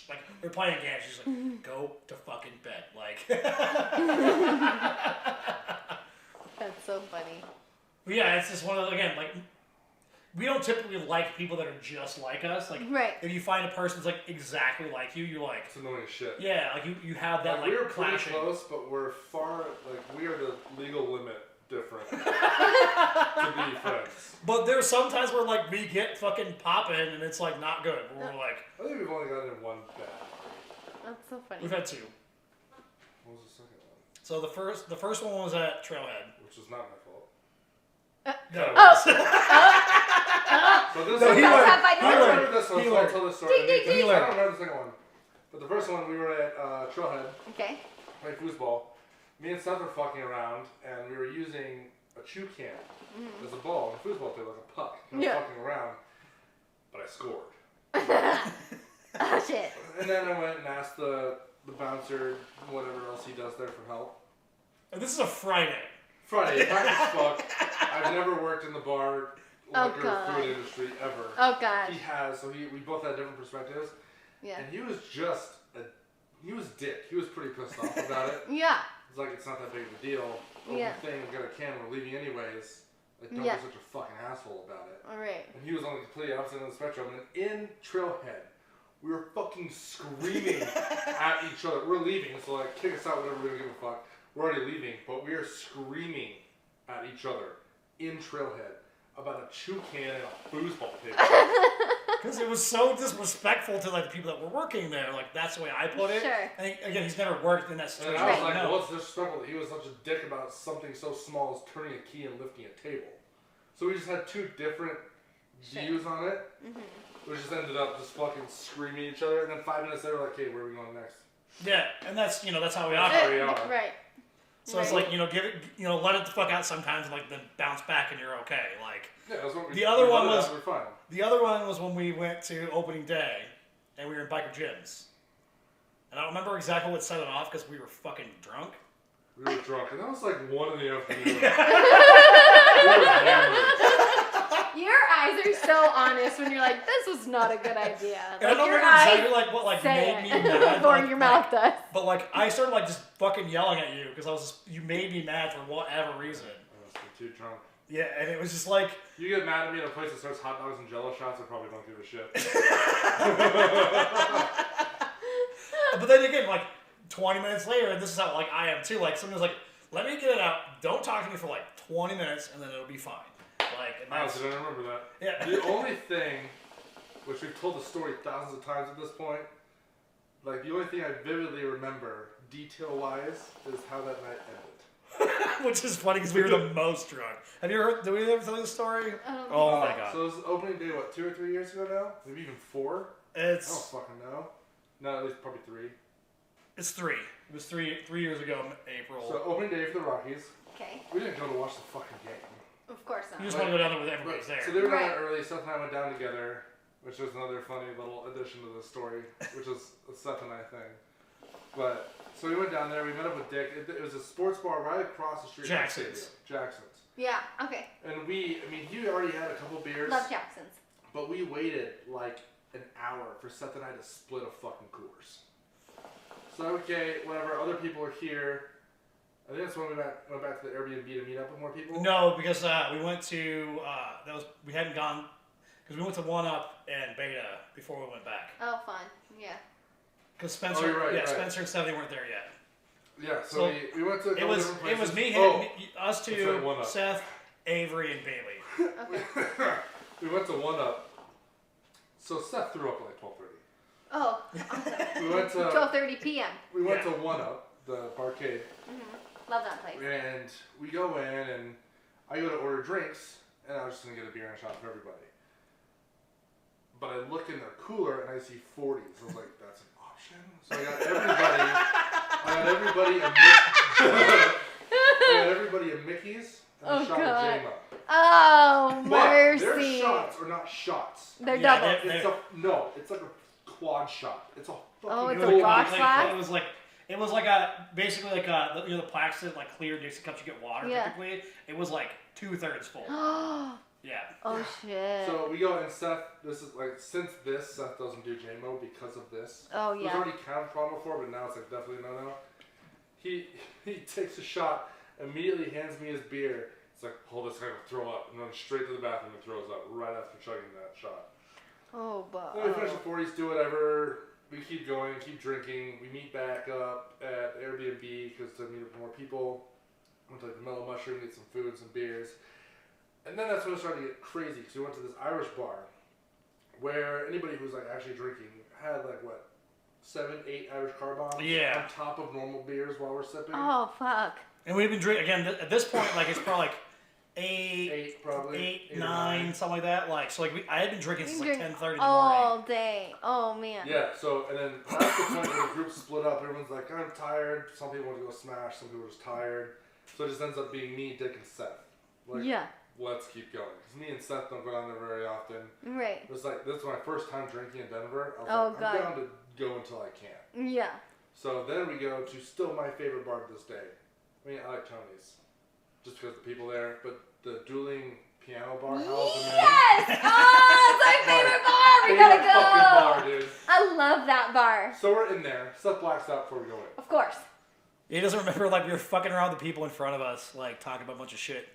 Like we're playing games. She's like, go to fucking bed. Like. That's so funny. But yeah, it's just one of those, again, like, we don't typically like people that are just like us. Like, Right. if you find a person that's, like, exactly like you, you're like, It's annoying as shit. yeah, like, you have that, like, we're pretty clashing. close, but we're far, like, we are the legal limit different to be friends. But there's sometimes where, like, we get fucking popping and it's, like, not good. Where we're like, I think we've only gotten in one bad. That's so funny. we've had 2. What was the second one? So the first one was at Trailhead. Which was not my fault. No. Oh. So this No, one, he Guys learned. have by I He now. learned. remember this one, He so I'll learned. tell this story. Ding, ding, because ding. I don't remember the second one. But the first one, we were at Trailhead, Okay. playing foosball. Me and Seth were fucking around, and we were using a chew can as a ball, a foosball table, like a puck. And we were Yeah. fucking around, but I scored. Oh shit. And then I went and asked the bouncer, whatever else he does there, for help. And this is a Friday. Friday, packed as fuck. I've never worked in the bar, Oh, liquor, God. food industry ever. Oh god. He has, so we both had different perspectives. Yeah. And he was he was dick. He was pretty pissed off about it. Yeah. It's like, it's not that big of a deal. Open Yeah. thing, we got a can, we're leaving anyways. Like, don't Yeah. be such a fucking asshole about it. All right. And he was on the complete opposite end of the spectrum. And in Trailhead, we were fucking screaming at each other. We're leaving, so like, kick us out, whatever, we don't give a fuck. We're already leaving, but we are screaming at each other in Trailhead about a chew can and a foosball table. Because it was so disrespectful to, like, the people that were working there. Like, that's the way I put it. Sure. And again, he's never worked in that And situation. I was Right. like, No. well, what's disrespectful that he was such a dick about something so small as turning a key and lifting a table. So we just had two different Sure. views on it. We just ended up just fucking screaming at each other. And then 5 minutes later, we're like, hey, where are we going next? Yeah, and that's how we That's operate. how we are. Right. So it's Right. like, give it, let it the fuck out sometimes, and like then bounce back, and you're okay. Like Yeah, that's what we The other we one did was- that, we're fine. the other one was when we went to opening day, and we were in biker gyms, and I don't remember exactly what set it off because we were fucking drunk. We were drunk, and that was like 1 in the afternoon. Yeah. We were hammered. Your eyes are so honest when you're like, this was not a good idea. And I Like, don't your remember exactly eyes like what like say made me it mad. before like- your mouth does. But like I started like just fucking yelling at you because you made me mad for whatever reason. I must be too drunk. Yeah, and it was just like You get mad at me in a place that serves hot dogs and jello shots, I probably don't give a shit. But then again, like 20 minutes later, and this is how like I am too. Like someone's like, "Let me get it out. Don't talk to me for like 20 minutes, and then it'll be fine." Like, and that's, Honestly, I don't remember that. yeah. The only thing, which we've told the story thousands of times at this point, like the only thing I vividly remember, detail-wise, is how that night ended. Which is funny because we were the most drunk. Have you ever heard? Did we ever tell you the story? Oh my god! So it was opening day, what, 2 or 3 years ago now? Maybe even 4? I It's don't fucking know. No, at least probably 3. it's 3. It was three years ago, in April. So opening day for the Rockies. Okay. We didn't go to watch the fucking game. Of course not. You just want to go down there with everybody's there. So they were down Right. there early. Seth and I went down together, which was another funny little addition to the story, which is a Seth and I thing. But so we went down there. We met up with Dick. It was a sports bar right across the street. Jackson's. From the stadium. Jackson's. Yeah. Okay. And he already had a couple beers. Love Jackson's. But we waited like an hour for Seth and I to split a fucking Coors. So okay, whatever. Other people are here. I think that's when we went back to the Airbnb to meet up with more people. No, because we went to we hadn't gone because we went to One Up and Beta before we went back. Oh, fun. Yeah. Because Spencer, you're right, right. Spencer and Stephanie weren't there yet. Yeah, so we went to a couple different places. It was me, Oh, us that's two, right, One Up. Seth, Avery, and Bailey. Okay. we went to One Up. So Seth threw up at like 12:30. Oh, awesome. We went to 12:30 p.m. we went Yeah. to One Up, the barcade, Love that place. and we go in and I go to order drinks, and I was just gonna get a beer and a shot for everybody. But I look in their cooler and I see 40s. I was like, that's an option. So I got everybody a Mickey's and a shot of J-Mo. Oh, But mercy. their shots are not shots. They're Yeah, doubles. It's like a quad shot. It's a fucking Oh, it's It a was full rock like, slide? It was like a basically like a the plastic like clear Dixie cups you get water Yeah. typically. It was like 2/3 full. Oh Yeah. shit. So we go and Seth, this is like, since Seth doesn't do J-Mo because of this. Oh It was yeah. already kind of problem before, but now it's like definitely no. He takes a shot, immediately hands me his beer. It's like, hold this, I gotta throw up, and then straight to the bathroom and throws up right after chugging that shot. Oh, but. Then we finish the 40s, do whatever. We keep going, keep drinking. We meet back up at Airbnb because to meet up with more people. Went to like the Mellow Mushroom, get some food, some beers. And then that's when it started to get crazy because we went to this Irish bar where anybody who was like actually drinking had like 7, 8 Irish car bombs Yeah. on top of normal beers while we're sipping. Oh fuck. And we've been drinking again at this point. Like it's probably like 8 probably. 8, 8 or 9, something like that. Like so, like I had been drinking since like 10:30 in the morning. all day. Oh man. Yeah, so, and then that's the point where the group split up. Everyone's like, I'm tired. Some people want to go smash, some people are just tired. So it just ends up being me, Dick, and Seth. Like, Yeah. let's keep going. Because me and Seth don't go down there very often. Right. It was like, this is my first time drinking in Denver. I was Oh, like, God. I'm down to go until I can't. Yeah. So then we go to still my favorite bar to this day. I mean, I like Tony's. Just because the people there. But the dueling piano bar. Yes! How's Oh, it's my favorite bar. We gotta Favorite fucking go. bar, dude. I love that bar. So we're in there. Seth blacks out before we go in. Of course. He doesn't remember like we were fucking around with the people in front of us, like talking about a bunch of shit.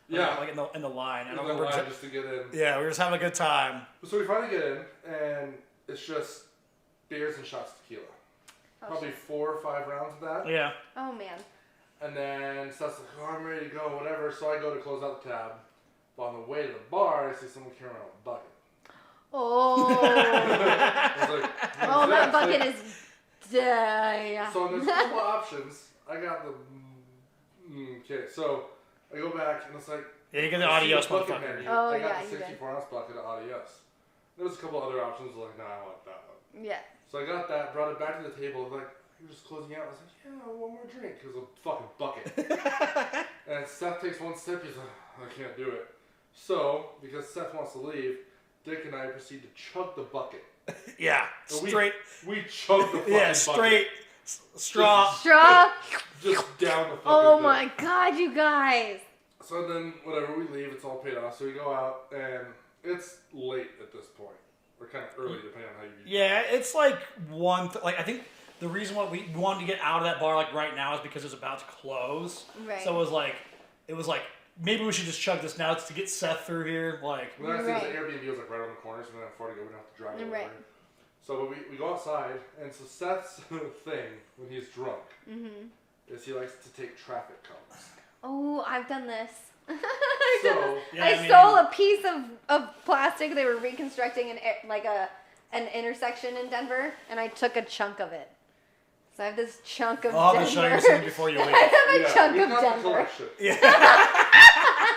Like, Yeah. Like in the line. I In don't the remember. line just to get in. Yeah, we were just having a good time. So we finally get in, and it's just beers and shots of tequila. Oh, Probably shit. 4 or 5 rounds of that. Yeah. Oh man. And then Seth's like, oh, I'm ready to go, whatever. So I go to close out the tab. But on the way to the bar, I see someone carrying around a bucket. Oh. I was like, Oh, "What's that bucket Like, is. Yeah. So there's a couple of options. I got the. Okay, so I go back, and it's like. Yeah, you get the I see adios, bucket motherfucker. menu. Oh, I got yeah, the you did. 64 ounce bucket of adios. There was a couple other options. Like, nah, I want that one. Yeah. So I got that, brought it back to the table, like, you're just closing out. I was like, yeah, one more drink, because a fucking bucket. And Seth takes one sip, he's like, I can't do it. So, because Seth wants to leave, Dick and I proceed to chug the bucket. Yeah. And Straight. We chugged the fucking Yeah, bucket. straight. Straw. Straw. Just down the fucking Oh thing. my god, you guys. So then, whatever, we leave, it's all paid off. So we go out, and it's late at this point. Or kind of early, depending on how you eat. Yeah, it's like like I think the reason why we wanted to get out of that bar like right now is because it's about to close. Right. So it was like maybe we should just chug this now to get Seth through here. Like When I Right. say the Airbnb was like right on the corner, so we didn't have far to go. We didn't have to drive over. Right. So we go outside, and so Seth's thing when he's drunk is he likes to take traffic cones. Oh, I've done this. So Yeah, I I mean- stole a piece of plastic. They were reconstructing an intersection in Denver, and I took a chunk of it. So I have this chunk of I'll Denver. have to show you something before you leave. I have a yeah, chunk we of got the Denver. collection. Yeah.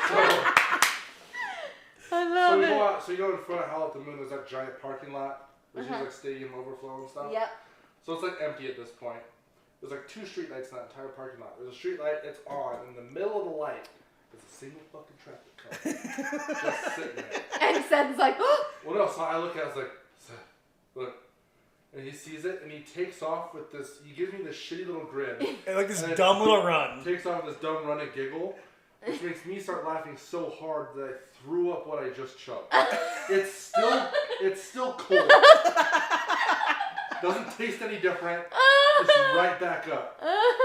So, I so love we it. go out. So you go in front of Howl at the Moon. There's that giant parking lot, which Uh-huh. is like stadium overflow and stuff. Yep. So it's like empty at this point. There's like 2 street lights in that entire parking lot. There's a street light, it's on. In the middle of the light There's a single fucking traffic cone just sitting there. And Seth's like, oh! Well, no, so I look at it, I was like, Seth, look. And he sees it, and he takes off with this, he gives me this shitty little grin. And like this And dumb little run. Takes off with this dumb run and giggle, which makes me start laughing so hard that I threw up what I just chugged. It's still cold. Doesn't taste any different. It's right back up.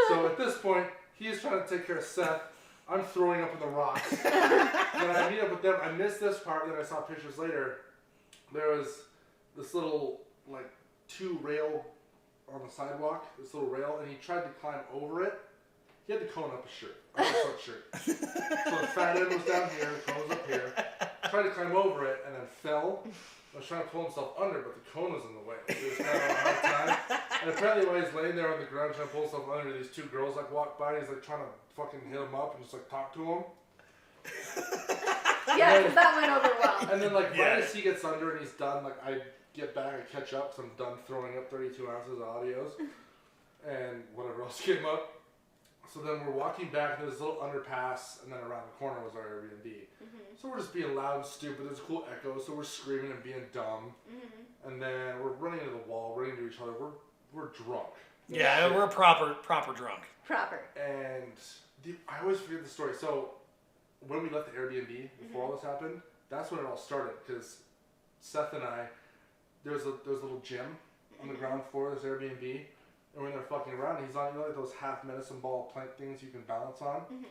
So at this point, he's trying to take care of Seth. I'm throwing up in the rocks. When I meet up with them, I missed this part. Then I saw pictures later. There was this little like 2 rail on the sidewalk. This little rail, and he tried to climb over it. He had the cone up his shirt, up his sweatshirt. So the fat end was down here, the cone was up here. Tried to climb over it and then fell. I was trying to pull himself under, but the cone was in the way. He was having a hard time. And apparently while he's laying there on the ground trying to pull himself under, these 2 girls like walk by and he's like trying to fucking hit him up and just like talk to him. Yeah, because that went over well. And then like right as he gets under and he's done, like I get back, I catch up, so I'm done throwing up 32 ounces of audios and whatever else came up. So then we're walking back, and there's a little underpass, and then around the corner was our Airbnb. Mm-hmm. So we're just being loud and stupid. There's a cool echo, so we're screaming and being dumb. Mm-hmm. And then we're running into the wall, running into each other. We're drunk. Yeah, we're proper drunk. Proper. And I always forget the story. So when we left the Airbnb, before all this happened, that's when it all started. Because Seth and I, there was a little gym on the ground floor of this Airbnb. And when they're fucking around, he's on, you know, like those half medicine ball plank things you can balance on? Mm-hmm.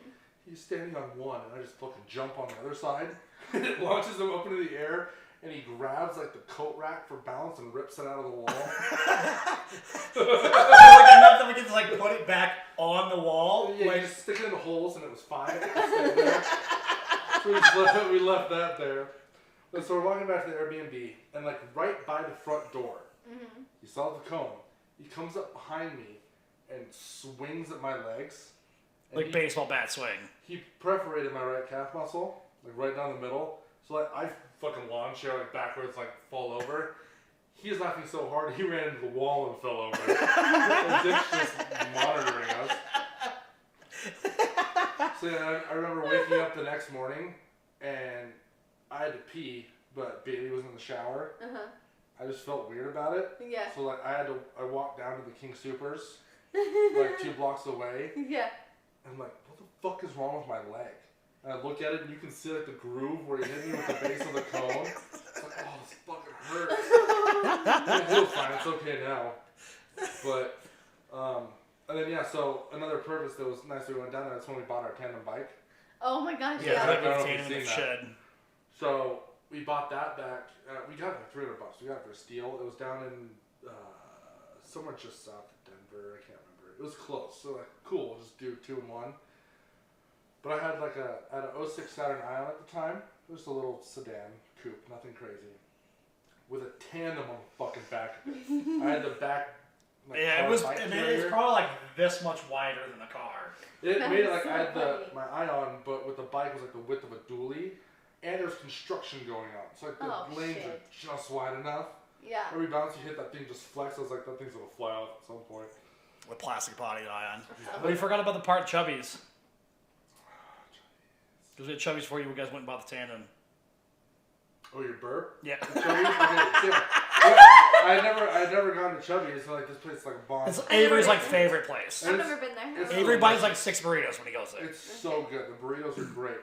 He's standing on one, and I just fucking jump on the other side. And it launches him up into the air, and he grabs, like, the coat rack for balance and rips it out of the wall. Like enough that we can just, like, put it back on the wall? Yeah, like, you just stick it in the holes, and it was fine. So we left that there. And so we're walking back to the Airbnb, and, like, right by the front door, you saw the cone. He comes up behind me and swings at my legs. like baseball bat swing. He perforated my right calf muscle, like right down the middle. So like I fucking lawn chair like backwards, like fall over. He was laughing so hard he ran into the wall and fell over. And Dick's just monitoring us. So yeah, I remember waking up the next morning and I had to pee, but Bailey was in the shower. I just felt weird about it. Yeah. So like I walked down to the King Supers, like 2 blocks away. Yeah. And I'm like, what the fuck is wrong with my leg? And I look at it and you can see like the groove where he hit me with the base of the cone. It's like, oh, this fucking hurts. It's fine, it's okay now. But, and then yeah, so another purpose that was nice that we went down there, that's when we bought our tandem bike. Oh my gosh, Yeah, yeah. that I don't know was if in you've the seen that. shed. So we bought that back. We got it for $300. We got it for a steal. It was down in somewhere just south of Denver. I can't remember. It was close. So like, cool. We'll just do 2 in 1. But I had like I had an 06 Saturn Ion at the time. It was a little sedan coupe, nothing crazy, with a tandem on the fucking back of it. I had the back. Like, Yeah, it was. I mean, it's probably like this much wider than the car. It That made it is like so I had funny. my Ion, but with the bike was like the width of a dually, and there was construction going on. So like the Oh, lanes shit. are just wide enough. Yeah. Every bounce you hit, that thing just flex. I was like, that thing's gonna fly off at some point. With plastic body ion. But you forgot about the part Chubbies. Because we had Chubbies before you guys went and bought the tandem. Oh, your burp? Yeah. Chubby's? Okay, yeah. I had never gone to Chubby's, so like this place is like a bomb. It's Avery's like favorite place. I've never been there. it's- Avery buys like 6 burritos when he goes there. It's so good. The burritos are great.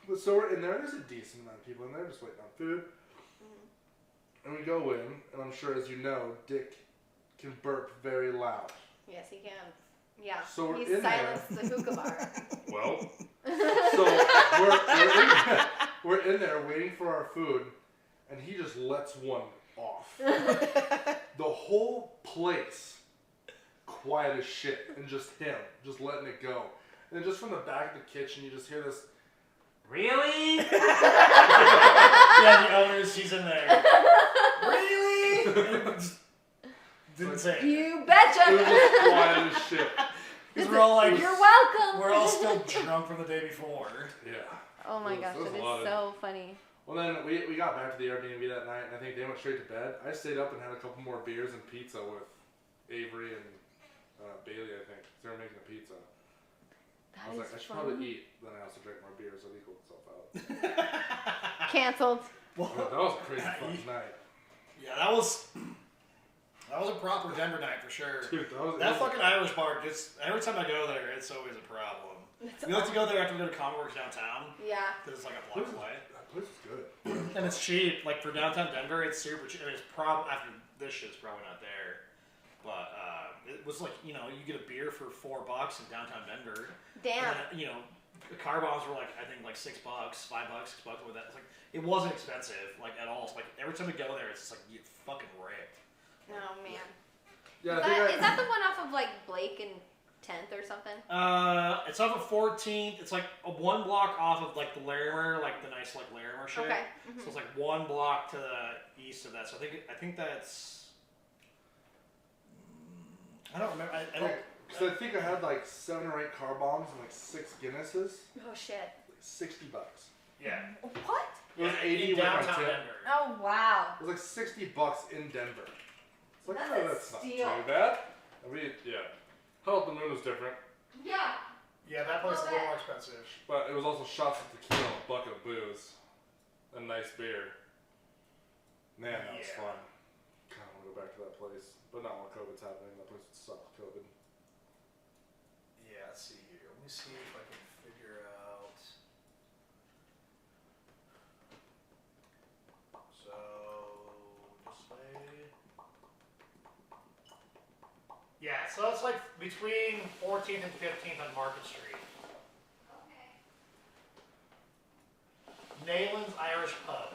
But so we're in there. There's a decent amount of people in there just waiting on food. And we go in, and I'm sure, as you know, Dick can burp very loud. Yes, he can. Yeah. So we're He's in silenced the hookah bar. Well, so we're in there waiting for our food, and he just lets one off. The whole place quiet as shit, and just him, just letting it go. And then just from the back of the kitchen, you just hear this, Really? Yeah, the owner, she's in there. Really? Didn't say it. You betcha. it was just quiet as shit. Because we're all like, You're welcome. we're all still drunk from the day before. Yeah. Oh my It was- gosh, it was that a is lot of- so funny. Well, then we got back to the Airbnb that night, and I think they went straight to bed. I stayed up and had a couple more beers and pizza with Avery and Bailey, I think. They were making a pizza. That was That like, I is should probably funny. eat. Then I also drank more beer, so it equaled itself out. Canceled. Yeah, that was a crazy fucking night. Yeah, that was a proper Denver night for sure. Dude, That fucking Irish bar, just every time I go there, it's always a problem. We like to go there after we go to Comic Works downtown Yeah. because it's like a block away, That place is good. and it's cheap. Like for downtown Denver, it's super cheap. I mean, it's after this shit's probably not there, but it was like you get a beer for $4 in downtown Denver. Damn. And then, the car bombs were like I think like $6, $5, $6 with that. It's like it wasn't expensive like at all. So, like every time we go there, it's just like you get fucking ripped. Oh man. Yeah, Is that the one off of like Blake and 10th or something? It's off of 14th. It's like one block off of like the Larimer, like the nice like Larimer shit. Okay. So it's like one block to the east of that. So I think that's. I don't remember. I don't. Because I think I had like 7 or 8 car bombs and like 6 Guinnesses. Oh shit. Like $60. Yeah. What? It was In 80 with my downtown tip. Denver. Oh wow. It was like $60 in Denver. It's like, That's oh, a that's not steal. too bad. I mean, yeah. Hell at the Moon was different, Yeah. Yeah, that place is a little more expensive. but it was also shots of tequila and a bucket of booze. And nice beer. Man, that was Yeah. fun. God, I want to go back to that place. But not while COVID's happening. That place would suck with COVID. Yeah, let's see here. Let me see if I can figure out. So, this way. Yeah, so it's like between 14th and 15th on Market Street. Okay. Nayland's Irish Pub.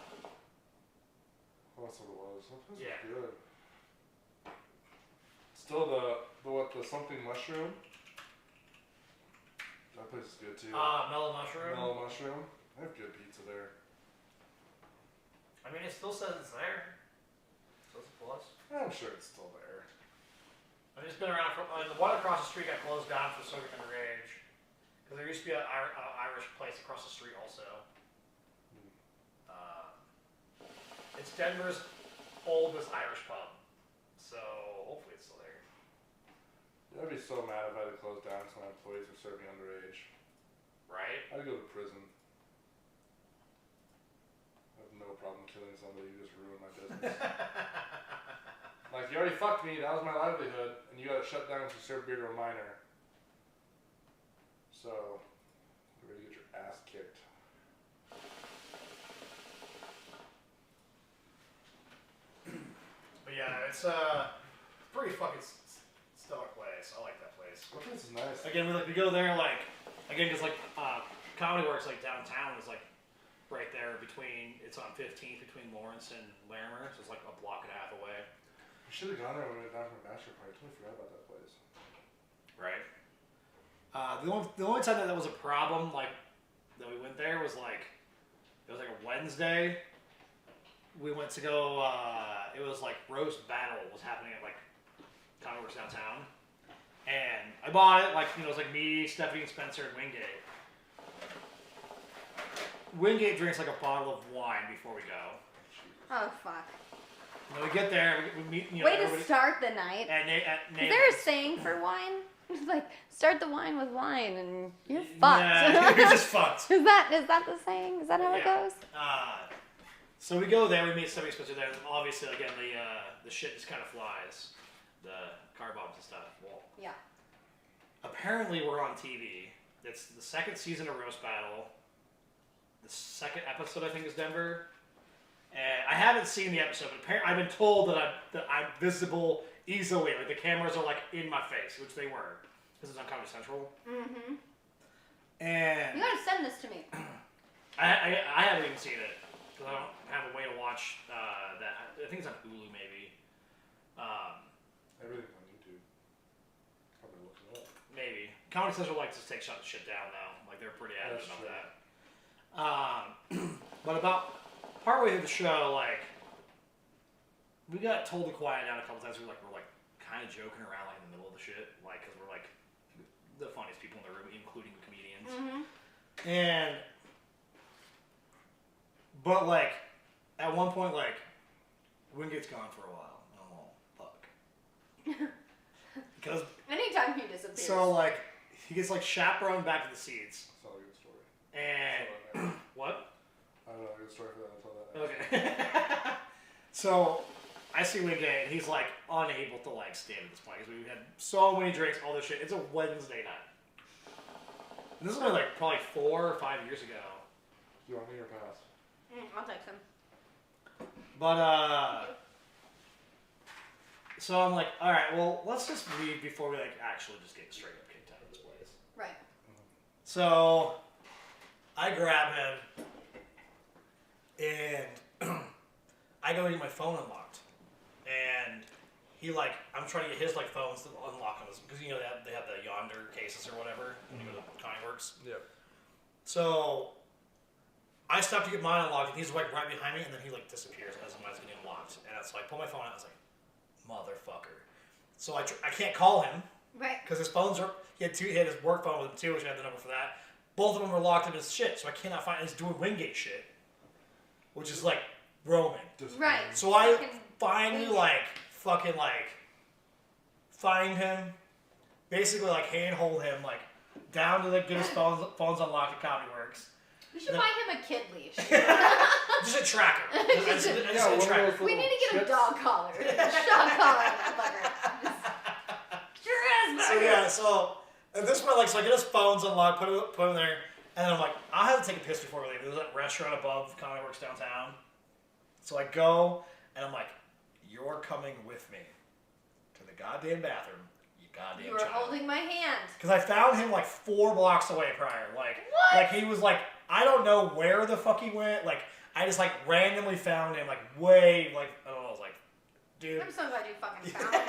Oh, that's what it was. That place Yeah. was good. Still the something mushroom. That place is good too. Mellow Mushroom. Mellow mushroom. They have good pizza there. I mean, it still says it's there. So it's a plus. I'm sure it's still there. I mean, it's been around for. The one across the street got closed down for Soviet underage. Because there used to be an Irish place across the street also. It's Denver's oldest Irish pub. So hopefully it's still there. I'd be so mad if I had to close down because my employees are serving underage. Right? I'd go to prison. I have no problem killing somebody who just ruined my business. Like, you already fucked me, that was my livelihood, and you got it shut down because you served beer to a minor. So, you're ready to get your ass kicked. But yeah, it's a pretty fucking stellar place. I like that place. That place is nice. Again, we go there because Comedy Works like downtown is like right there between. It's on 15th between Lawrence and Larimer, so it's like a block and a half away. We should have gone there when we went down from a bachelor party. I totally forgot about that place. Right. The only time that was a problem, like that we went there was like it was like a Wednesday. We went to go. It was like roast battle was happening at like Comedy Works downtown, and I bought it. Like it was like me, Stephanie, and Spencer, and Wingate. Wingate drinks like a bottle of wine before we go. Oh fuck. And then we get there. We meet. Way to everybody- start the night. At Is there a saying for wine? It's like start the wine with wine and you're fucked. Nah, you're just fucked. Is that the saying? Is that how it Yeah. goes? So we go there, we meet Stephanie Spencer there, and obviously, again, the shit just kind of flies. The car bombs and stuff. Well, Yeah. apparently we're on TV. It's the second season of Roast Battle. The second episode, I think, is Denver. And I haven't seen the episode, but I've been told that I'm visible easily. Like, the cameras are, like, in my face, which they were. This is on Comedy Central. Mm-hmm. And You gotta send this to me. I haven't even seen it. Because I don't have a way to watch that. I think it's on Hulu, maybe. Everything's on YouTube. Probably look it up. Maybe. Comedy Central likes to take shit down, though. Like, they're pretty adamant That's about that. But about partway through the show, like, we got told to quiet down a couple times. We're kind of joking around, like, in the middle of the shit. Like, because we're, like, the funniest people in the room, including the comedians. Mm-hmm. But, like, at one point, like, Wingate's gone for a while. And I'm all, fuck. Because, Anytime he disappears. so, like, he gets like chaperoned back to the seats. That's not a good story. And what? I don't know a good story for that. I'll tell that. Okay. So I see Wingate, and he's like unable to like stand at this point because we had so many drinks, all this shit. It's a Wednesday night. And this is only like probably 4 or 5 years ago. Do you want me or pass? I'll text him. But so I'm like, all right, well, let's just leave before we like actually just get straight up kicked out of this place. Right. So I grab him and I go to get my phone unlocked, and he like I'm trying to get his like phones to unlock on this because you know they have the Yonder cases or whatever when you go to Connie Works. Yep. So I stopped to get mine unlocked, and he's like right behind me, and then he like disappears as mine's getting unlocked, and so I pull my phone out. I was like, motherfucker. So I can't call him Right. because his phones are he had his work phone with him too, which I had the number for that. Both of them were locked in his shit, so I cannot find. He's doing Wingate shit, which is like roaming. Right. So I Fucking finally Wingate. find him, basically like handhold him like down to like get his phones unlocked at Comedy Works. We should then- buy him a kid leash. Just a tracker. Just a Yeah, one of tracker. those We need to get a chips. dog collar. A dog collar on that fucker. Sure is, So yeah, so at this point, like, so I get his phones unlocked, put him there, and then I'm like, I'll have to take a piss before we leave. There's that restaurant above Comedy Works downtown. So I go, and I'm like, you're coming with me to the goddamn bathroom, you goddamn You were child. holding my hand. Because I found him like 4 blocks away prior. Like, What? like he was like, I don't know where the fuck he went. Like, I just like randomly found him like way, like, I don't know, I was like, dude. I'm so glad you fucking found him.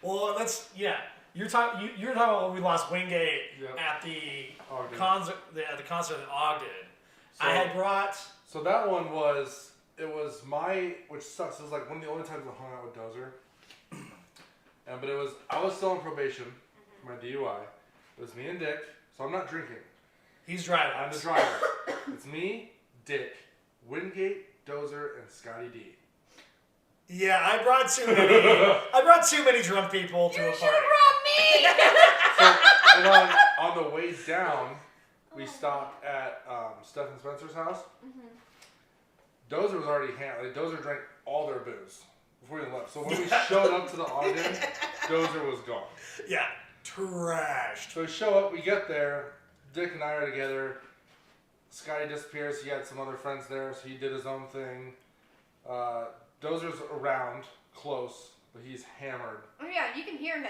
Well, that's, yeah. You're talking about when we lost Wingate Yep. at the Ogden. concert in Ogden. So- I had brought. So that one was, which sucks. It was like one of the only times I hung out with Dozer. But I was still on probation for my DUI. It was me and Dick, so I'm not drinking. He's driving. I'm the driver. It's me, Dick, Wingate, Dozer, and Scotty D. Yeah, I brought too many. I brought too many drunk people to You a should party. have brought me. So, and on the way down, we stopped at Stephen Spencer's house. Dozer was already Dozer drank all their booze before we left. So when we showed up to the Ogden, Dozer was gone. Yeah, trashed. So we show up, we get there, Dick and I are together. Scotty disappears, he had some other friends there, so he did his own thing. Dozer's around, close, but he's hammered. Oh yeah, you can hear him.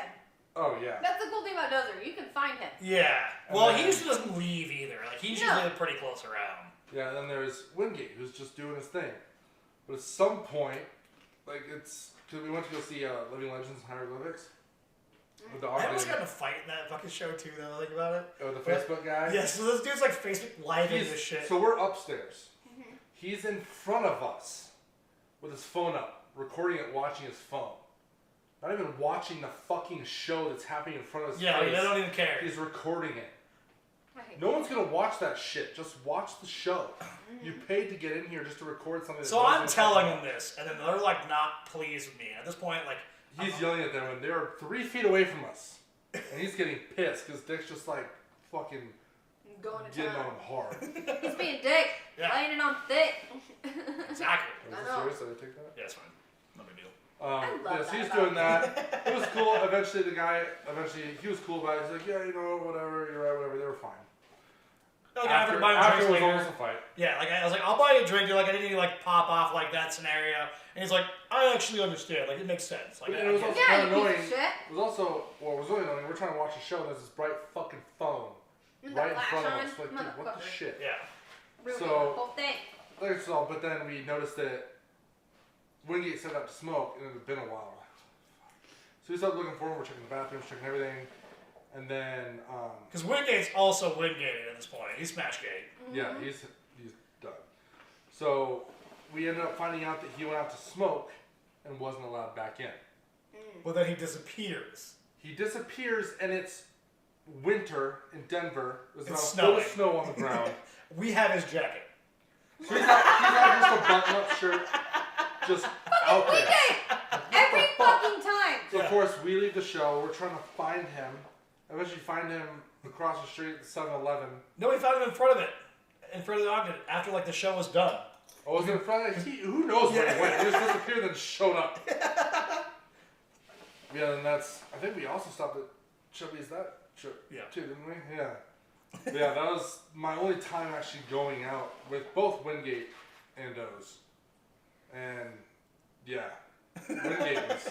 Oh yeah. That's the cool thing about Dozer. You can find him. Yeah. And Well, then- he usually doesn't leave either. Like, he's No. usually pretty close around. Yeah, and then there's Wingate, who's just doing his thing. But at some point, like because we went to go see Living Legends and Hieroglyphics with the I almost Ogden, got in a fight in that fucking show too, though, think about it. the Facebook guy. Yeah, so this dude's like Facebook live in He's- this shit. So we're upstairs. He's in front of us with his phone up, recording it, watching his phone. Not even watching the fucking show that's happening in front of his Yeah, face. they don't even care. He's recording it. I hate No one's gonna watch that shit. Just watch the show. You paid to get in here just to record something. That So doesn't I'm telling fucking- them this, and then they're like not pleased with me. At this point, like, He's yelling at them, and they're 3 feet away from us, and he's getting pissed because Dick's just like fucking Going to getting on town. him hard. He's being dick. Yeah. Laying it on thick. exactly. Was I it know. serious? Did I take that? Yeah, it's fine. No big deal. I love yeah, so that he's about doing him. that. It was cool. Eventually, he was cool about it. He's like, yeah, you know, whatever, you're right, whatever. They were fine. Like, after buying after drinks it was later, almost a fight. yeah, like I was like, I'll buy you a drink. You're like, I didn't even like pop off like that scenario. And he's like, I actually understand. Like, it makes sense. Like, But I it was get also it. Yeah, kind you of piece annoying. of shit. It was also, well, it was really annoying. We're trying to watch a show, and there's this bright fucking phone With the right in flash front of on, us. Like, dude, what the motherfucker. shit? Yeah. Ruining So- the whole thing. Like, so, but then we noticed that Wingate set up to smoke, and it had been a while. So we started looking for him. We're checking the bathrooms, checking everything, and then, Because Wingate's also Wingated at this point. He's Smashgate. yeah, he's done. So we ended up finding out that he went out to smoke and wasn't allowed back in. Well, then he disappears. He disappears, and it's winter in Denver. There's It's about a foot of snowing. snow on the ground. We have his jacket. So he's got just a button-up shirt, just out there. Wingate! Every fuck? fucking time. So of course we leave the show. We're trying to find him, eventually find him across the street at the 7-Eleven. No, we found him in front of it. In front of the Ogden after like the show was done. Oh, was it in front of who knows where he went? He just disappeared and then showed up. Yeah, and I think we also stopped at Chubby's that trip too, didn't we? Yeah. Yeah, that was my only time actually going out with both Wingate and Doze. And yeah, Wingate was.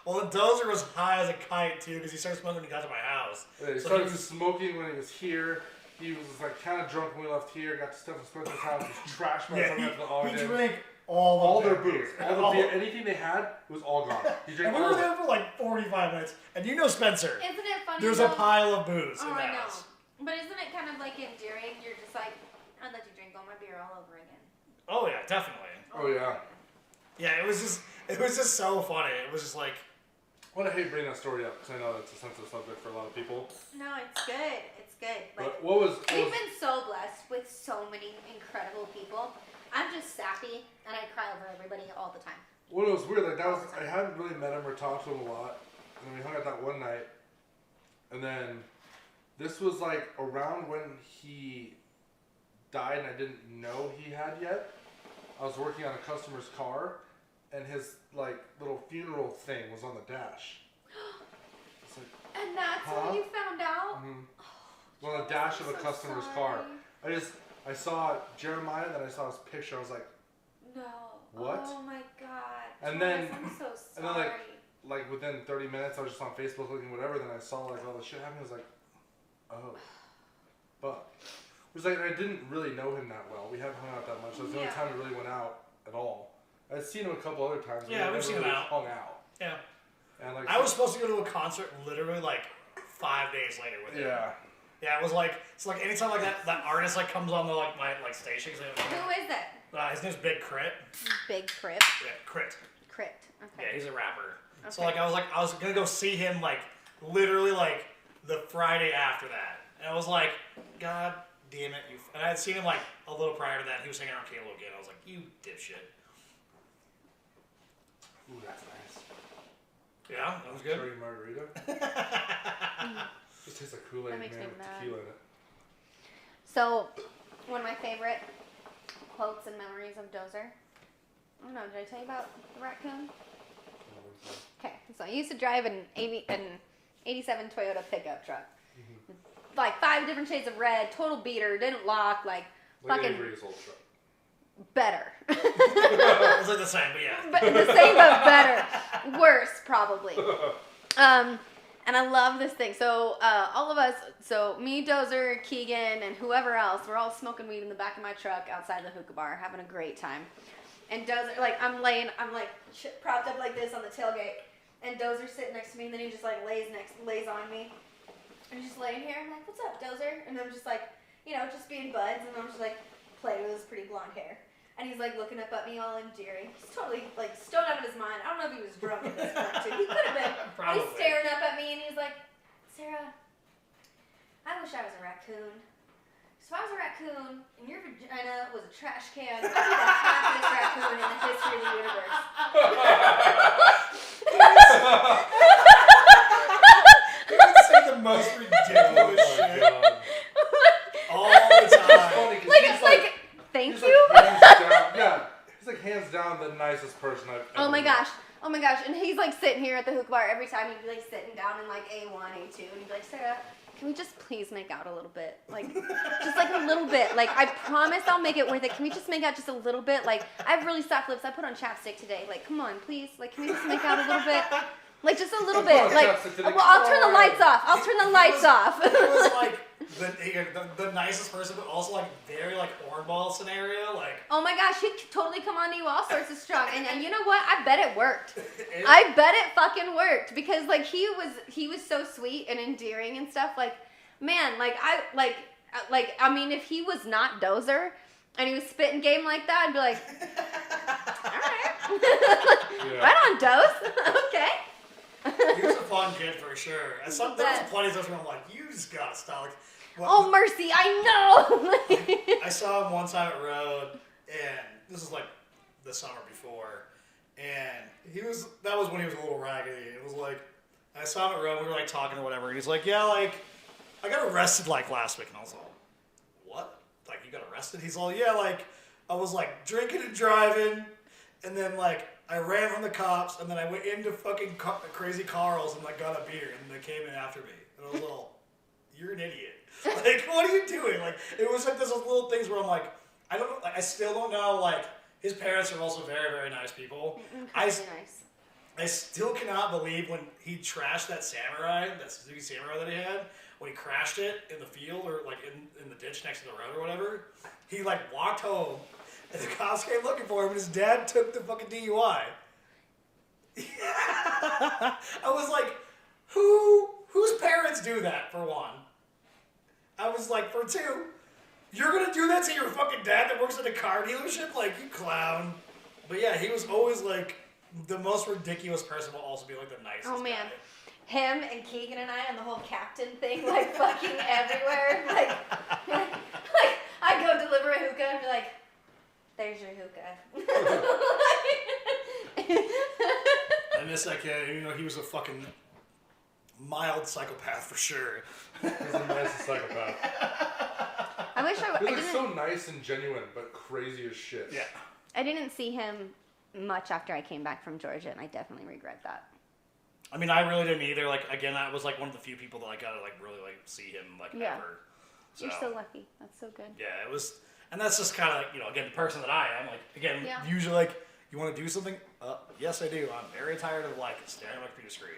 Well, the Dozer was high as a kite too because he started smoking when he got to my house. Yeah, he started smoking when he was here. He was like kind of drunk when we left here. Got to Stephen Spencer's house. Was trash by the time we got to the Ogden. He drank all their booze, all the beer, anything they had was all gone. He drank and we were there for like 45 minutes, and you know Spencer. Isn't it funny? There's a pile of booze in Oh, the I know. house. But isn't it kind of like endearing? You're just like, I'd let you drink all my beer all over again. Oh yeah, definitely. Oh yeah. Yeah, it was just so funny. It was just like. Well, I hate bringing that story up because I know that's a sensitive subject for a lot of people. No, it's good. It's good. Like, but what was we've been so blessed with so many incredible people. I'm just sappy, and I cry over everybody all the time. Well, it was weird. Like I hadn't really met him or talked to him a lot, and then we hung out that one night, and then this was like around when he died, and I didn't know he had yet. I was working on a customer's car, and his like little funeral thing was on the dash. It's like, And that's when you found out? Mm-hmm. On the dash of a customer's car. I saw Jeremiah, then I saw his picture. I was like, no. What? Oh my God. And Travis, then- I'm so and sorry. then like within 30 minutes, I was just on Facebook looking whatever. Then I saw like all the shit happening. I was like, oh, fuck. It was like I didn't really know him that well. We haven't hung out that much. That was the only time we really went out at all. I'd seen him a couple other times. Yeah, we've seen him out. Hung out. Yeah. And like I was supposed to go to a concert literally like 5 days later with him. Yeah. Yeah, it was like it's like anytime like that artist like comes on the like my like station. Who is it? His name's Big Crit. Big Crit. Yeah, Crit. Crit. Okay. Yeah, he's a rapper. Okay. So like I was gonna go see him like literally like the Friday after that, and I was like, God damn it, you! And I had seen him like a little prior to that. He was hanging around Kalo again. I was like, you dipshit. Ooh, that's nice. Yeah, that was good. Cherry margarita. Just tastes like Kool-Aid, That man, makes me with mad. tequila in it. So, one of my favorite quotes and memories of Dozer. I don't know, did I tell you about the raccoon? Okay, so I used to drive an 87 Toyota pickup truck. Like 5 different shades of red, total beater, didn't lock, like fucking Avery's old truck. better. It was like the same, but yeah. But the same but better. Worse, probably. And I love this thing. So all of us, so me, Dozer, Keegan, and whoever else, we're all smoking weed in the back of my truck outside the hookah bar, having a great time. And Dozer, like I'm propped up like this on the tailgate, and Dozer's sitting next to me, and then he just like lays on me. And he's just laying here. I'm like, what's up, Dozer? And I'm just like, just being buds, and I'm just like playing with his pretty blonde hair. And he's like looking up at me all endearing. He's totally like stoned out of his mind. I don't know if he was drunk at this point too. He could have been. Probably. He's staring up at me and he's like, Sarah, I wish I was a raccoon. So if I was a raccoon and your vagina was a trash can, I'd be the happiest raccoon in the history of the universe. You would say the most ridiculous shit all the time. Funny, 'cause Like he's it's like, thank he's you. like hands down, yeah, he's like hands down the nicest person I've ever Oh my met. gosh. Oh my gosh. And he's like sitting here at the hookah bar every time. He'd be like sitting down in like A1, A2. And he'd be like, Sarah, can we just please make out a little bit? Like, just like a little bit. Like, I promise I'll make it worth it. Can we just make out just a little bit? Like, I have really soft lips. I put on chapstick today. Like, come on, please. Like, can we just make out a little bit? Like, just a little Put on bit. Like, chapstick today. well, I'll turn the lights off. I'll turn the lights off. It was like the nicest person, but also like very like hornball scenario. Like, Oh my gosh, he'd totally come on to you all sorts of strong. And you know what? I bet it worked. I bet it fucking worked because like he was so sweet and endearing and stuff. Like, man, I mean, if he was not Dozer and he was spitting game like that, I'd be like, all right, Yeah. right on, Doze. Okay. he was a fun kid for sure. And there was Best. plenty of times where I'm like, you just gotta stop. Like, Oh mercy, I know. I saw him one time at Road, and this is like the summer before, and that was when he was a little raggedy. It was like, I saw him at Rome. We were like talking or whatever. And he's like, yeah, like I got arrested like last week. And I was like, what? Like you got arrested? He's all, yeah, like I was like drinking and driving, and then like I ran from the cops, and then I went into fucking Crazy Carl's and like got a beer, and they came in after me. And I was all, you're an idiot. Like, what are you doing? Like, it was like those little things where I'm like, I don't know, like, I still don't know, like, his parents are also very, very nice people. Nice. I still cannot believe when he trashed that Suzuki Samurai that he had, when he crashed it in the field or, like, in the ditch next to the road or whatever, he, like, walked home, and the cops came looking for him, and his dad took the fucking DUI. I was like, whose parents do that, for one? I was like, for two, you're gonna do that to your fucking dad that works at a car dealership? Like, you clown. But yeah, he was always like the most ridiculous person, will also be like the nicest Oh man, guy. him and Keegan and I on the whole captain thing, like fucking everywhere. Like I go deliver a hookah and be like, "There's your hookah." I miss that kid. You know, he was a fucking mild psychopath for sure. He's the nicest psychopath. I wish I He's like didn't. so nice and genuine, but crazy as shit. Yeah. I didn't see him much after I came back from Georgia, and I definitely regret that. I mean, I really didn't either. Like, again, I was like one of the few people that I got to like really like see him like Yeah. ever. You're so lucky. That's so good. Yeah, it was, and that's just kind of like, you know, again, the person that I am. Like, again, Yeah. usually like, you want to do something? Yes, I do. I'm very tired of like staring at my computer screen.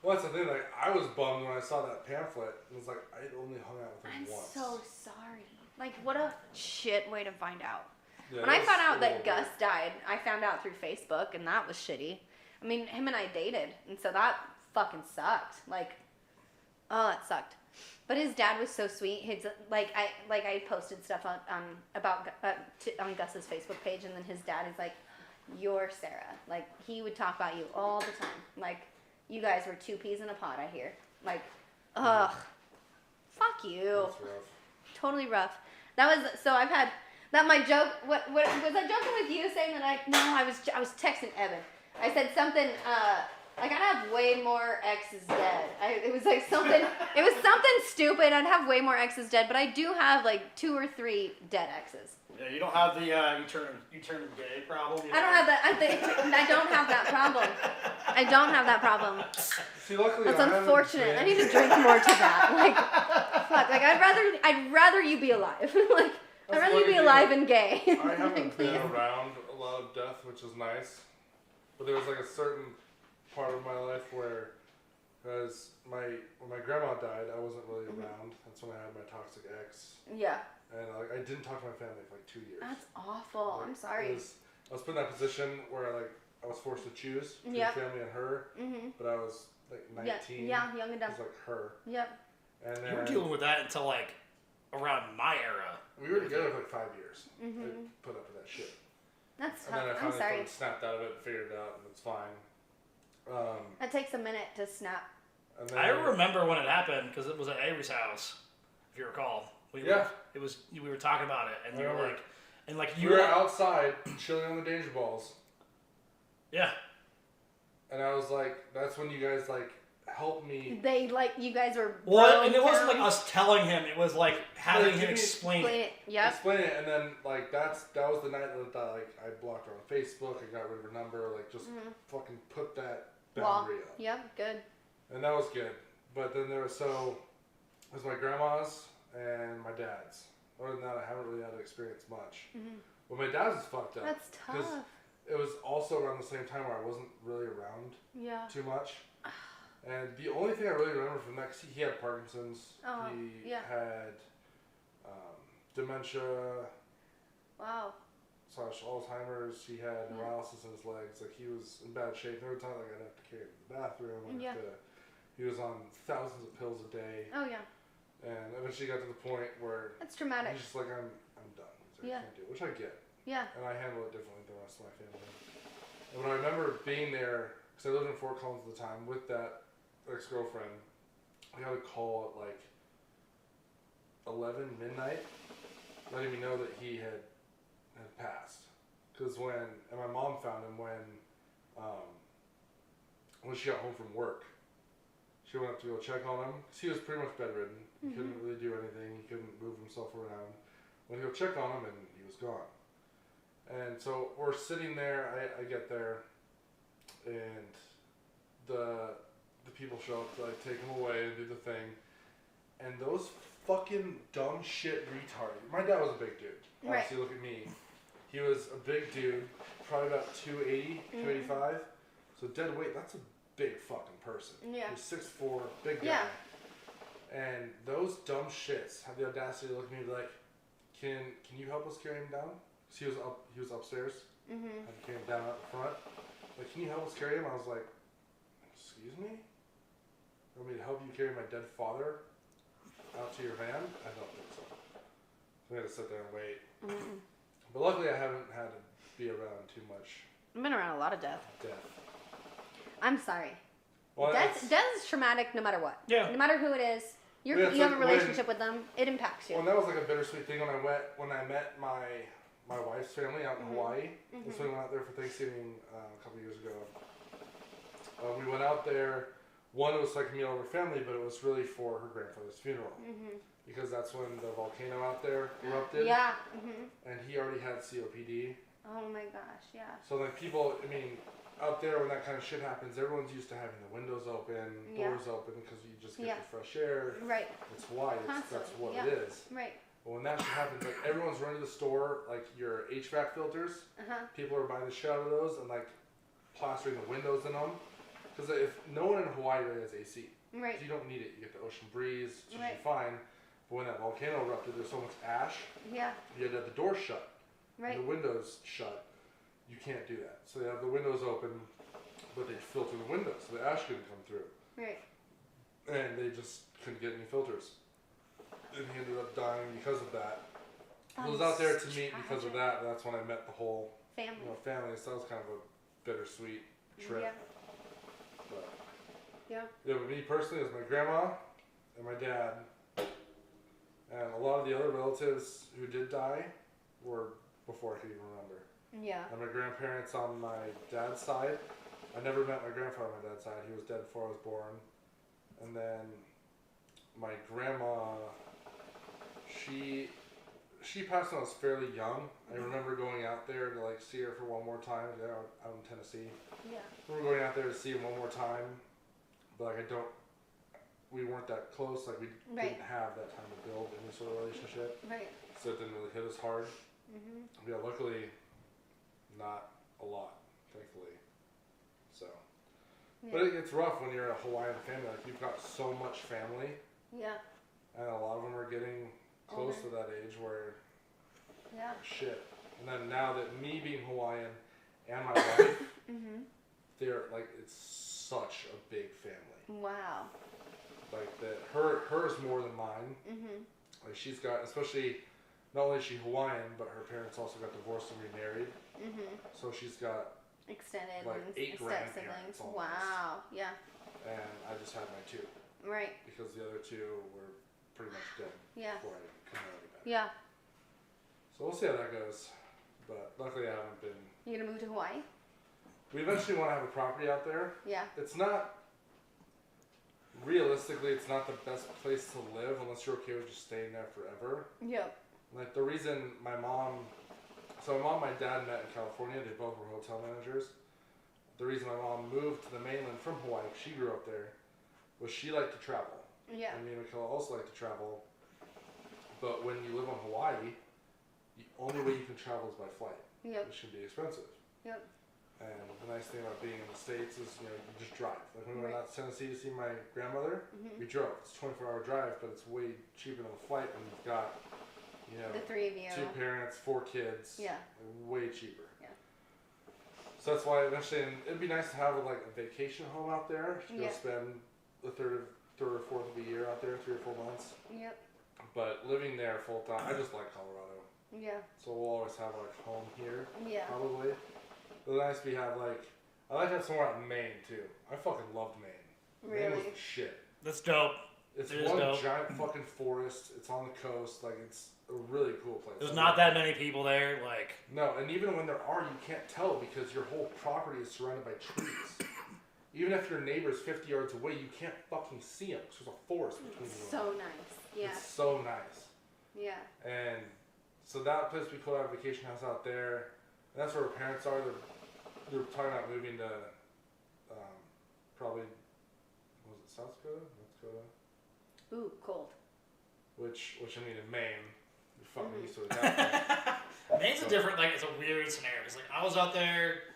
Well, that's the thing. Like, I was bummed when I saw that pamphlet. It was like I only hung out with him I'm once. so sorry. Like, what a shit way to find out. Yeah, When it I was found out a that little Gus died, I found out through Facebook, and that was shitty. I mean, him and I dated, and so that fucking sucked. Like, oh, it sucked. But his dad was so sweet. His I posted stuff on Gus's Facebook page, and then his dad is like, "You're Sarah." Like, he would talk about you all the time. Like, you guys were two peas in a pod. I hear. Like, ugh, fuck you. That's rough. Totally rough. That was so. I've had that. My joke. What was I joking with you saying that I was texting Evan. I said something. Like, I'd have way more exes dead. It was like something. It was something stupid. I'd have way more exes dead, but I do have like 2 or 3 dead exes. Yeah, you don't have the you turn gay problem. I don't have that. I don't have that problem. I don't have that problem. See, luckily, That's I haven't unfortunate. been- I need to drink more to that. Like, fuck. Like, I'd rather you be alive. Like, I'd rather you be alive and gay. I haven't Please. been around a lot of death, which is nice. But there was like a certain part of my life where, as when my grandma died, I wasn't really around. That's when I had my toxic ex, Yeah. and like I didn't talk to my family for like 2 years. That's awful. Like, I'm sorry. I was put in that position where I was forced to choose between Yep. family and her, Mhm. but I was like 19. Yeah. Young and It dumb. was like her, Yep. and You were then dealing with that until like around my era. we were together for like 5 years. Mhm. I put up with that shit. That's And then I tough. I'm finally sorry. fucking snapped out of it and figured it out, and it's fine. That takes a minute to snap. And then, I remember when it happened because it was at Avery's house, if you recall. We were talking about it, and I you were remember. like, we were outside chilling on the danger balls, yeah. and I was like, "That's when you guys like helped me." They you guys were. Well, and it bros wasn't like down. us telling him; it was like having Like, him give me- explain Explain it. it. Yep. Explain it, and then like that was the night that like I blocked her on Facebook. I got rid of her number. Like just fucking put that Wall. boundary up, Yep. Good. and that was good. But then it was my grandma's and my dad's. Other than that, I haven't really had to experience much. Well, my dad's was fucked up. That's 'cause tough. It was also around the same time where I wasn't really around Yeah. too much. And the only thing I really remember from that, 'cause he had Parkinson's, Oh, he yeah. had dementia / Alzheimer's, he had Yeah. paralysis in his legs, like he was in bad shape. There were times like I'd have to carry him to the bathroom, Yeah. he was on thousands of pills a day, Oh yeah. and eventually got to the point where That's traumatic. he's just like, I'm done. He's like, Yeah. I can't do it, which I get. Yeah. And I handle it differently than the rest of my family. And when I remember being there, because I lived in Fort Collins at the time with that ex-girlfriend, I got a call at like 11 midnight, letting me know that he had passed. Because and my mom found him when she got home from work, She went up to go check on him. 'Cause he was pretty much bedridden. He couldn't really do anything. He couldn't move himself around. Went to go check on him, and he was gone. And so we're sitting there. I get there, and the people show up to like take him away and do the thing. And those fucking dumb shit retards. My dad was a big dude. Obviously, look at me. He was a big dude, probably about 280, 285. So dead weight, that's a big fucking person. Yeah. He's 6'4", big guy. Yeah. And those dumb shits have the audacity to look at me and be like, can you help us carry him down? Because he was upstairs. Mm-hmm. I had to carry him down out the front. Like, can you help us carry him? I was like, excuse me? You want me to help you carry my dead father out to your van? I don't think so. So I had to sit there and wait. Mm-hmm. But luckily I haven't had to be around too much I've been around a lot of death. death. I'm sorry. Well, Death is traumatic no matter what. Yeah. No matter who it is. You Yeah, it's have a like relationship with them. It impacts you. Well, and that was like a bittersweet thing when I met my wife's family out in Hawaii. That's when we went out there for Thanksgiving a couple years ago. We went out there. One, it was like a meal over family, but it was really for her grandfather's funeral. Because that's when the volcano out there erupted. Yeah. And he already had COPD. Oh my gosh, yeah. So like people, I mean, out there when that kind of shit happens, everyone's used to having the windows open, doors open, because you just get the fresh air. Right. It's Hawaii. That's what it is. Right. But when that shit happens, like everyone's running to the store, like your HVAC filters. People are buying the shit out of those and like plastering the windows in them. Because if no one in Hawaii really has AC, Right. you don't need it. You get the ocean breeze, it's usually Right. fine. But when that volcano erupted, there's so much ash. Yeah. You had to have the door shut, Right. and the windows shut. You can't do that. So they have the windows open, but they filter the windows, so the ash couldn't come through. Right. And they just couldn't get any filters. And he ended up dying because of that. I was out there to meet because of that. That's when I met the whole Family. family. So that was kind of a bittersweet trip. Yeah. But Yeah. yeah, but me personally, it was my grandma and my dad. And a lot of the other relatives who did die were before I could even remember. Yeah. And my grandparents on my dad's side, I never met my grandfather on my dad's side. He was dead before I was born. And then my grandma, she passed when I was fairly young. I remember going out there to like see her for one more time out in Tennessee. Yeah. We were going out there to see him one more time, but like we weren't that close. Like we Right. didn't have that time to build any sort of relationship, Right. so it didn't really hit us hard. Yeah, luckily, not a lot, thankfully. So, Yeah. but it's rough when you're a Hawaiian family. Like you've got so much family, Yeah. and a lot of them are getting close Older. to that age where Yeah. shit. And then now that me being Hawaiian and my wife, they're like it's such a big family. Wow. Like that, hers more than mine. Like she's got, especially, not only is she Hawaiian, but her parents also got divorced and remarried. So she's got, Extended Like and 8 step grandparents siblings. almost. Wow. Yeah. and I just had my 2 Right. because the other 2 were pretty much dead Yeah. before I could marry back. Yeah. So we'll see how that goes. But luckily I haven't been. You gonna move to Hawaii? We eventually want to have a property out there. Yeah. It's not. Realistically, it's not the best place to live unless you're okay with just staying there forever. Yep. Like the reason my mom and my dad met in California. They both were hotel managers. The reason my mom moved to the mainland from Hawaii, she grew up there, was she liked to travel. Yeah. And me and Michaela also like to travel. But when you live on Hawaii, the only way you can travel is by flight, Yep. which can be expensive. Yep. And the nice thing about being in the States is, you just drive. Like when we went Right. out to Tennessee to see my grandmother, we drove. It's a 24-hour drive, but it's way cheaper than a flight when you've got, The 3 of you. 2 parents, 4 kids. Yeah. Way cheaper. Yeah. So that's why eventually, and it'd be nice to have like a vacation home out there. To go Yeah. spend the third or fourth of the year out there, 3 or 4 months. Yep. But living there full time, I just like Colorado. Yeah. So we'll always have like home here, Yeah. probably. But nice we have like, I like to have somewhere out in Maine too. I fucking loved Maine. Maine was Really? the shit. That's dope. It's It is one dope. giant fucking forest. It's on the coast. Like it's a really cool place. There's not that many people there. Like, No, and even when there are, you can't tell because your whole property is surrounded by trees. even if your neighbor's 50 yards away, you can't fucking see them. There's a forest between you. So nice. Yeah. It's so nice. Yeah. And so that place we called our vacation house out there. And that's where our parents are. They're talking about moving to probably, was it South Dakota? North Dakota? Ooh, cold. Which I mean in Maine, you're fucking used to it that way. Maine's a different, like, it's a weird scenario. It's like, I was out there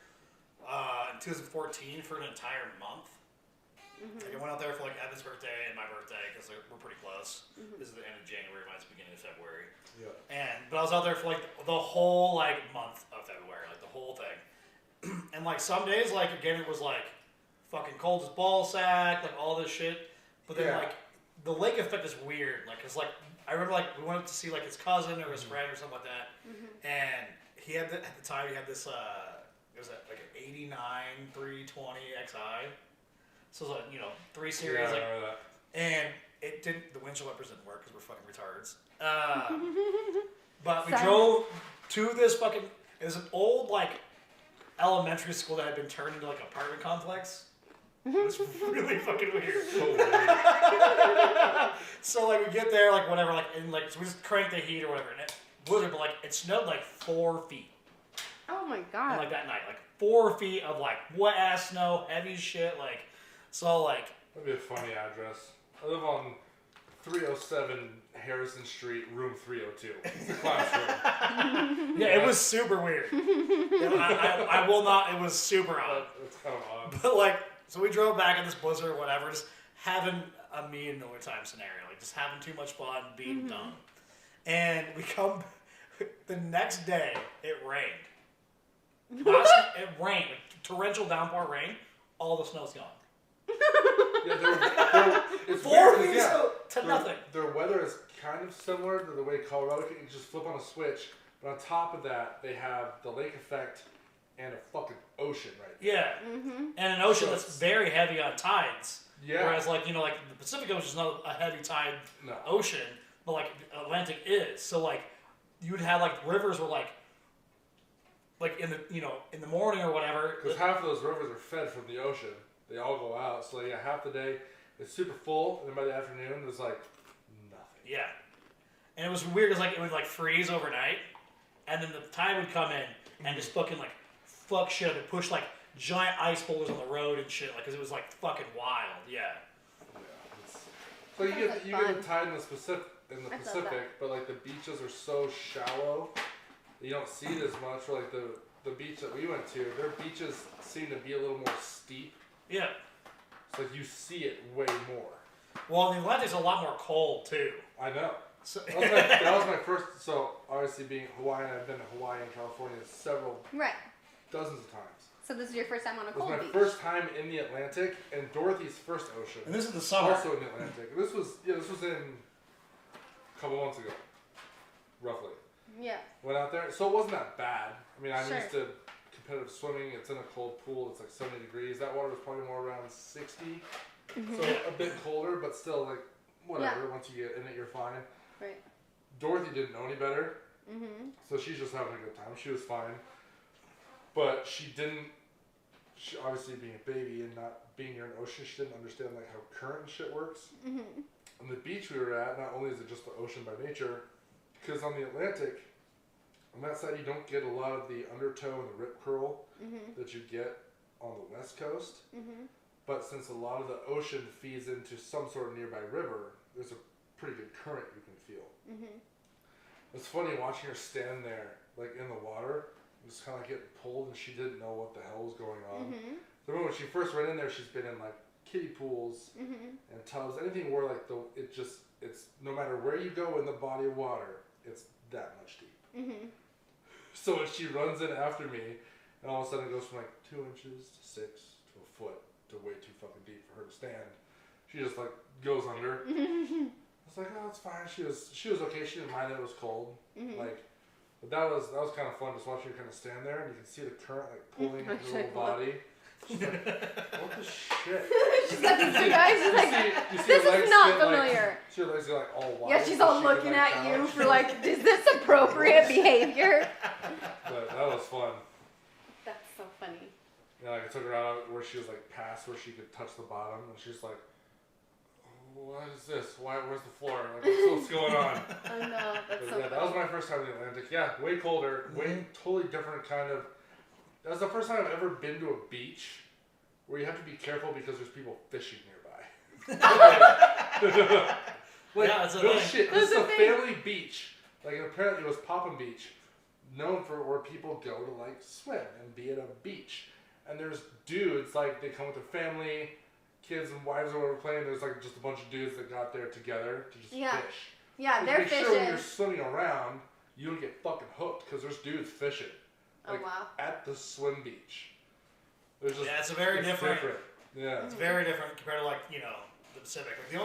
in 2014 for an entire month. Like, I went out there for, like, Evan's birthday and my birthday, because we're pretty close. This is the end of January, mine's the beginning of February. Yeah. But I was out there for, like, the whole, like, month of February, like, the whole thing. And, like, some days, like, again, it was, like, fucking cold as ball sack, like, all this shit. But then, Yeah. like, the lake effect is weird. Like, cause, like, I remember, like, we went up to see, like, his cousin or his friend or something like that. And he had, at the time, he had this, it was like an 89 320 XI. So it was, like, you know, 3 Series, Yeah, I like, remember that. and it didn't, the windshield wipers didn't work because we're fucking retards. But we Silent. drove to this fucking, it was an old, like, elementary school that had been turned into, like, an apartment complex. It was really fucking weird. So weird. So, like, we get there, like, whatever, like, and, like, so we just crank the heat or whatever, and it blizzard, but, like, it snowed, like, 4 feet. Oh my And, god. like, that night, like, 4 feet of, like, wet-ass snow, heavy as shit, like, so, like, That'd be a funny address. I live on 307 Harrison Street, room 302. It's a classroom. yeah, it was super weird. I will not, it was super odd. It's kind of odd. But, like, so we drove back in this blizzard or whatever, just having a me in no time scenario, like, just having too much fun, being dumb. And we come, the next day, it rained. It rained, torrential downpour rain, all the snow's gone. Yeah, it's 4 weird 'cause, feet yeah, to nothing. Their weather is kind of similar to the way Colorado can. You just flip on a switch, but on top of that, they have the lake effect and a fucking ocean right there. Yeah. And an ocean So that's it's- very heavy on tides. Yeah. Whereas, like, you know, like, the Pacific Ocean is not a heavy tide No. ocean, but, like, the Atlantic is. So, like, you would have, like, rivers were, like in the, you know, in the morning or whatever. Because half of those rivers are fed from the ocean. They all go out. So, yeah, half the day it's super full, and then by the afternoon, there's, like, nothing. Yeah. And it was weird because, like, it would, like, freeze overnight, and then the tide would come in and just fucking, like, fuck shit up and push, like, giant ice boulders on the road and shit, like, because it was, like, fucking wild. Yeah. Yeah, so you Sounds get like the tide in the Pacific, I love Pacific, but like the beaches are so shallow, you don't see it as much. For like the beach that we went to, their beaches seem to be a little more steep. Yeah. It's like you see it way more. Well, the Atlantic's a lot more cold, too. I know. So, That was my first. So obviously, being Hawaiian, I've been to Hawaii and California Right. dozens of times. So this is your first time on a It was cold my beach. first time in the Atlantic and Dorothy's first ocean. and this is the summer. Also in the Atlantic. This was in a couple months ago, roughly. Yeah. Went out there, so it wasn't that bad. I mean, I'm Sure. used to competitive swimming. It's in a cold pool. It's like 70 degrees. That water was probably more around 60, so a bit colder, but still like whatever. Yeah. Once you get in it, you're fine. Right. Dorothy didn't know any better, so she's just having a good time. She was fine, but she didn't. She obviously being a baby and not being near an ocean, she didn't understand like how current and shit works. On the beach we were at, not only is it just the ocean by nature, because on the Atlantic, on that side you don't get a lot of the undertow and the rip curl that you get on the west coast. But since a lot of the ocean feeds into some sort of nearby river, there's a pretty good current you can feel. It's funny watching her stand there, like in the water, just kind of like getting pulled, and she didn't know what the hell was going on. The moment when she first went in there, she's been in like kiddie pools and tubs, anything where like it's no matter where you go in the body of water, it's that much deep. So when she runs in after me, and all of a sudden it goes from like 2 inches to 6 to a foot to way too fucking deep for her to stand, she just like goes under. I was like, oh, it's fine. She was okay. She didn't mind that it was cold. Like, but that was kind of fun just watching her kind of stand there, and you can see the current like pulling at her little body. She's like, what the shit? She's like, you guys, she's like, You see this her legs is not get, like, familiar. see her legs get like all wide. Yeah, she's so all she can, looking like, at you balance. for like, is this appropriate behavior? But that was fun. That's so funny. And like I took her out where she was like past where she could touch the bottom, and she's like, "What is this? Where's the floor? Like, what's going on?" Oh no, that's But so yeah, that was my first time in the Atlantic. Yeah, way colder, way totally different kind of. That was the first time I've ever been to a beach where you have to be careful because there's people fishing nearby. Like, Yeah, that's a no thing. shit. This is That's a a thing. family beach. Like, and apparently it was Popham Beach, known for where people go to like swim and be at a beach. And there's dudes like they come with their family, kids and wives or whatever playing. There's like just a bunch of dudes that got there together to just Yeah. fish. Yeah, Just they're make fishing. sure when you're swimming around, you don't get fucking hooked because there's dudes fishing. Like, Oh wow. at the swim beach. There's just, Yeah, it's a very different. Yeah. It's very different compared to like the Pacific. Like the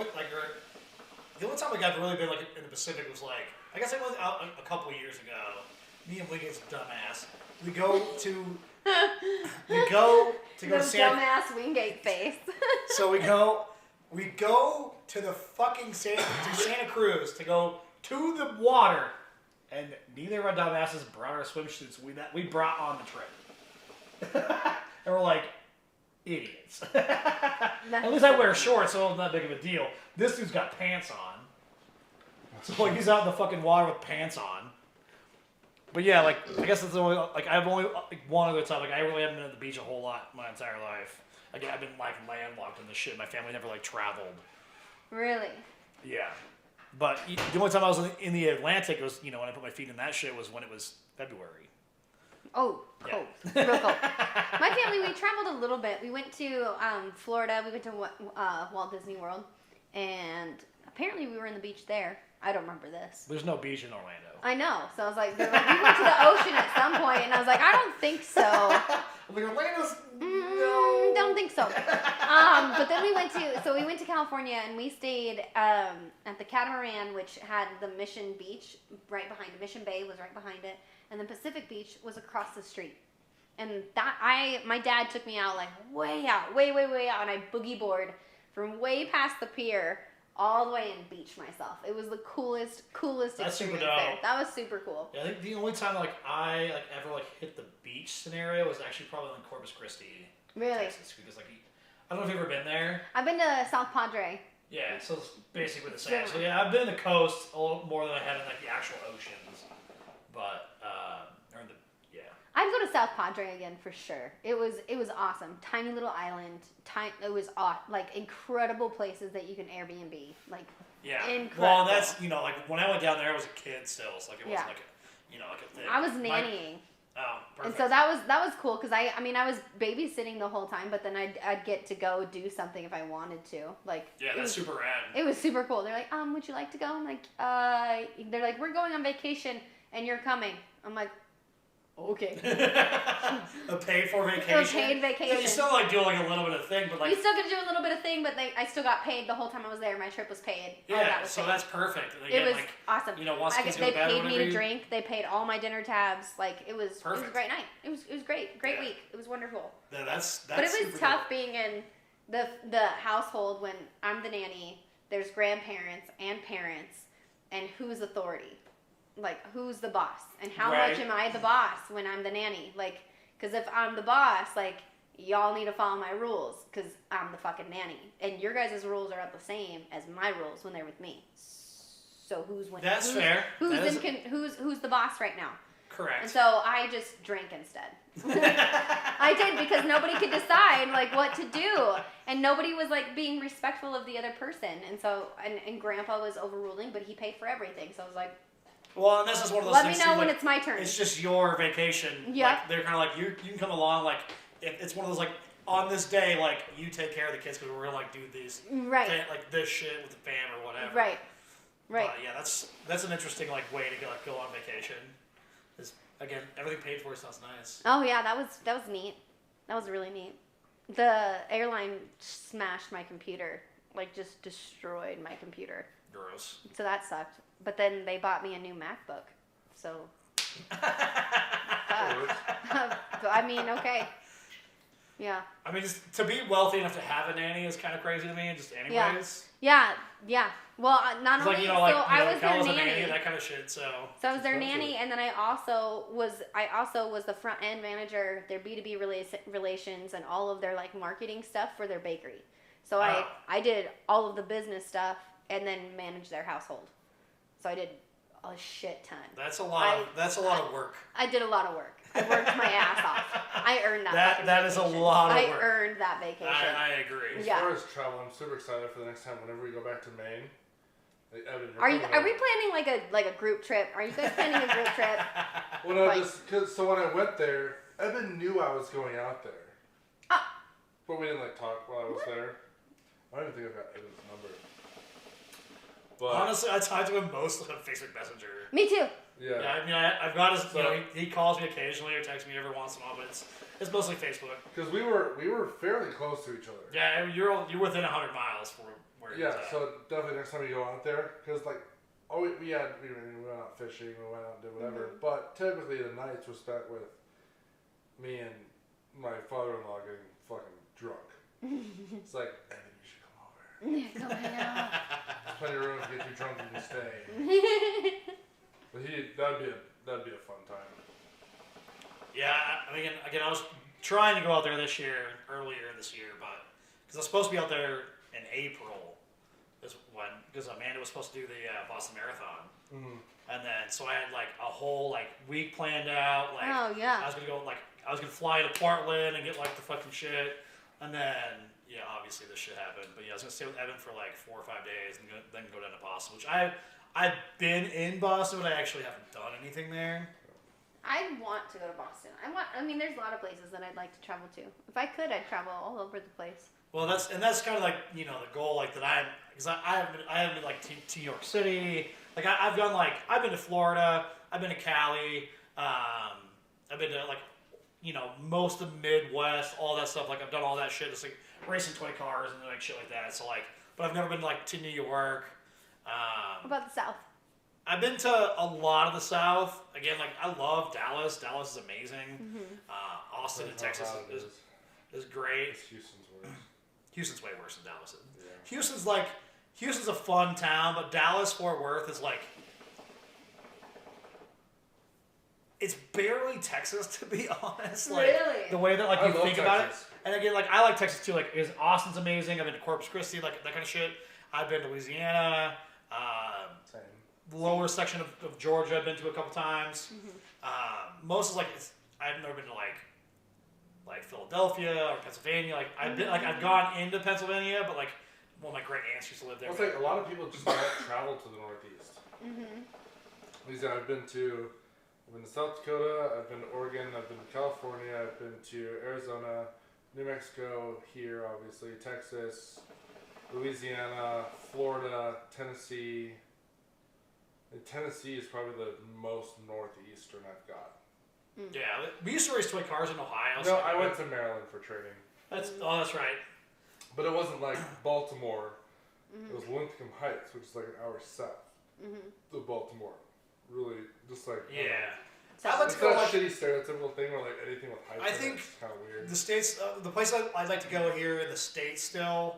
only time like I've really been like in the Pacific was like I guess I was out a couple years ago. Me and Wiggins, dumbass. We go to Those Santa. dumbass Wingate face. So we go to the fucking Santa Cruz to go to the water, and neither of our dumbasses brought our swimsuits. We brought on the trip, and we're like idiots. At least I wear shorts, so it's not that big of a deal. This dude's got pants on, so like he's out in the fucking water with pants on. But yeah, like I guess that's the only like I've only like one other time like I really haven't been at the beach a whole lot my entire life. Like I've been like landlocked in this shit. My family never like traveled. Really? Yeah, but the only time I was in the Atlantic was when I put my feet in that shit was when it was February. Oh, cold. Real cold. My family, we traveled a little bit. We went to Florida. We went to Walt Disney World, and apparently we were in the beach there. I don't remember this. There's no beach in Orlando. I know. So I was like, they're like, we went to the ocean at some point, and I was like, I don't think so. Like Orlando's no. Don't think so. But then we went to California, and we stayed at the Catamaran, which had the Mission Beach right behind it. Mission Bay was right behind it, and the Pacific Beach was across the street. And my dad took me out like way out, way out, and I boogie board from way past the pier all the way and beach myself. It was the coolest That's super experience dope. there. That was super cool. Yeah, I think the only time like I like ever like hit the beach scenario was actually probably in Corpus Christi, Really? Texas, because like I don't know if you've ever been there. I've been to South Padre. Yeah, so it's basically the same. Yeah. So yeah, I've been to the coast a little more than I have in like the actual oceans, but or in the I'd go to South Padre again for sure. It was awesome. Tiny little island. It was like incredible places that you can Airbnb. Like yeah. incredible. Well, that's like when I went down there, I was a kid still, so like it wasn't Yeah. like a like a thing. I was nannying. Oh, perfect. And so that was cool because I was babysitting the whole time, but then I'd get to go do something if I wanted to. Like yeah, it that's was, super rad. It was super cool. They're like, would you like to go? I'm like, they're like, we're going on vacation and you're coming. I'm like, okay. A paid for vacation. A paid vacation. So you still like do like a little bit of thing, but like You still get to do a little bit of thing, but I still got paid the whole time I was there. My trip was paid. All of that yeah, was so paid. that's perfect. And It again, was like, awesome. once kids go They to bed or paid me whatever, to drink. They paid all my dinner tabs. Like it was a Perfect. great night. It was great. Great Yeah. week. It was wonderful. Yeah, that's But it super was tough dope. being in the household when I'm the nanny. There's grandparents and parents, and who's authority? Like who's the boss? And how Right. much am I the boss when I'm the nanny? Like, because if I'm the boss, like y'all need to follow my rules because I'm the fucking nanny, and your guys' rules are not the same as my rules when they're with me. So who's winning? That's fair. Who's That is- who's the boss right now? Correct. And so I just drank instead. I did because nobody could decide like what to do, and nobody was like being respectful of the other person. And so and Grandpa was overruling, but he paid for everything. So I was like, well, and this is one of those let me things. know too, when like, it's my turn. It's just your vacation. Yeah. Like, they're kind of like you can come along. Like if it's one of those like on this day, like you take care of the kids because we're gonna like do these Right. like this shit with the fam or whatever. Right. Right. Yeah, that's an interesting like way to go on vacation. Is again everything paid for sounds nice. Oh yeah, that was neat. That was really neat. The airline smashed my computer, like just destroyed my computer. Gross. So that sucked. But then they bought me a new MacBook. So I mean, okay. Yeah. I mean, just to be wealthy enough to have a nanny is kind of crazy to me. Just anyways. Yeah. Well, not It's only like, you know, like, so you I know, was their Cal was a nanny. nanny, that kind of shit. So So I was their Expensive. nanny, and then I also was the front end manager, their B2B relations, and all of their like marketing stuff for their bakery. So Wow. I did all of the business stuff and then managed their household. So I did a shit ton. that's a lot. That's a lot of work. I did a lot of work. I worked my ass off. I earned that. fucking That is a vacation. lot of I work. earned that vacation. I agree. As Yeah. far as travel, I'm super excited for the next time whenever we go back to Maine. Like, Evan, you're Are we coming planning like a group trip? Are you guys planning a group trip? Well, no, Like- so when I went there, Evan knew I was going out there. Ah. But we didn't like talk while I was there. I don't even think I've got Evan's number. But Honestly, I talk to him mostly on Facebook Messenger. Me too. yeah. Yeah, I mean, I've got his. You So- know, he calls me occasionally or texts me every once in a while, but it's mostly Facebook. Because we were fairly close to each other. Yeah, you're within 100 miles from where he's Yeah, at. so definitely next time you go out there, because like, we went out fishing, we went out and did whatever. Mm-hmm. But typically the nights were spent with me and my father-in-law getting fucking drunk. It's like, Evan, you should come over. Go hang out. There's plenty of room to get you drunk and you stay. But that'd be a fun time. Yeah, I mean, again, I was trying to go out there earlier this year, but because I was supposed to be out there in April, because Amanda was supposed to do the Boston Marathon, and then so I had like a whole like week planned out. Like, Oh, yeah. I was gonna fly to Portland and get like the fucking shit, and then yeah, obviously this shit happened. But yeah, I was gonna stay with Evan for like 4 or 5 days and then go down to Boston, which I've been in Boston, but I actually haven't done anything there. I want to go to Boston. I mean, there's a lot of places that I'd like to travel to. If I could, I'd travel all over the place. Well, that's kind of like, you know, the goal, like that because I haven't been like to New York City. Like I've been to Florida, I've been to Cali, I've been to like, you know, most of the Midwest, all that stuff. Like I've done all that shit, just like racing toy cars and like shit like that. So like, but I've never been like to New York. What about the South? I've been to a lot of the South. Again, like I love Dallas. Dallas is amazing. Austin in Depends how Texas hot it is great. It's Houston's worse. Houston's way worse than Dallas is. Yeah. Houston's a fun town, but Dallas Fort Worth is like, it's barely Texas, to be honest. Like, Really? the way that like I you love think about it. Texas. And again, like I like Texas too. Like, Austin's amazing. I've been to Corpus Christi, like that kind of shit. I've been to Louisiana. Same. Lower section of Georgia I've been to a couple times. Most is like I've never been to like Philadelphia or Pennsylvania. Like I've gone into Pennsylvania, but like one of my great aunts used to live there. Well, it's like a lot of people just don't travel to the Northeast. I've been to South Dakota, I've been to Oregon, I've been to California, I've been to Arizona, New Mexico, here obviously, Texas, Louisiana, Florida, Tennessee. And Tennessee is probably the most northeastern I've got. Yeah, we used to race toy cars in Ohio. No, so I went to Maryland for training. That's right. But it wasn't like Baltimore. It was Lincoln Heights, which is like an hour south of Baltimore. Really, just like Yeah. So- I'd like it's to go that like shitty stereotypical thing where like anything with heights. I in think it's kind of weird. the states. The place I'd like to go here in the States still.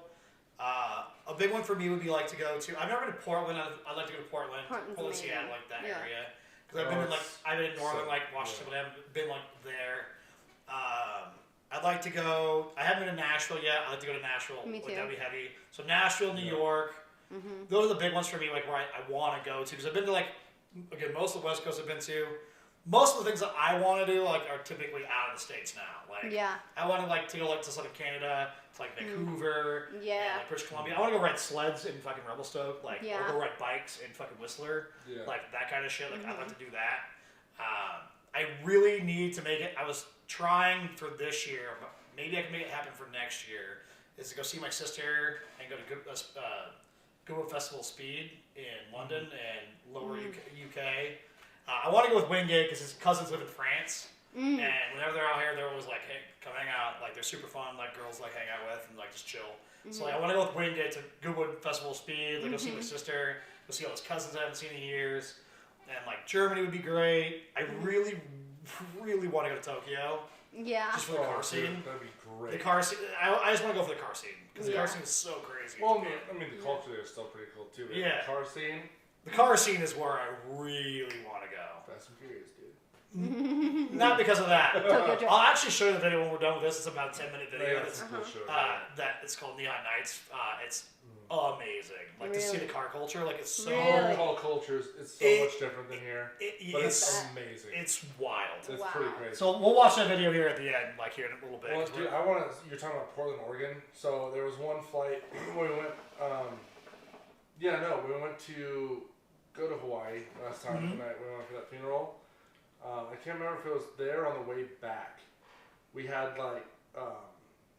A big one for me would be like to go to. I've never been to Portland. I'd like to go to Portland, Portland's Seattle, amazing. like that Yeah. area. Because I've been in northern so- like Washington, but I haven't been like there. I'd like to go. I haven't been to Nashville yet. I'd like to go to Nashville. Me too. Like, that'd be heavy. So Nashville, New York. Those are the big ones for me. Like where I want to go to because I've been to like again most of the West Coast I've been to. Most of the things that I want to do like are typically out of the States now. Like Yeah. I want to like to go like to like Canada, to like Vancouver, Yeah. and, like British Columbia. I want to go ride sleds in fucking Revelstoke, like Yeah. or go ride bikes in fucking Whistler, Yeah. like that kind of shit. Like I'd like to do that. I really need to make it. I was trying for this year, but maybe I can make it happen for next year. Is to go see my sister and go to Goodwood Festival Speed in London and lower UK. I want to go with Wingate because his cousins live in France, and whenever they're out here, they're always like, "Hey, come hang out!" Like they're super fun, like girls like hang out with and like just chill. So like, I want to go with Wingate to Goodwood Festival Speed, like go see my sister, go see all his cousins I haven't seen in years, and like Germany would be great. I really, really want to go to Tokyo. Yeah. Just for the car dude, scene. that'd be great. The car scene. I just want to go for the car scene because the car Yeah. scene is so crazy. Well, I mean, the culture there is still pretty cool too. Yeah. The car scene. The car scene is where I really want to go. Fast and Furious, dude. Not because of that. Tokyo Drift. I'll actually show you the video when we're done with this. It's about a 10-minute video. Yeah, That's, that's a cool show. that it's called Neon Nights. It's amazing. Like to see Really? the car culture. Like it's so. Really? All cultures, it's so It- much different than here. But It's it's amazing. it's wild. It's Wow. pretty crazy. So we'll watch that video here at the end, like here in a little bit. Well, 'cause dude, we're- I want to. You're talking about Portland, Oregon. So there was one flight where we went. Yeah, no, we went to go to Hawaii last time. Mhm. The night we went for that funeral. I can't remember if it was there on the way back. We had like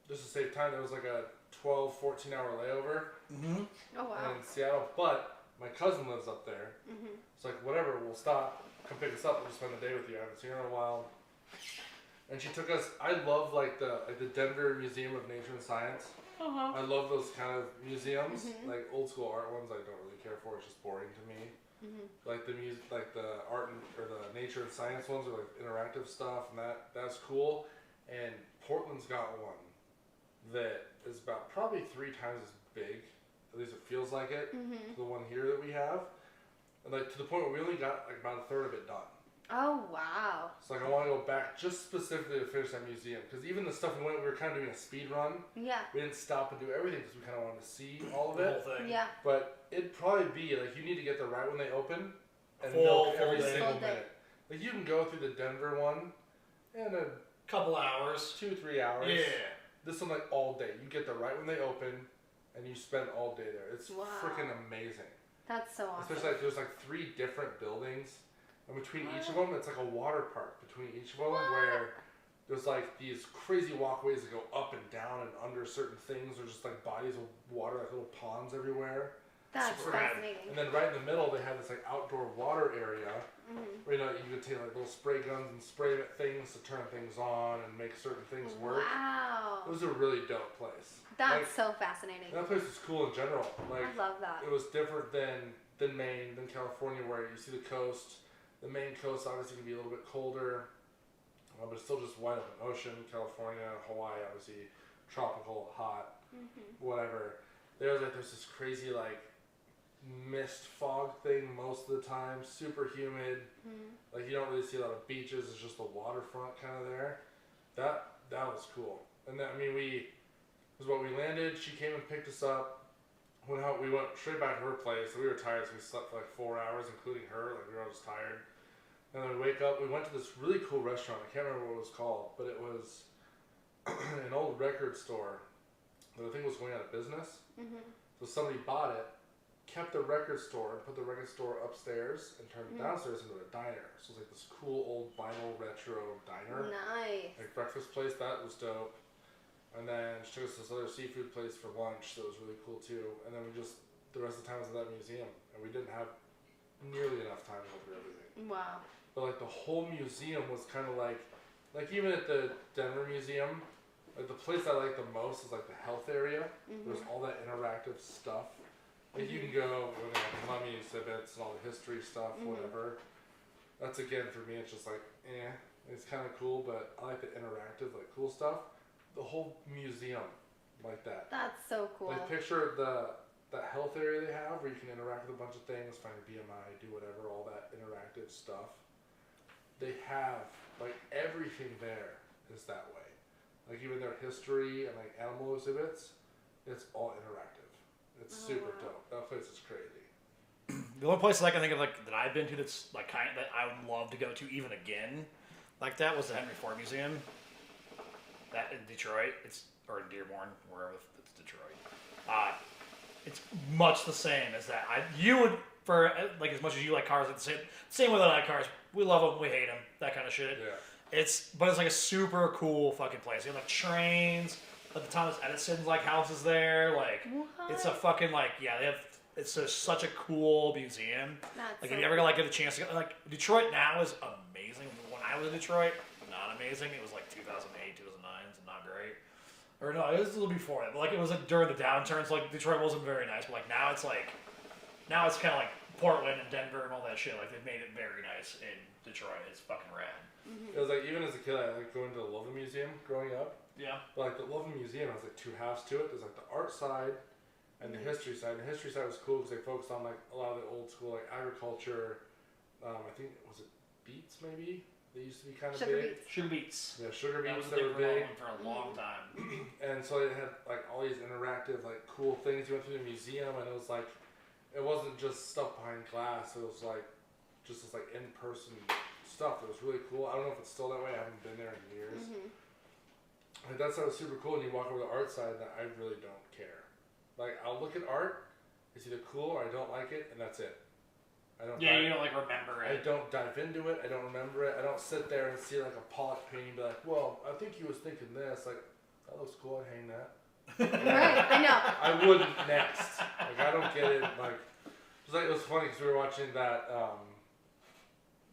just to save time. There was like a 12, 14-hour layover Mhm. Oh wow. in Seattle. But my cousin lives up there. Mhm. It's like, whatever, we'll stop, come pick us up, we'll spend the day with you. I haven't seen her in a while. And she took us. I love like the Denver Museum of Nature and Science. I love those kind of museums, like old school art ones. I don't really care for. It's just boring to me. Like like the art or the nature and science ones are like interactive stuff, and that's cool. And Portland's got one that is about probably 3 times as big. At least it feels like it. The one here that we have, and like to the point where we only got like about a third of it done. Oh wow. So like I want to go back just specifically to finish that museum, because even the stuff we were kind of doing a speed run. Yeah. We didn't stop and do everything because we kind of wanted to see all of The it. whole thing. Yeah. But it'd probably be like you need to get there right when they open and Full milk every day. single Full day. minute. Like you can go through the Denver one in a Couple hours. 2-3 hours. Yeah. This one like all day. You get there right when they open, and you spend all day there. It's Wow. freaking amazing. That's so awesome. Especially like there's like 3 different buildings, and between each of them, it's like a water park between each of them where there's like these crazy walkways that go up and down and under certain things. There's just like bodies of water, like little ponds everywhere. That's Super rad. fascinating. And then right in the middle, they have this like outdoor water area where you could take like little spray guns and spray at things to turn things on and make certain things work. Wow. It was a really dope place. That's Like, so fascinating. that place was cool in general. Like I love that. it was different than Maine, than California, where you see the coast. The Maine coast obviously can be a little bit colder, but it's still just wide open ocean. California, Hawaii, obviously tropical, hot, whatever. There's this crazy like mist fog thing most of the time, super humid. Like you don't really see a lot of beaches. It's just the waterfront kind of there. That was cool. And then, I mean, we landed. She came and picked us up. We went straight back to her place. We were tired, so we slept for like 4 hours, including her. Like we were all just tired. And then we wake up. We went to this really cool restaurant. I can't remember what it was called, but it was an old record store that I think was going out of business. So somebody bought it, kept the record store, and put the record store upstairs, and turned it downstairs into a diner. So it was like this cool old vinyl retro diner, Nice. like breakfast place. That was dope. And then she took us to this other seafood place for lunch. That was really cool too. And then the rest of the time was at that museum, and we didn't have nearly enough time to go through everything. Wow. But like the whole museum was kind of like even at the Denver Museum, like the place I like the most is like the health area. There's all that interactive stuff. Like you can go with like mummy exhibits and all the history stuff, whatever. That's again for me. It's just like it's kind of cool, but I like the interactive, like cool stuff. The whole museum, like that. That's so cool. Like picture that health area they have where you can interact with a bunch of things, find your BMI, do whatever, all that interactive stuff. They have like everything there is that way. Like even their history and like animal exhibits, it's all interactive. It's super dope. That place is crazy. The only place I can think of like that I've been to that's like that I would love to go to even again, like that was the Henry Ford Museum. That in Detroit, or in Dearborn, wherever it's Detroit. It's much the same as that. You would for like as much as you like cars, it's the same way that I like cars. We love them, we hate them, that kind of shit. Yeah. But it's like a super cool fucking place. You have like trains. Like the Thomas Edison's like houses there. Like it's a fucking like they have. It's such a cool museum. That's Like so if you ever like get a chance to go, like Detroit now is amazing. When I was in Detroit, not amazing. It was like 2008, 2009, so not great. Or no, it was a little before that. But like it was like during the downturn, so like Detroit wasn't very nice. But like now it's kind of like Portland and Denver and all that shit. Like they've made it very nice in Detroit. It's fucking rad. It was like, even as a kid, I like going to the Loven Museum growing up. Yeah. But like the Loven Museum has like two halves to it. There's like the art side and the history side. The history side was cool because they focused on like a lot of the old school like agriculture. I think was it beets maybe? They used to be kind of Sugar big. beets. Sugar beets. Yeah, sugar That beets was a that were big big. one for a long time. And so it had like all these interactive like cool things. You went through the museum and it was like, it wasn't just stuff behind glass. It was like just this like in-person stuff that was really cool. I don't know if it's still that way. I haven't been there in years. Like that side was super cool. And you walk over to the art side, that I really don't care. Like I'll look at art. It's either cool or I don't like it, and that's it. I don't. Yeah, you don't like remember I it. don't dive into it. I don't remember it. I don't sit there and see like a Pollock painting and be like, well, I think he was thinking this. Like, that looks cool. I'd hang that. Right, I know. I wouldn't next. Like, I don't get it. Like, just like it was funny because we were watching that,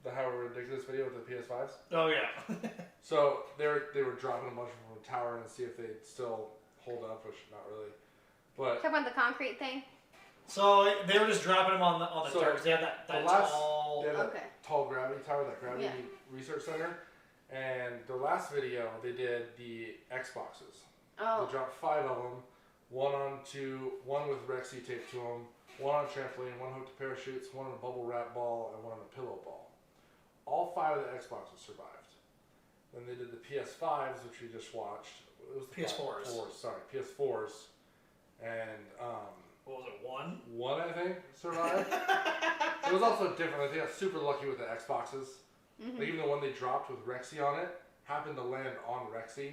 the How Ridiculous video with the PS5s. Oh yeah. So they were dropping a bunch from a tower and see if they'd still hold up, which not really. But Talk about the concrete thing. So they were just dropping them on the So, dirt. 'Cause they had that the last- tall. they had that Okay. tall gravity tower, that gravity Yeah. research center, and the last video they did the Xboxes. Oh. They dropped 5 of them, one with Rexy taped to them, one on a trampoline, one hooked to parachutes, one on a bubble wrap ball, and one on a pillow ball. All 5 of the Xboxes survived. Then they did the PS5s, which we just watched. It was the PS4s. PS4s, and What was it? One. one I think survived. It was also different. I think I got super lucky with the Xboxes. Like even the one they dropped with Rexy on it happened to land on Rexy.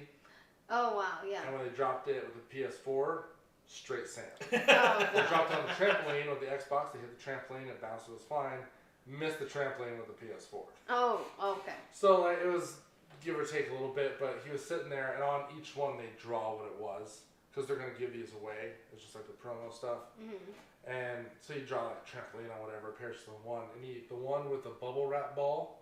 Oh wow, yeah. And when they dropped it with the PS4, straight sand. Oh, They God. dropped it on the trampoline with the Xbox, they hit the trampoline, it bounced, it was fine. Missed the trampoline with the PS4. Oh, okay. So like it was give or take a little bit, but he was sitting there and on each one they draw what it was. Because they're going to give these away. It's just like the promo stuff. And so you draw like a trampoline on whatever, parachute on one. And the one with the bubble wrap ball,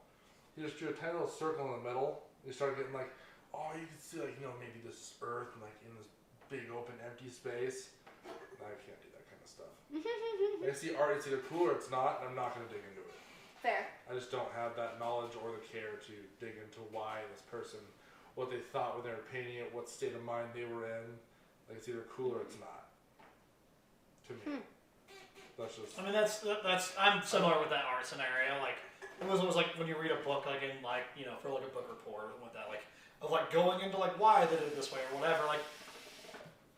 he just drew a tiny little circle in the middle. You started getting like, oh, you can see like, maybe this is Earth and like in this big open empty space. I can't do that kind of stuff. I see art, it's either cool or it's not, and I'm not going to dig into it. Fair. I just don't have that knowledge or the care to dig into why this person, what they thought when they were painting it, what state of mind they were in. Like it's either cool or it's not. To me. That's just. I mean, that's I'm similar with that art scenario. Like it was always like when you read a book, like in like for like a book report or something like that, like of like going into like why they did it this way or whatever. Like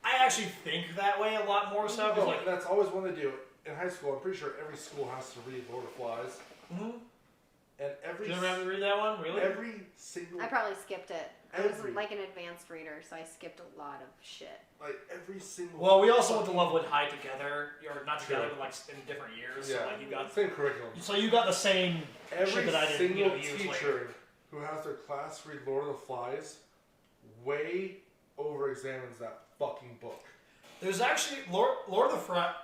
I actually think that way a lot more so. 'Cause, like that's always when they do it. In high school, I'm pretty sure every school has to read Lord of Flies. And every. Did you ever have to read that one? Really? Every single. I probably skipped it. I was Every- like an advanced reader, so I skipped a lot of shit. Like every single. Well, we also went to Lovewood High together, or not together, Sure. but like in different years. Yeah. So like you got, same curriculum. so you got the same Every shit that I did. single Years teacher later. who has their class read Lord of the Flies way over examines that fucking book. There's actually Lord of the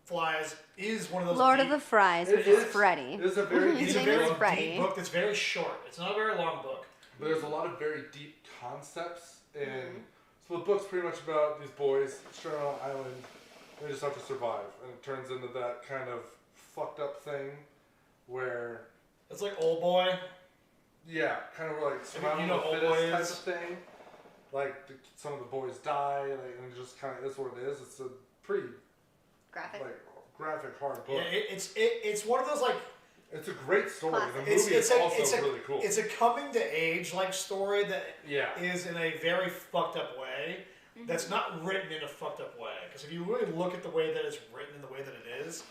Flies is one of those. Lord deep, of the Fries, It which is is- Freddy. It is a very His It's a deep name very is book, Freddy. deep book that's very short. It's not a very long book. but there's a lot of very deep concepts. And so the book's pretty much about these boys stranded on an island. They just have to survive, and it turns into that kind of fucked up thing where, It's like Old Boy. yeah, kind of like survival know of the Old fittest Boy type is? of thing. Like some of the boys die, like, and it just kind of is what it is. It's a pretty Graphic. like graphic, hard book. Yeah, it's one of those like It's a great story. Classic. The movie is also really cool. It's a coming to age like story that Yeah. is in a very fucked up way. That's not written in a fucked up way. Because if you really look at the way that it's written and the way that it is,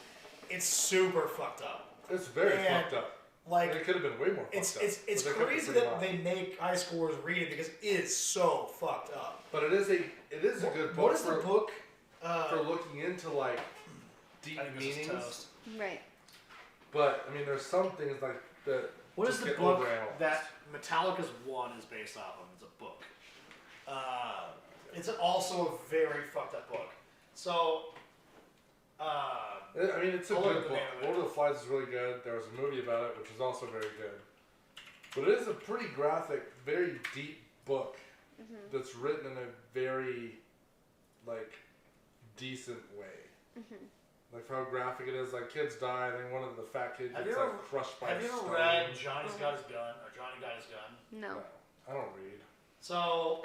it's super fucked up. It's very And, fucked up. Like It could have been way more it's fucked up. it's but they kept it crazy pretty that mild. they make high schoolers read it because it is so fucked up. But it is a good book. What is the for, book? for looking into like deep I think this is meanings. toast. Right. But I mean, there's some things like that. What is just the get book overanalyzed. that Metallica's One is based off of? It's a book. It's also a very fucked up book. So, I mean, it's a I'll look good at the book. name of it. Lord of the Flies is really good. There was a movie about it, which is also very good. But it is a pretty graphic, very deep book that's written in a very, like, decent way. Like for how graphic it is. Like kids die, and then one of the fat kids Have gets you ever- like crushed by Have a you stone. ever read Johnny's Got His Gun or Johnny Got His Gun? No. I don't read. So,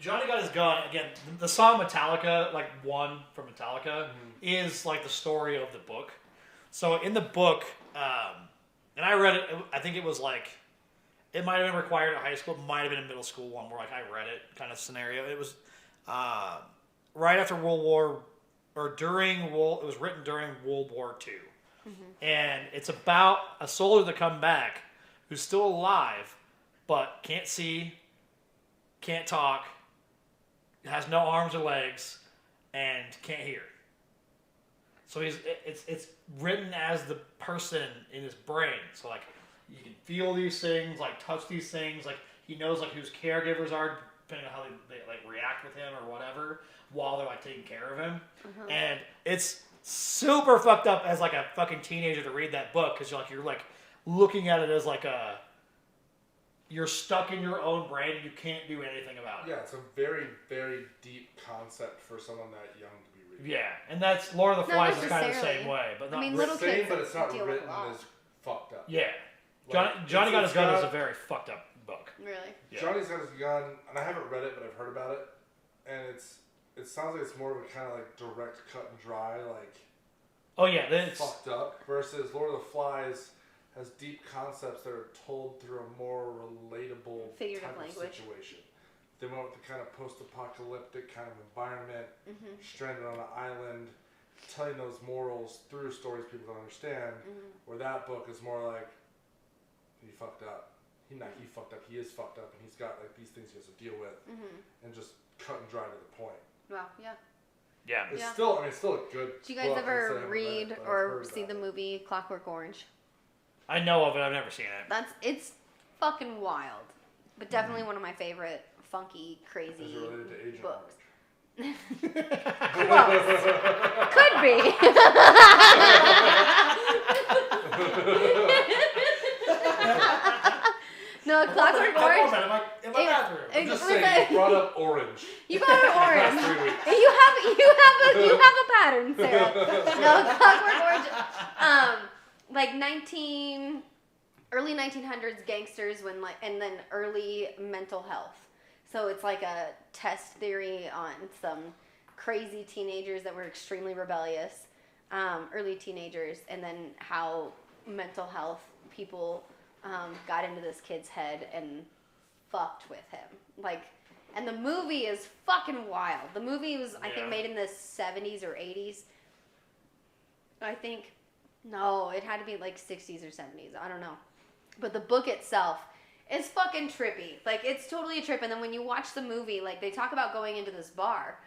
Johnny Got His Gun, again, the song Metallica, like one from Metallica, is like the story of the book. So in the book, and I read it, I think it was like, it might have been required at high school, it might have been a middle school one where like I read it kind of scenario. It was right after World War, or during World, it was written during World War II. And it's about a soldier that come back who's still alive, but can't see, can't talk, has no arms or legs, and can't hear. So it's written as the person in his brain. So like you can feel these things, like touch these things, like he knows like whose caregivers are depending on how they like react with him or whatever while they're like taking care of him. And it's super fucked up as like a fucking teenager to read that book because you're like looking at it as like you're stuck in your own brain and you can't do anything about it. Yeah, it's a very, very deep concept for someone that young to be reading. Yeah, and that's Lord of the Not Flies is kind of the necessarily. same way, but not I mean, It's little the same, kids but it's not deal with written a lot. as fucked up. yeah. Like, Johnny Got His it's Gun is got- a very fucked up book. Really? Yeah. Johnny's Got His Gun, and I haven't read it, but I've heard about it, and it sounds like it's more of a kind of like direct, cut and dry, like Oh yeah, then it's fucked up. Versus Lord of the Flies has deep concepts that are told through a more relatable Figurative type language. of situation. They went with the kind of post-apocalyptic kind of environment, stranded on an island, telling those morals through stories people don't understand. Where that book is more like he fucked up. He fucked up. He is fucked up, and he's got like these things he has to deal with, and just cut and dry to the point. Wow. Yeah. yeah. It's Yeah. still, I mean, it's still a good. Did you guys book. ever I haven't read read it, but I've or heard see about the it. movie Clockwork Orange? I know of it. I've never seen it. It's fucking wild, but definitely one of my favorite funky, Is crazy it related to Agent books. Orange? Close. Could be. No, Clockwork I Orange. love that in my bathroom. it- I'm just was saying, a- you brought up Orange. You got an orange. 3 weeks. You have a pattern, Sarah. No, Clockwork Orange. Like early 1900s gangsters and then early mental health. So it's like a test theory on some crazy teenagers that were extremely rebellious, early teenagers, and then how mental health people got into this kid's head and fucked with him. Like, and the movie is fucking wild. The movie was, I think, Yeah. made in the 70s or 80s. I think, no, it had to be like 60s or 70s. I don't know. But the book itself is fucking trippy. Like, it's totally a trip. And then when you watch the movie, like, they talk about going into this bar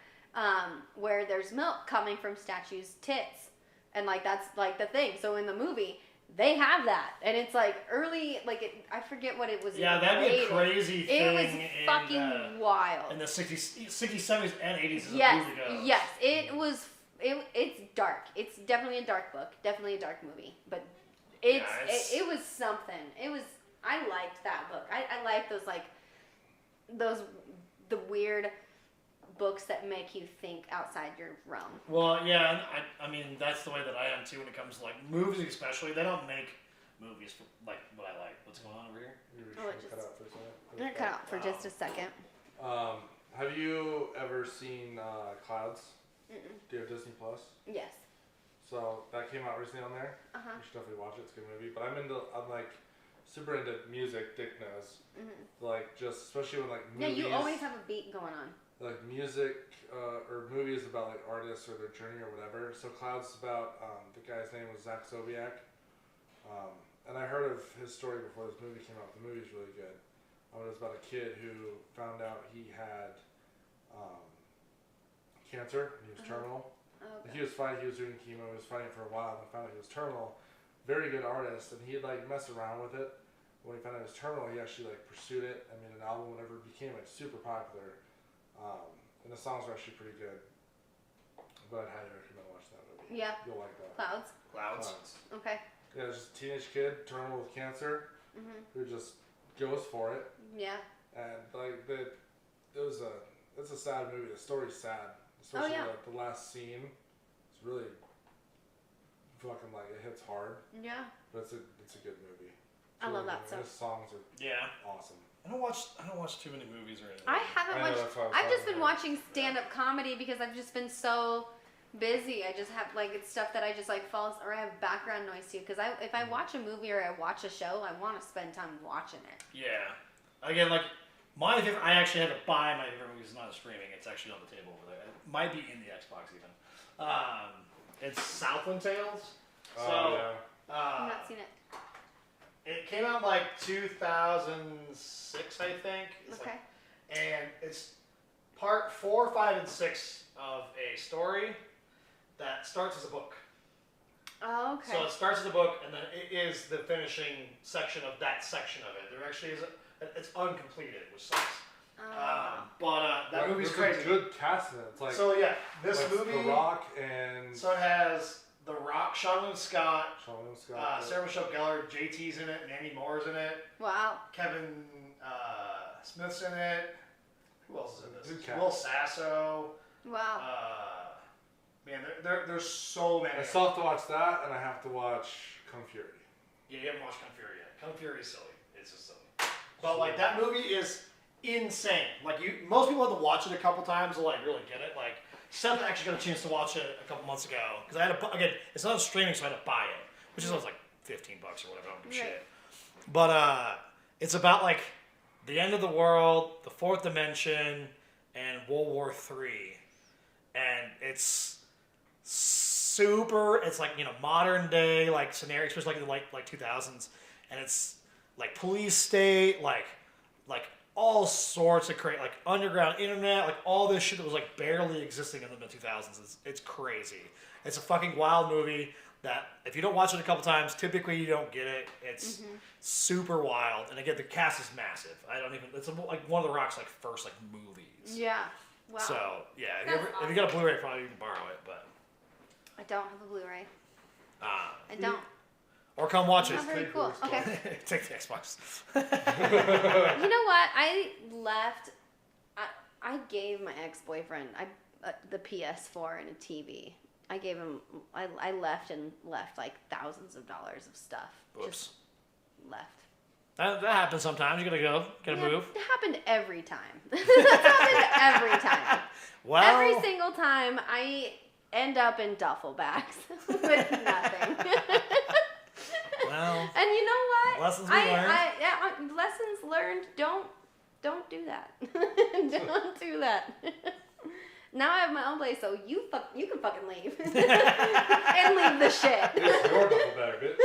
where there's milk coming from statues' tits. And, like, that's, like, the thing. So in the movie, they have that. And it's, like, early, like, I forget what it was. Yeah, that'd be a rated. crazy thing. It was fucking wild. in the 60s, 70s, and 80s as Yes, a movie goes. yes. It was. It's dark. It's definitely a dark book. Definitely a dark movie. But it was something. It was. I liked that book. I like those the weird books that make you think outside your realm. Well, yeah, I mean, that's the way that I am too when it comes to like movies, especially. They don't make movies for like what I like. What's going on over here? Oh, it Cut just- out for a second. I'm gonna cut out for just a second. Have you ever seen Clouds? Mm-mm. Do you have Disney Plus? Yes. So that came out recently on there. Uh huh. You should definitely watch it. It's a good movie. But I'm like super into music. Dick knows. Like just especially when like Yeah, movies. you always have a beat going on. Like music or movies about like artists or their journey or whatever. So Clouds is about the guy's name was Zach Sobiek, and I heard of his story before this movie came out. The movie's really good. It was about a kid who found out he had cancer and he was terminal. Oh, okay. He was fighting. He was doing chemo. He was fighting for a while, and found out he was terminal. Very good artist, and he'd like mess around with it. When he found out he was terminal, he actually like pursued it and made an album. Whenever it became like super popular. And the songs are actually pretty good. But I'd highly recommend watching that movie. Yeah. You'll like that. Clouds. Clouds. Okay. Yeah, it's just a teenage kid, terminal with cancer, who just goes for it. Yeah. And like it's a sad movie. The story's sad. Oh, Especially yeah. the last scene. It's really fucking like it hits hard, Yeah. but it's a good movie. I love that stuff. stuff. His songs are Yeah. awesome. I don't watch too many movies or anything. I haven't I know, watched. that's why I was I've just talking been about watching stand-up comedy because I've just been so busy. I just have like it's stuff that I just like falls or I have background noise to because if I watch a movie or I watch a show, I want to spend time watching it. Yeah. Again, like my favorite. I actually had to buy my favorite movies. It's not streaming. It's actually on the table over there. It might be in the Xbox even. It's Southland Tales. So. yeah. I've not seen it. It came out like 2006, I think. Okay. And it's part 4, 5, and 6 of a story that starts as a book. Oh, okay. So it starts as a book, and then it is the finishing section of that section of it. There actually is it's uncompleted, which sucks. But that movie's There's crazy. a good cast in it. It's like So yeah, this like movie. The Rock and So it has The Rock, Sean Scott, Sean Scott. Sarah Michelle Gellar, JT's in it, Mandy Moore's in it. Wow. Kevin Smith's in it. Who else is in Good this? cast. Will Sasso. Wow. Man, there's so many. I still have to watch that, and I have to watch Kung Fury. Yeah, you haven't watched Kung Fury yet. Kung Fury is silly. It's just silly. But like that movie is insane. Like most people have to watch it a couple times to like really get it. Like Seth actually got a chance to watch it a couple months ago because I had to again. It's not on streaming, so I had to buy it, which is like $15 or whatever. I don't give a shit. But it's about like the end of the world, the fourth dimension, and World War III, and it's super. It's like modern day like scenario, especially like in the like 2000s, and it's like police state, like all sorts of crazy, like underground internet, like all this shit that was like barely existing in the mid 2000s. It's crazy. It's a fucking wild movie that if you don't watch it a couple times, typically you don't get it. It's super wild, and again, the cast is massive. It's like one of The Rock's like first like movies. Yeah. Wow. So yeah, That's if you got a Blu-ray, probably you can borrow it, but I don't have a Blu-ray. I don't. or come watch it. Oh, very cool. Okay. Take the Xbox. You know what? I left. I gave my ex-boyfriend the PS4 and a TV. I gave him. I left like thousands of dollars of stuff. Whoops. Just left. That happens sometimes. You gotta move. It happened every time. It happened every time. Well, Every single time I end up in duffel bags with nothing. Well, And you know what? lessons we learned. Lessons learned. Don't do that. Don't do that. Now I have my own place, so you can fucking leave and leave the shit. It's your duffel bag, bitch.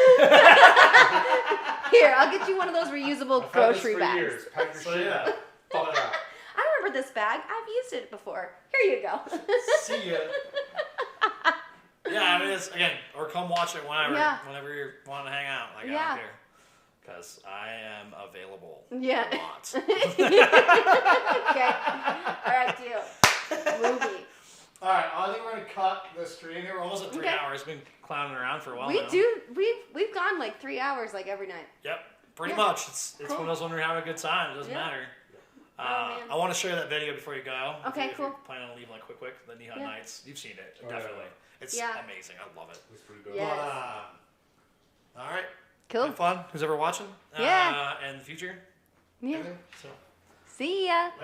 Here, I'll get you one of those reusable I've had this grocery for bags. years. Pack your So, shit yeah. up. Fuck that. I remember this bag. I've used it before. Here you go. see ya. Yeah, I mean, it's again, or come watch it whenever you want to hang out. Like I don't care, because I am available. Yeah. A lot. Okay. All right, deal. Movie. All right, I think we're gonna cut the stream here. We're almost at 3 Okay. hours. We've been clowning around for a while. We now. do. We've gone like 3 hours like every night. Yep, pretty Yeah. much. It's Cool. one of those when you're having a good time. It doesn't Yeah. matter. man. I want to show you that video before you go. Okay, if cool. you're planning on leaving like quick, the Neon Yeah. Nights. You've seen it, Oh, definitely. yeah. It's Yeah. amazing. I love it. It's pretty dope. Yeah. But, all right. Cool. Have fun. Who's ever watching? Yeah. In the future. Yeah. So. See ya.